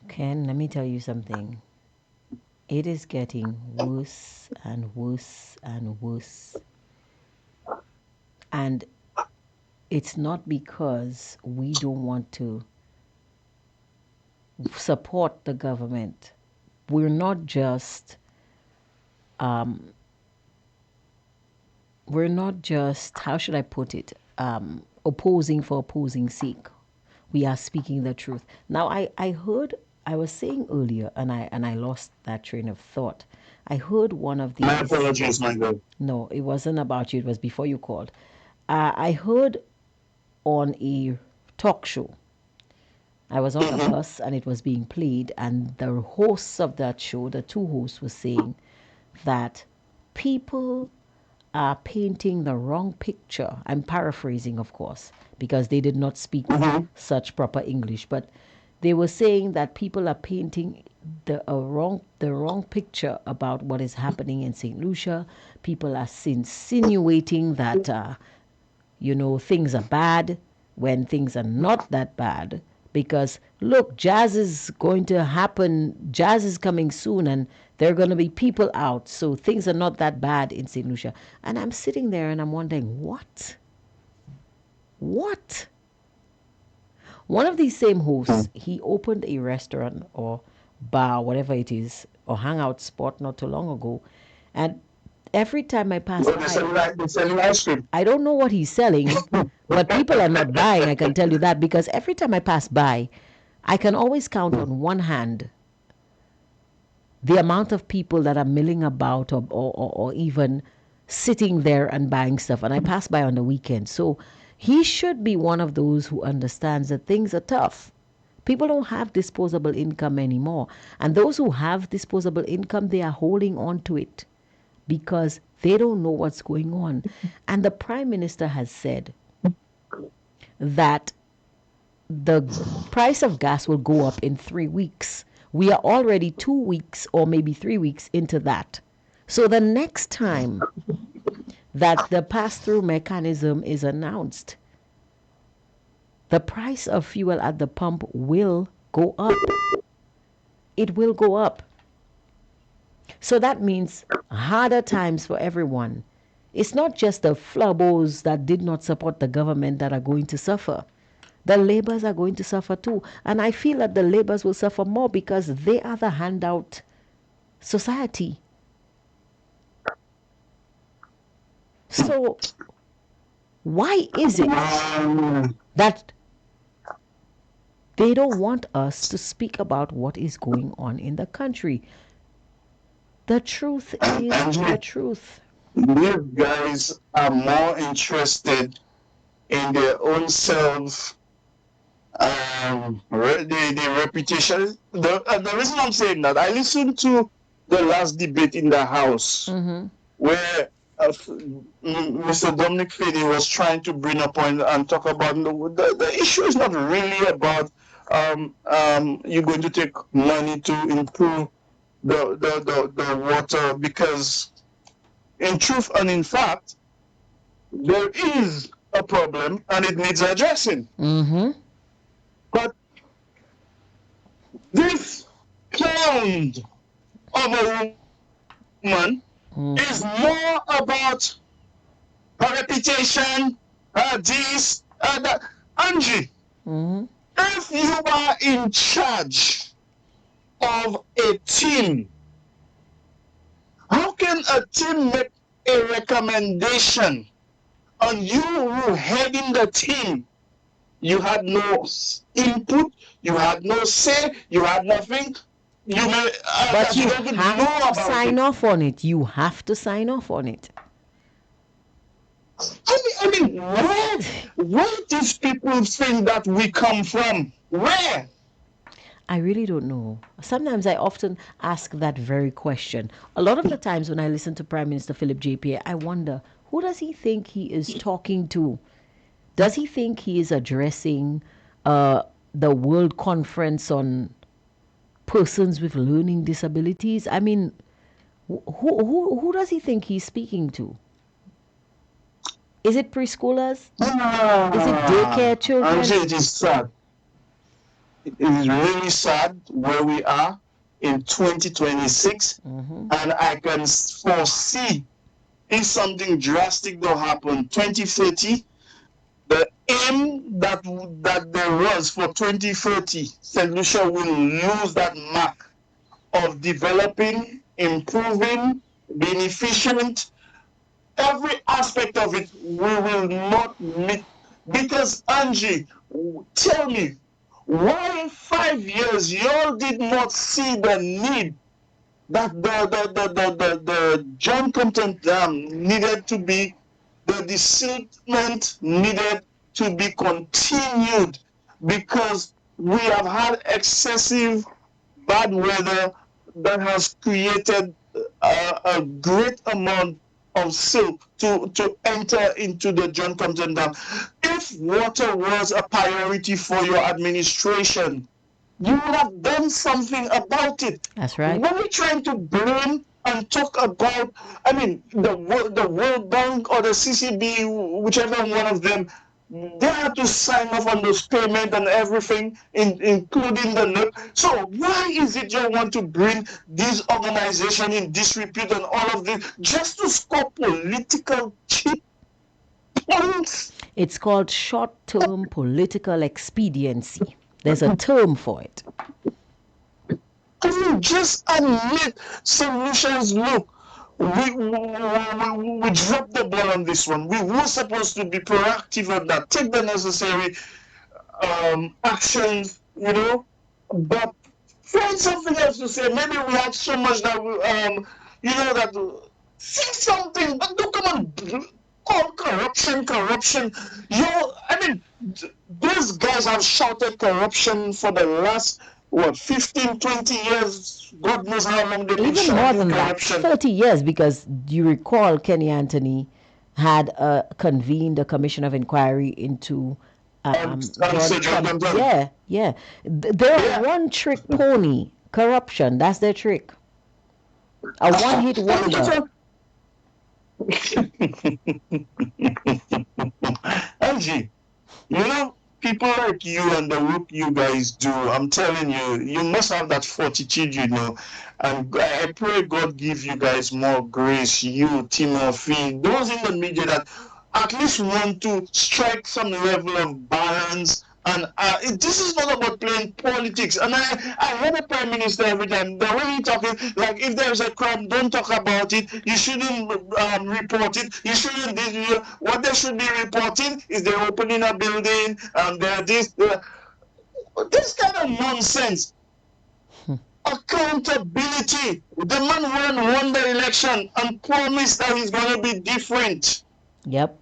Ken, let me tell you something. It is getting worse and worse and worse. And it's not because we don't want to support the government. We're not just how should I put it, opposing for opposing's sake. We are speaking the truth. Now I heard, I was saying earlier, and I lost that train of thought. I heard one of these.
My apologies, my God.
No, it wasn't about you. It was before you called. I heard on a talk show. I was on a bus and it was being played, and the hosts of that show, the two hosts, were saying that people are painting the wrong picture. I'm paraphrasing, of course, because they did not speak such proper English, but they were saying that people are painting the wrong picture about what is happening in St. Lucia. People are insinuating that things are bad when things are not that bad. Because look, jazz is going to happen. Jazz is coming soon, and there are going to be people out. So things are not that bad in St. Lucia. And I'm sitting there and I'm wondering, what? What? One of these same hosts, he opened a restaurant or bar, whatever it is, or hangout spot not too long ago. And every time I pass by,
they're selling ice cream.
I don't know what he's selling, but people are not buying, I can tell you that, because every time I pass by, I can always count on one hand the amount of people that are milling about or even sitting there and buying stuff. And I pass by on the weekend. So he should be one of those who understands that things are tough. People don't have disposable income anymore. And those who have disposable income, they are holding on to it because they don't know what's going on. And the Prime Minister has said that the price of gas will go up in 3 weeks. We are already 2 weeks or maybe 3 weeks into that. So the next time that the pass-through mechanism is announced, the price of fuel at the pump will go up. It will go up. So that means harder times for everyone. It's not just the flubbos that did not support the government that are going to suffer. The laborers are going to suffer too. And I feel that the laborers will suffer more because they are the handout society. So why is it that they don't want us to speak about what is going on in the country? The truth is the truth.
These guys are more interested in their own self, the reputation. The reason I'm saying that, I listened to the last debate in the House where Mr. Dominic Feeney was trying to bring a point and talk about the issue is not really about you're going to take money to improve the water, because in truth and in fact there is a problem and it needs addressing. But this clown of a woman is more about her reputation, her this, that. Angie, if you are in charge of a team. How can a team make a recommendation and you who heading the team, you had no input, you had no say, you had nothing. You may,
But you
don't even know
have to
about
sign
it.
off on it. You have to sign off on it.
I mean, where these people think that we come from? Where?
I really don't know. Sometimes I often ask that very question. A lot of the times when I listen to Prime Minister Philip JPA, I wonder, who does he think he is talking to? Does he think he is addressing the World Conference on persons with learning disabilities? I mean, who does he think he's speaking to? Is it preschoolers? Is it daycare children?
Angie, it is sad. It is really sad where we are in 2026, and I can foresee if something drastic will happen 2030. The aim that there was for 2030, St. Lucia will lose that mark of developing, improving, being efficient. Every aspect of it, we will not meet. Because, Angie, tell me, why in 5 years y'all did not see the need that the John Compton Dam needed to be, the desiltment needed to be continued, because we have had excessive bad weather that has created a great amount of silt to enter into the John Compton Dam. If water was a priority for your administration, you would have done something about it.
That's right.
When we're trying to blame and talk about, I mean, the World Bank or the CCB, whichever one of them, they have to sign off on those payments and everything, including the note. So why is it you want to bring this organization in disrepute and all of this just to score political cheap points?
It's called short-term political expediency. There's a term for it.
I mean, just admit solutions. Look, we dropped the ball on this one. We were supposed to be proactive on that, take the necessary actions, but find something else to say. Maybe we had so much that that say something, but don't come on. Call corruption. I mean, these guys have shouted corruption for the last 15, 20 years. God knows how long they've been
Even more than
corruption.
that, 30 years, because you recall Kenny Anthony had convened a commission of inquiry into yeah. They're one trick pony. Corruption, that's their trick. A one-hit wonder.
Angie, people like you and the work you guys do, I'm telling you, you must have that fortitude, and I pray God give you guys more grace, you, Timothy, those in the media that at least want to strike some level of balance. And this is not about playing politics. And I heard the Prime Minister every time, the way he talking, like, if there's a crime, don't talk about it. You shouldn't report it. You shouldn't. What they should be reporting is they're opening a building, they're this kind of nonsense. Accountability. The man won the election and promised that he's going to be different.
Yep.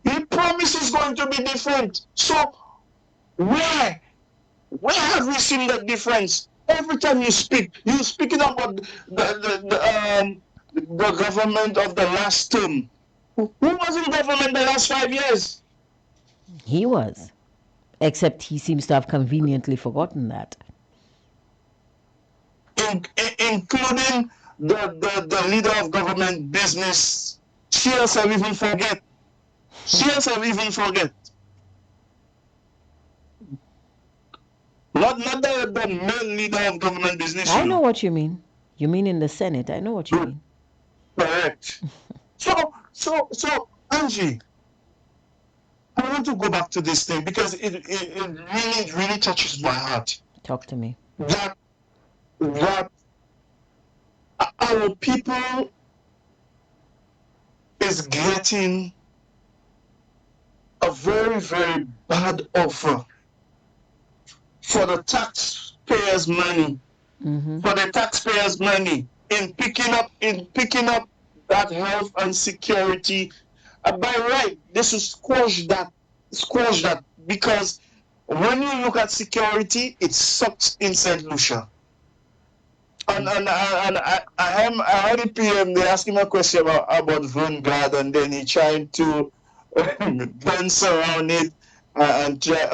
He promised it's going to be different. So where have we seen that difference? Every time you're speaking about the government of the last term. Who was in government the last 5 years?
He was. Except he seems to have conveniently forgotten that.
Including the leader of government business. She herself even forget. Not the main leader of government business.
I know what you mean. You mean in the Senate. I know what you mean.
Correct. So, Angie, I want to go back to this thing because it really touches my heart.
Talk to me.
that our people is getting a very, very bad offer for the taxpayers' money, in picking up that health and security. By right, this is squash that, because when you look at security, it sucks in St. Lucia. And I heard the PM, they asked him a question about Vanguard, and then he tried to dance around it and try,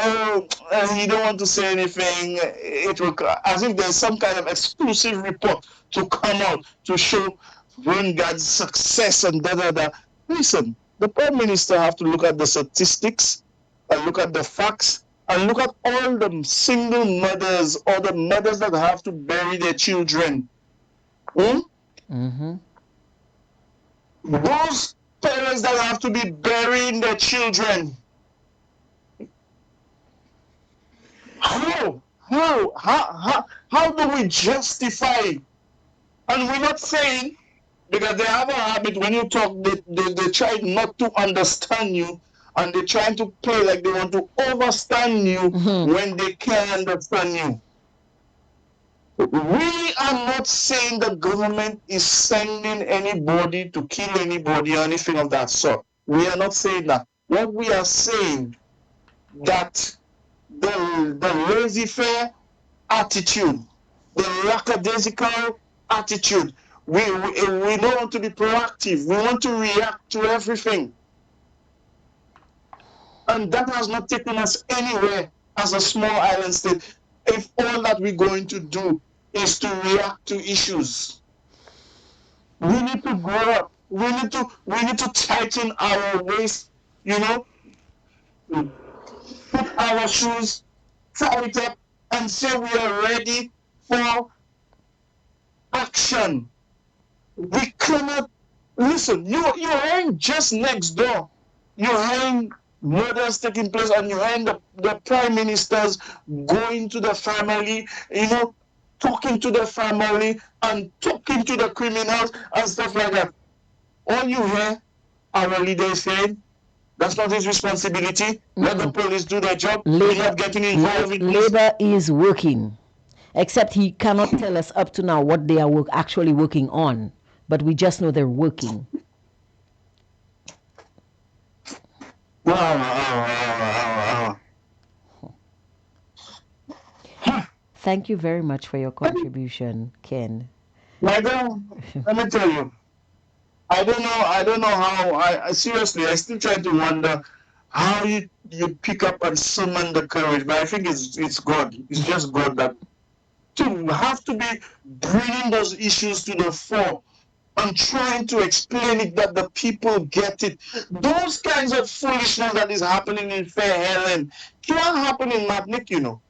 he don't want to say anything. It will, as if there's some kind of exclusive report to come out to show Vanguard's success and da da da. Listen, the Prime Minister have to look at the statistics and look at the facts and look at all the single mothers or the mothers that have to bury their children. Those parents that have to be burying their children. How do we justify? And we're not saying, because they have a habit, when you talk, they try not to understand you, and they're trying to play like they want to overstand you when they can't understand you. We are not saying the government is sending anybody to kill anybody or anything of that sort. We are not saying that. What we are saying, that the laissez-faire attitude, the lackadaisical attitude, we don't want to be proactive. We want to react to everything. And that has not taken us anywhere as a small island state. If all that we're going to do is to react to issues, we need to grow up. We need to tighten our waist, put our shoes, tie it up, and say we are ready for action. We cannot listen. You're hearing just next door. You're hearing murders taking place, and you're hearing the prime ministers going to the family, talking to the family and talking to the criminals and stuff like that. All you hear our leaders saying, that's not his responsibility. Let the police do their job. We're not getting involved in this.
Labor is working, except he cannot tell us up to now what they are actually working on. But we just know they're working. Thank you very much for your contribution, Ken.
Madam, let me tell you, I don't know how, I seriously, I still try to wonder how you pick up and summon the courage, but I think it's God. It's just God that to have to be bringing those issues to the fore and trying to explain it that the people get it. Those kinds of foolishness that is happening in Fair Helen can't happen in Matnik,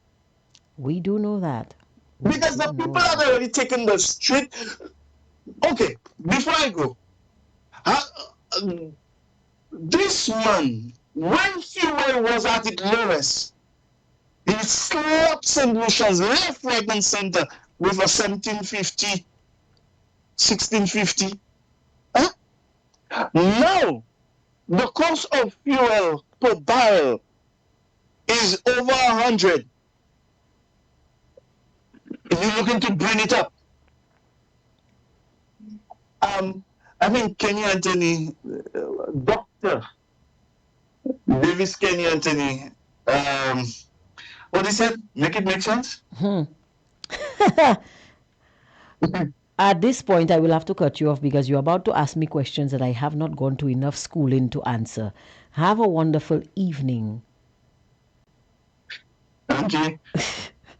We do know that.
Because the people have already taken the street. Okay, before I go, this man, when fuel was at its lowest, he slapped St. Lucia's left, right, and center with a 1750, 1650. Now, the cost of fuel per barrel is over 100. If you're looking to bring it up, I think Kenny Anthony, Dr. Davis Kenny Anthony, what he said, make it make sense?
At this point, I will have to cut you off because you're about to ask me questions that I have not gone to enough schooling to answer. Have a wonderful evening.
Okay.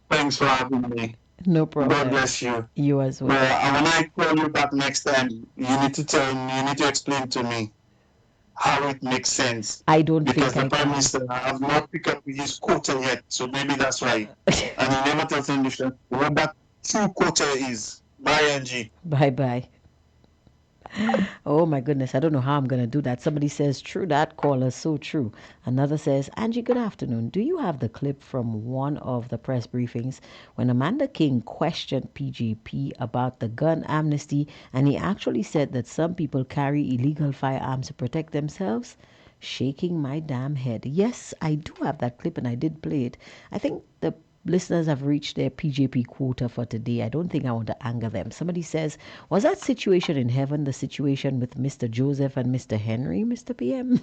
Thanks for having me.
No problem.
God bless you.
You as well.
When I call you back next time, you need to explain to me how it makes sense.
I don't
because
think
the Prime Minister have not picked up his quota yet, so maybe that's why. And he never tells him what that true quota is. Bye, Angie.
Bye-bye. Oh my goodness, I don't know how I'm going to do that. Somebody says, true that, caller, so true. Another says, Angie, good afternoon. Do you have the clip from one of the press briefings when Amanda King questioned PJP about the gun amnesty and he actually said that some people carry illegal firearms to protect themselves? Shaking my damn head. Yes, I do have that clip and I did play it. I think the listeners have reached their PJP quota for today. I don't think I want to anger them. Somebody says, was that situation in heaven the situation with Mr. Joseph and Mr. Henry, Mr. PM?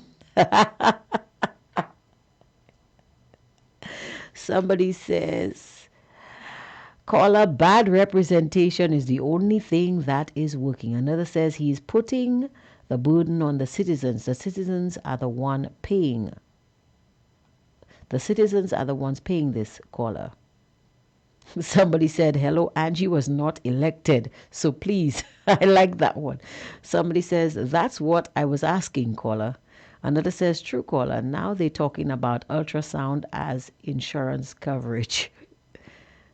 Somebody says, caller, bad representation is the only thing that is working. Another says he is putting the burden on the citizens. The citizens are the one paying. The citizens are the ones paying this, caller. Somebody said, hello, Angie was not elected. So please, I like that one. Somebody says, that's what I was asking, caller. Another says, true, caller. Now they're talking about ultrasound as insurance coverage.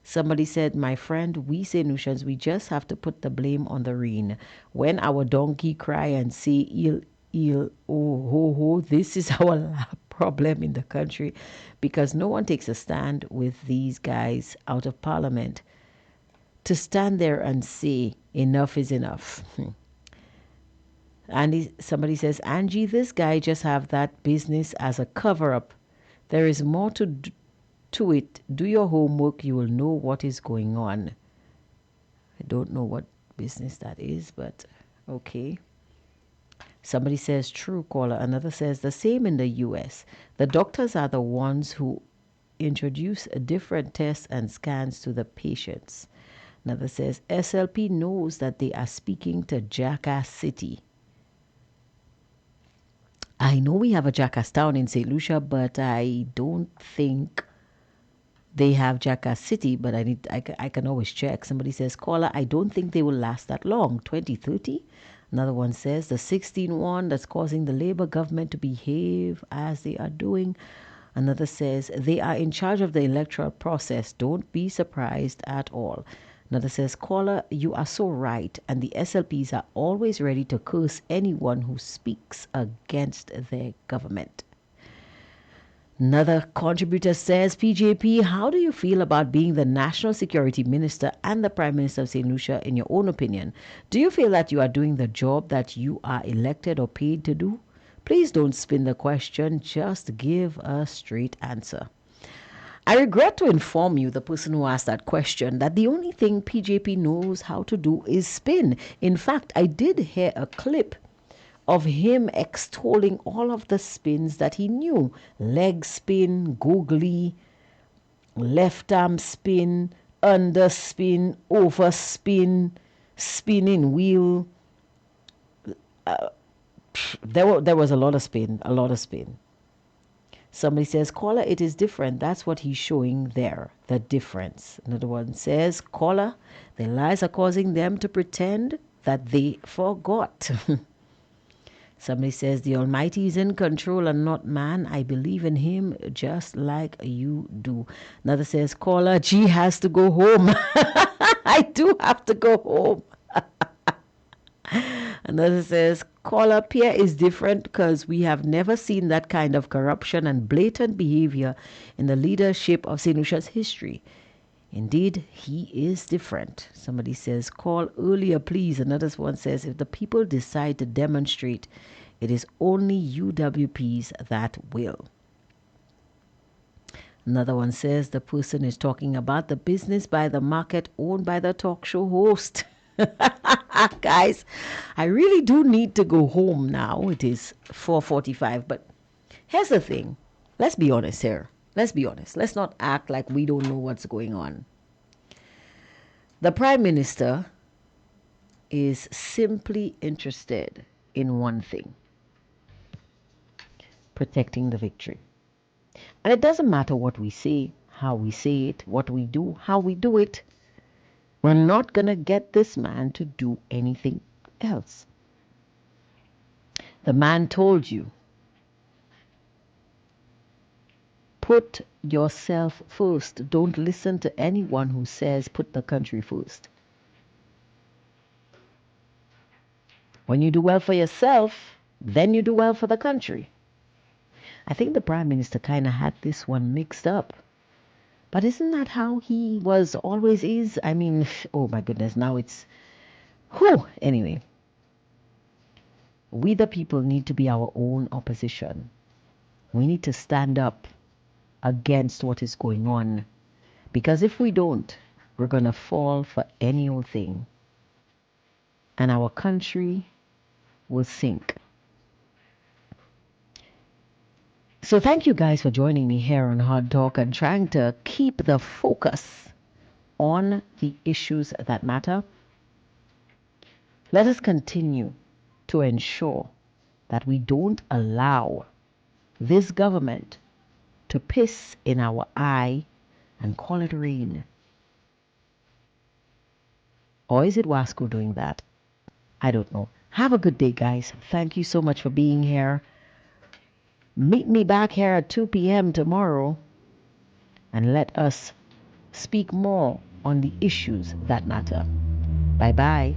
Somebody said, my friend, we Saint-Lucians, we just have to put the blame on the rain. When our donkey cry and say, oh, ho, ho, this is our problem in the country, because no one takes a stand with these guys out of parliament to stand there and say, enough is enough. And somebody says, Angie, this guy just have that business as a cover-up. There is more to it. Do your homework. You will know what is going on. I don't know what business that is, but okay. Somebody says, true, caller. Another says, the same in the U.S. The doctors are the ones who introduce different tests and scans to the patients. Another says, SLP knows that they are speaking to Jackass City. I know we have a Jackass Town in St. Lucia, but I don't think they have Jackass City, but I can always check. Somebody says, caller, I don't think they will last that long. 2030? Another one says, the 16th one that's causing the Labour government to behave as they are doing. Another says, they are in charge of the electoral process. Don't be surprised at all. Another says, caller, you are so right. And the SLPs are always ready to curse anyone who speaks against their government. Another contributor says, PJP, how do you feel about being the National Security Minister and the Prime Minister of St. Lucia in your own opinion? Do you feel that you are doing the job that you are elected or paid to do? Please don't spin the question, just give a straight answer. I regret to inform you, the person who asked that question, that the only thing PJP knows how to do is spin. In fact, I did hear a clip of him extolling all of the spins that he knew. Leg spin, googly, left arm spin, under spin, over spin, spinning wheel. There was a lot of spin, a lot of spin. Somebody says, caller, it is different. That's what he's showing there, the difference. Another one says, caller, the lies are causing them to pretend that they forgot. Somebody says, the Almighty is in control and not man. I believe in him just like you do. Another says, caller, G has to go home. I do have to go home. Another says, caller, Pierre is different because we have never seen that kind of corruption and blatant behavior in the leadership of St. Lucia's history. Indeed, he is different. Somebody says, call earlier, please. Another one says, if the people decide to demonstrate, it is only UWPs that will. Another one says, the person is talking about the business by the market owned by the talk show host. Guys, I really do need to go home now. It is 4:45, but here's the thing. Let's be honest here. Let's be honest. Let's not act like we don't know what's going on. The Prime Minister is simply interested in one thing: protecting the victory. And it doesn't matter what we say, how we say it, what we do, how we do it. We're not going to get this man to do anything else. The man told you, put yourself first. Don't listen to anyone who says put the country first. When you do well for yourself, then you do well for the country. I think the Prime Minister kind of had this one mixed up. But isn't that how he was always is? I mean, oh my goodness, now it's... Whew, anyway. We the people need to be our own opposition. We need to stand up against what is going on. Because if we don't, we're going to fall for any old thing. And our country will sink. So thank you guys for joining me here on Hardtalk and trying to keep the focus on the issues that matter. Let us continue to ensure that we don't allow this government to piss in our eye and call it rain. Or is it Wasco doing that? I don't know. Have a good day, guys. Thank you so much for being here. Meet me back here at 2 p.m. tomorrow and let us speak more on the issues that matter. Bye-bye.